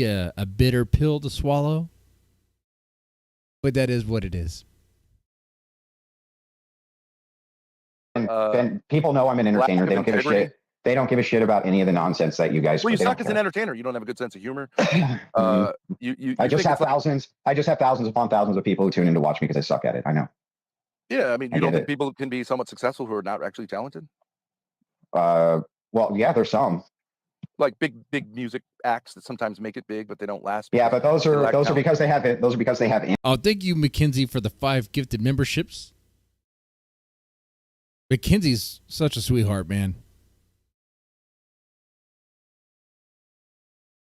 a bitter pill to swallow, but that is what it is. Ben, people know I'm an entertainer. They don't give a shit. They don't give a shit about any of the nonsense that you guys. Well, you suck as an entertainer. You don't have a good sense of humor. I just have thousands upon thousands of people who tune in to watch me because I suck at it. I know. Yeah, I mean, you don't think people can be somewhat successful who are not actually talented? Well, yeah, there's some. Like big music acts that sometimes make it big, but they don't last. Yeah, but those are because they have it. Those are because they have. Oh, thank you, Mackenzie, for the 5 gifted memberships. Mackenzie's such a sweetheart, man.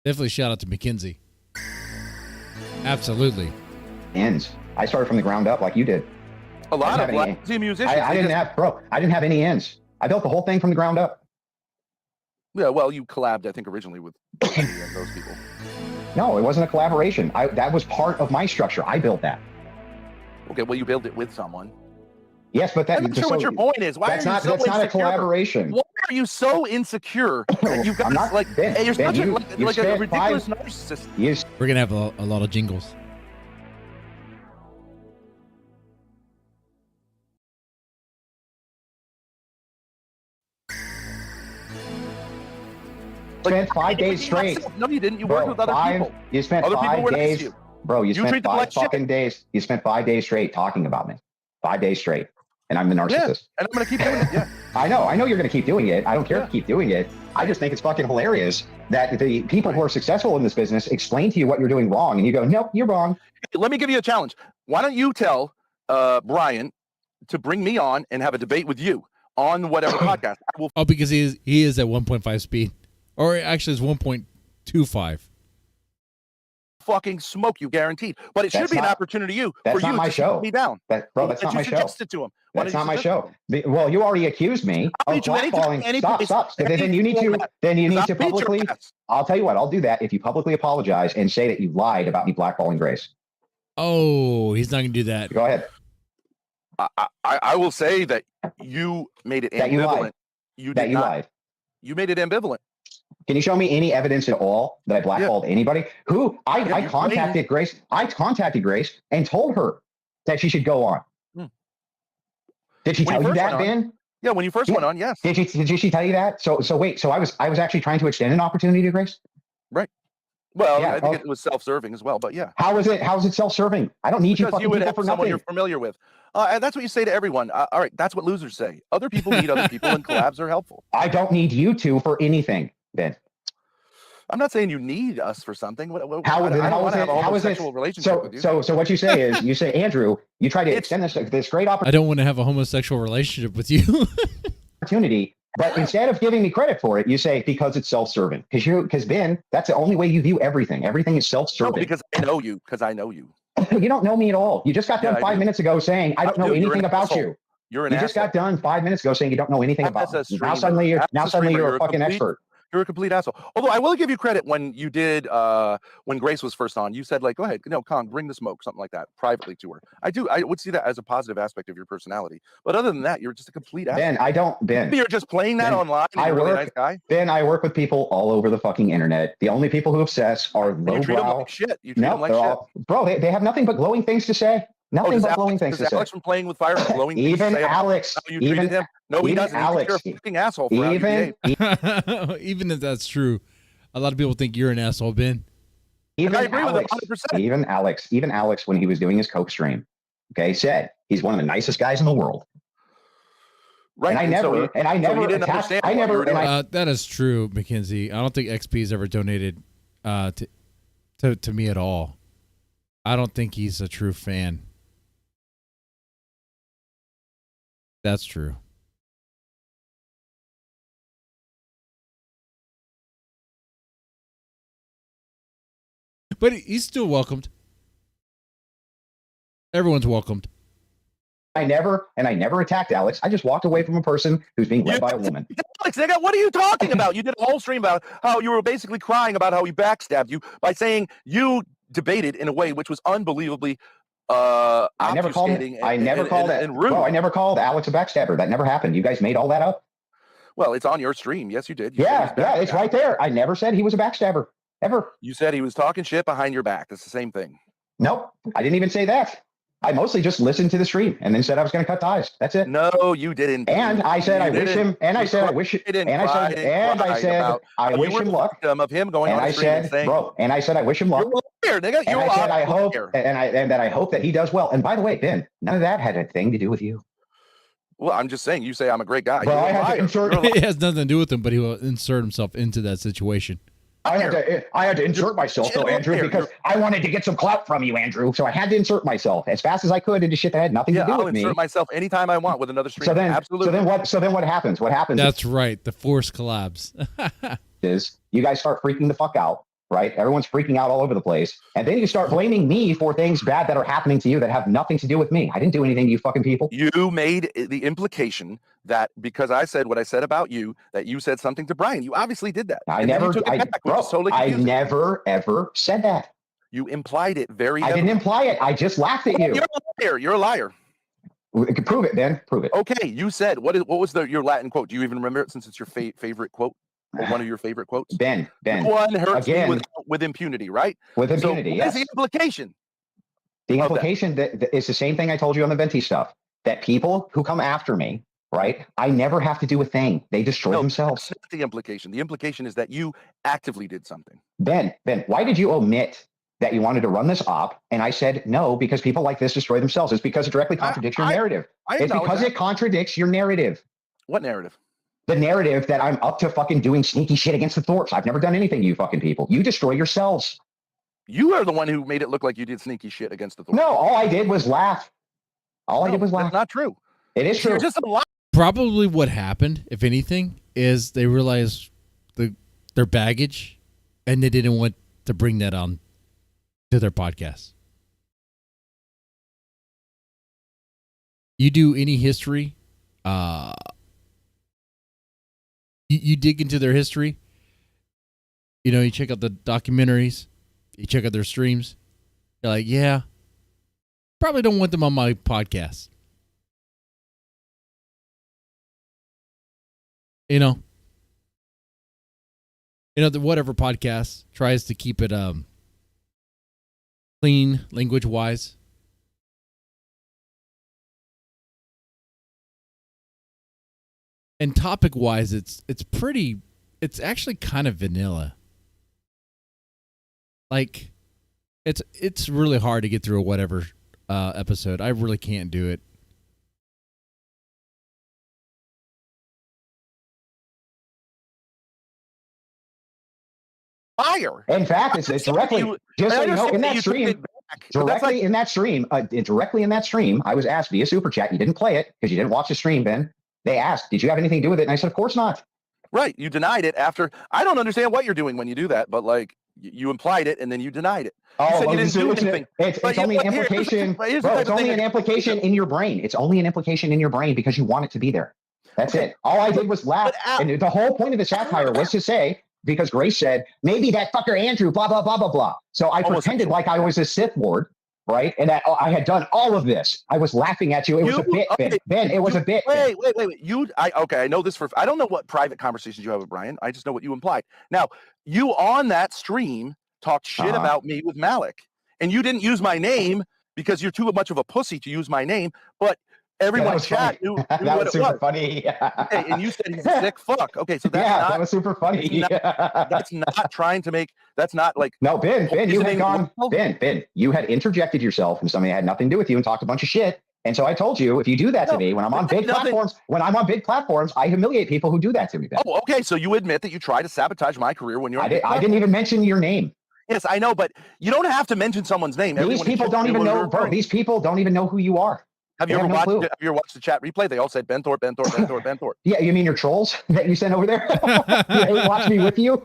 Definitely shout out to Mackenzie. Absolutely. Ends. I started from the ground up like you did. A lot of lazy musicians. I didn't have any ends. I built the whole thing from the ground up. Yeah, well, you collabed, I think, originally with and those people. No, it wasn't a collaboration. That was part of my structure. I built that. Okay, well, you built it with someone. Yes, but I'm not sure what your point is. Why that's not a collaboration. Why are you so insecure that you've got you're such a ridiculous narcissist? We're gonna have a lot of jingles. spent 5 days straight. No, you didn't. You Bro, worked with other people. You spent Other people 5 were next to days. you. Bro, you spent treat them 5 like shit. fucking days. You spent 5 days straight talking about me. 5 days straight. And I'm the narcissist. Yeah, and I'm going to keep doing it. Yeah. I know you're going to keep doing it. I don't care to keep doing it. I just think it's fucking hilarious that the people who are successful in this business explain to you what you're doing wrong, and you go, nope, you're wrong. Let me give you a challenge. Why don't you tell Brian to bring me on and have a debate with you on whatever podcast? I will because he is at 1.5 speed, or actually it's 1.25. fucking smoke you, guaranteed. But it should be an opportunity for you That's not my show. Put me down. That's not my show. Suggested to him. That's not my show. Well, you already accused me of blackballing. Stop. Then you need to publicly. I'll tell you what. I'll do that if you publicly apologize and say that you lied about me blackballing Grace. Oh, he's not gonna do that. Go ahead. I will say that you made it ambivalent. You lied. You made it ambivalent. Can you show me any evidence at all that I blackballed anybody? I contacted Grace. I contacted Grace and told her that she should go on. Did she tell you that, Ben? Yeah, when you first went on, yes. Did she tell you that? So wait. So I was actually trying to extend an opportunity to Grace. Right. Well, I think it was self-serving as well, but yeah. How is it self-serving? I don't need you fucking people for nothing. You're familiar with. And that's what you say to everyone. All right, that's what losers say. Other people need other people, and collabs are helpful. I don't need you two for anything, Ben. I'm not saying you need us for something. How is it? Relationship with you. So what you say is, you say, Andrew, you try to extend this great opportunity. I don't want to have a homosexual relationship with you. Opportunity, but instead of giving me credit for it, you say because it's self-serving. Because Ben, that's the only way you view everything. Everything is self-serving. No, because I know you. You don't know me at all. You just got done 5 minutes ago saying I don't know anything about you. You're an asshole. You just got done 5 minutes ago saying you don't know anything about me. Now suddenly you're a fucking expert. You're a complete asshole. Although I will give you credit when you did, when Grace was first on, you said like, go ahead, Kong, bring the smoke, something like that, privately to her. I would see that as a positive aspect of your personality. But other than that, you're just a complete asshole. Ben, you're just playing that online. You're a really nice guy. Ben, I work with people all over the fucking internet. The only people who obsess are lowbrow. You treat them like shit. You treat them like shit. Bro, they have nothing but glowing things to say. Nothing but glowing things to say. Alex from Playing with Fire glowing even Alex. Even him. No, he doesn't. Alex. You're a fucking asshole. Even if that's true, a lot of people think you're an asshole, Ben. Even I agree Alex, with him 100%. Even Alex, when he was doing his Coke stream, said he's one of the nicest guys in the world. Right. And I never attacked. That is true, Mackenzie. I don't think XP's ever donated to me at all. I don't think he's a true fan. That's true. But he's still welcomed. Everyone's welcomed. I never attacked Alex. I just walked away from a person who's being led by a woman. Alex, nigga, what are you talking about? You did a whole stream about how you were basically crying about how he backstabbed you by saying you debated in a way which was unbelievably I never called Alex a backstabber. That never happened. You guys made all that up. Well, it's on your stream. Yes, you did. It's right there. I never said he was a backstabber ever. You said he was talking shit behind your back. That's the same thing. Nope, I didn't even say that. I mostly just listened to the stream and then said I was going to cut ties. That's it. No, you didn't. And I said I wish him. And I said I wish. And I said I wish him luck. Of him going on the stream and saying, bro. And I said I wish him luck. You're a liar, nigga. And I said I hope, and that I hope that he does well. And by the way, Ben, none of that had a thing to do with you. Well, I'm just saying. You say I'm a great guy. Well, I had to insert. It has nothing to do with him, but he will insert himself into that situation. I had to insert myself though, Andrew, because I wanted to get some clout from you, Andrew. So I had to insert myself as fast as I could into shit that had nothing to do with me. I'll insert myself anytime I want with another stream. Absolutely. So then what happens? What happens? That's right. The force collabs. Is you guys start freaking the fuck out, right? Everyone's freaking out all over the place, and then you start blaming me for things bad that are happening to you that have nothing to do with me. I didn't do anything to you fucking people. You made the implication that because I said what I said about you, that you said something to Brian. You obviously did that. I never ever said that. You implied it I didn't imply it. I just laughed at you. You're a liar. Prove it, Ben. Prove it. Okay, you said what was your Latin quote? Do you even remember it since it's your favorite quote? Or one of your favorite quotes? Ben. One hurts me with impunity, right? With impunity, yes. What is the implication? The implication that is the same thing I told you on the Venti stuff. That people who come after me, right? I never have to do a thing. They destroy themselves. That's not the implication. The implication is that you actively did something. Ben, why did you omit that you wanted to run this op? And I said, no, because people like this destroy themselves. It's because it directly contradicts your narrative. It's because it contradicts your narrative. What narrative? The narrative that I'm up to fucking doing sneaky shit against the Thorps. I've never done anything to you fucking people. You destroy yourselves. You are the one who made it look like you did sneaky shit against the Thorps. No, all I did was laugh. I did was laugh. That's not true. It is true. You're just a liar. Probably what happened, if anything, is they realized their baggage, and they didn't want to bring that on to their podcast. You do any history, you dig into their history. You know, you check out the documentaries, you check out their streams. You're like, yeah, probably don't want them on my podcast. You know, the whatever podcast tries to keep it clean language wise. And topic wise, it's actually kind of vanilla. Like, it's really hard to get through a whatever episode. I really can't do it. Liar. In fact, it's directly, just so you know, in that stream, directly in that stream, I was asked via Super Chat. You didn't play it because you didn't watch the stream, Ben. They asked, did you have anything to do with it? And I said, of course not. Right. You denied it after. I don't understand what you're doing when you do that, but like you implied it and then you denied it. You said you didn't do anything. It's only an implication. It's only an implication in your brain. It's only an implication in your brain because you want it to be there. That's it. All I did was laugh. And the whole point of the satire was to say, because Grace said, maybe that fucker Andrew, blah, blah, blah, blah, blah. So I pretended like I was a Sith Lord, right? And that I had done all of this. I was laughing at you. It was a bit, Ben. Ben, it was a bit. Wait. I know this I don't know what private conversations you have with Brian. I just know what you implied. Now, you on that stream talked shit about me with Malik. And you didn't use my name because you're too much of a pussy to use my name. But everyone in chat knew that what was super it was. funny. Okay, and you said he's a sick fuck. Okay, so that's that was super funny. That's not trying to make. That's not like. No, Ben, you had gone. Ben, you had interjected yourself and something that had nothing to do with you and talked a bunch of shit. And so I told you, if you do that to me when I'm on big platforms, I humiliate people who do that to me, Ben. Oh, okay. So you admit that you try to sabotage my career when you're. I didn't even mention your name. Yes, I know, but you don't have to mention someone's name. These people don't even know. Bro, these people don't even know who you are. Have you ever watched the chat replay? They all said Ben Thorp, Ben Thorp, Ben Thorp, Ben Thorp. Yeah, you mean your trolls that you sent over there? You watch me with you?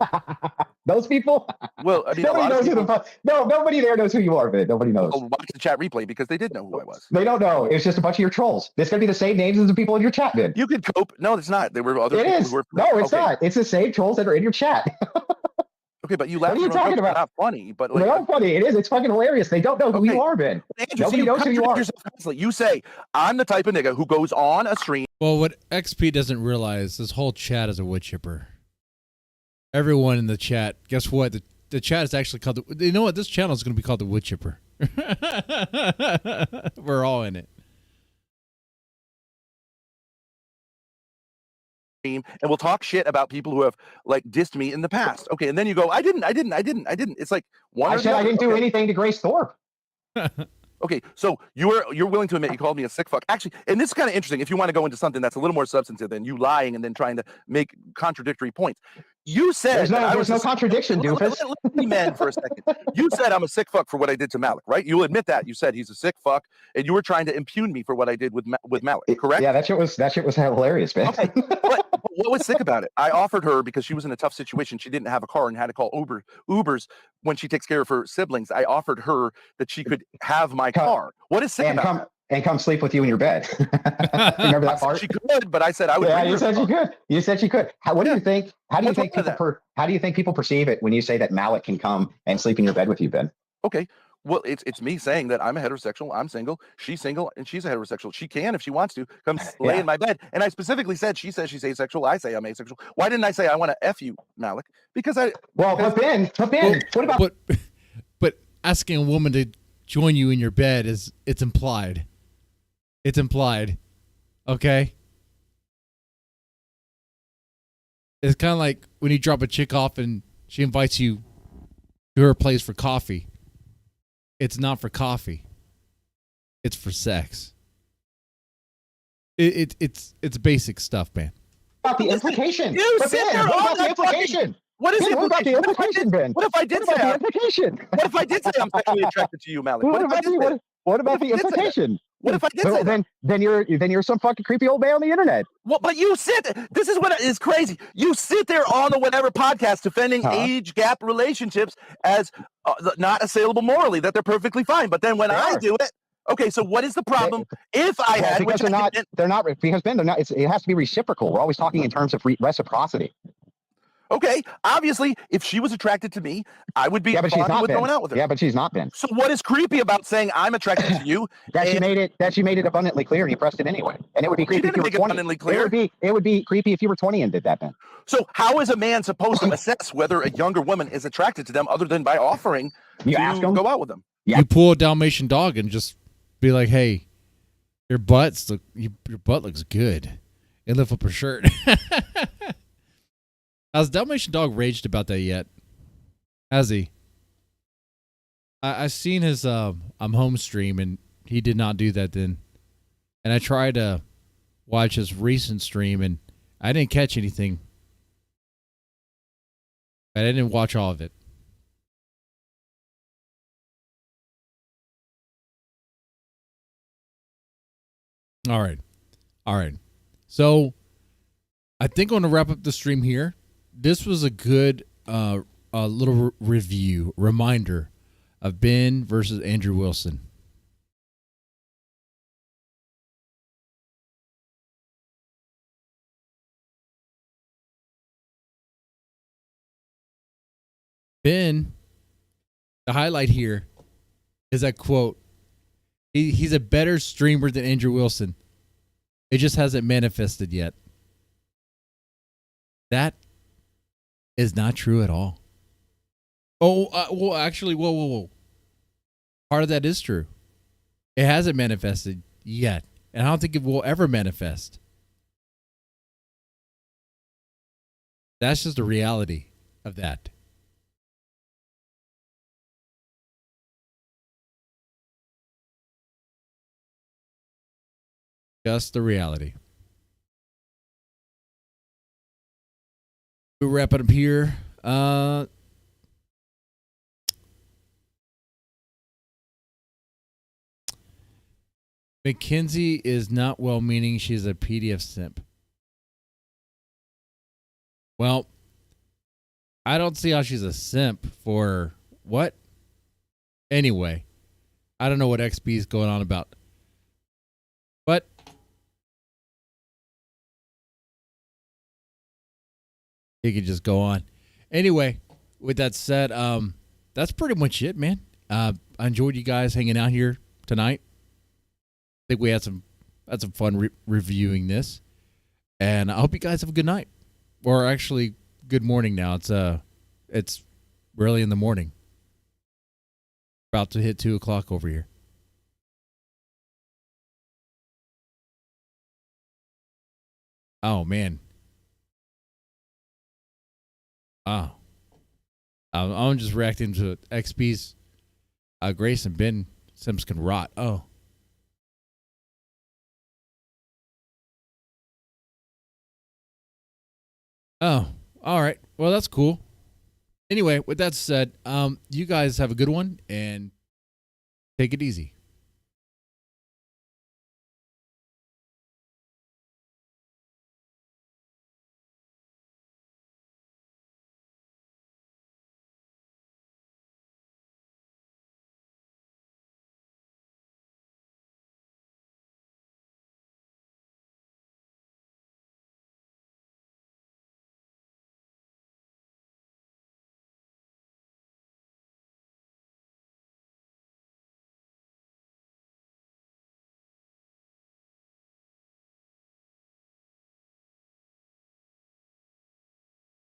Those people? Well, I mean, nobody there knows who you are, man. Nobody knows. Watch the chat replay because they did know who I was. They don't know. It's just a bunch of your trolls. It's going to be the same names as the people in your chat, man. You could cope. No, it's not. There were other people who were. No, it's not. It's the same trolls that are in your chat. Okay, but you laugh. What are you talking about? Not funny, but like, they're not funny. It is. It's fucking hilarious. They don't know who you are, Ben. Nobody knows who you are. You say I'm the type of nigga who goes on a stream. Well, what XP doesn't realize, this whole chat is a wood chipper. Everyone in the chat, guess what? The chat is actually called. You know what? This channel is going to be called the Wood Chipper. We're all in it. And we'll talk shit about people who have like dissed me in the past. Okay, and then you go, I didn't. It's like I said I didn't do anything to Grace Thorp. Okay, so you're willing to admit you called me a sick fuck. Actually, and this is kind of interesting if you want to go into something that's a little more substantive than you lying and then trying to make contradictory points. You said there's no contradiction, doofus. Let me man for a second. You said I'm a sick fuck for what I did to Malik, right? You admit that. You said he's a sick fuck, and you were trying to impugn me for what I did with Malik, correct? Yeah, that shit was hilarious, man. Okay, but what was sick about it? I offered her because she was in a tough situation. She didn't have a car and had to call Ubers when she takes care of her siblings. I offered her that she could have my car. What is sick about it? And come sleep with you in your bed. Remember that part? She could, but I said I would. Yeah, you said she could. You said she could. What do you think? How do you think people perceive it when you say that Malik can come and sleep in your bed with you, Ben? Okay. Well, it's me saying that I'm a heterosexual, I'm single, she's single, and she's a heterosexual. She can, if she wants to, come lay in my bed. And I specifically said, she says she's asexual, I say I'm asexual. Why didn't I say I want to F you, Malik? Because but Ben, what about... But asking a woman to join you in your bed it's implied. It's implied. Okay? It's kind of like when you drop a chick off and she invites you to her place for coffee. It's not for coffee. It's for sex. It's basic stuff, man. About the implication. You But sit Ben, there what all about the that fucking- implication? What is Ben, the what about the implication? implication, Ben? What if I did What say about the I'm, implication? what if I did say I'm sexually attracted to you, Malik? What if I did say that? What about What the if I did say that? implication? What if I did Well, say that? then you're some fucking creepy old man on the internet. Well, but you sit. This is what is crazy. You sit there on the whatever podcast defending age gap relationships as not assailable morally, that they're perfectly fine. But then when I do it, okay. So what is the problem? If I had, because they're not because Ben, they're not. It has to be reciprocal. We're always talking in terms of reciprocity. Okay, obviously, if she was attracted to me, I would be but she's fine not with been. going out with her. Yeah, but she's not been. So what is creepy about saying I'm attracted to you? That she made it abundantly clear, and you pressed it anyway. And it would be creepy if you were 20. Abundantly clear. It would be creepy if you were 20 and did that, Ben. So how is a man supposed to assess whether a younger woman is attracted to them other than by offering to ask them? go out with them? Yeah. You pull a Dalmatian dog and just be like, "Hey, your butt looks good," and lift up her shirt. Has Dalmatian dog raged about that yet? Has he? I've seen his I'm home stream, and he did not do that then. And I tried to watch his recent stream, and I didn't catch anything. I didn't watch all of it. All right. So I think I'm going to wrap up the stream here. This was a good little reminder of Ben versus Andrew Wilson. Ben, the highlight here is that quote, he's a better streamer than Andrew Wilson. It just hasn't manifested yet. That is not true at all. Oh, well, actually, whoa. Part of that is true. It hasn't manifested yet. And I don't think it will ever manifest. That's just the reality of that. Just the reality. We'll wrap it up here. Mackenzie is not well-meaning. She's a PDF simp. Well, I don't see how she's a simp for what? Anyway, I don't know what XB is going on about. But he could just go on. Anyway, with that said, that's pretty much it, man. I enjoyed you guys hanging out here tonight. I think we had some fun reviewing this, and I hope you guys have a good night, or actually good morning now. It's early in the morning, about to hit 2:00 over here. Oh man. Oh. I'm just reacting to XP's Grace and Ben Sims can rot. Oh. Oh, all right. Well, that's cool. Anyway, with that said, you guys have a good one and take it easy.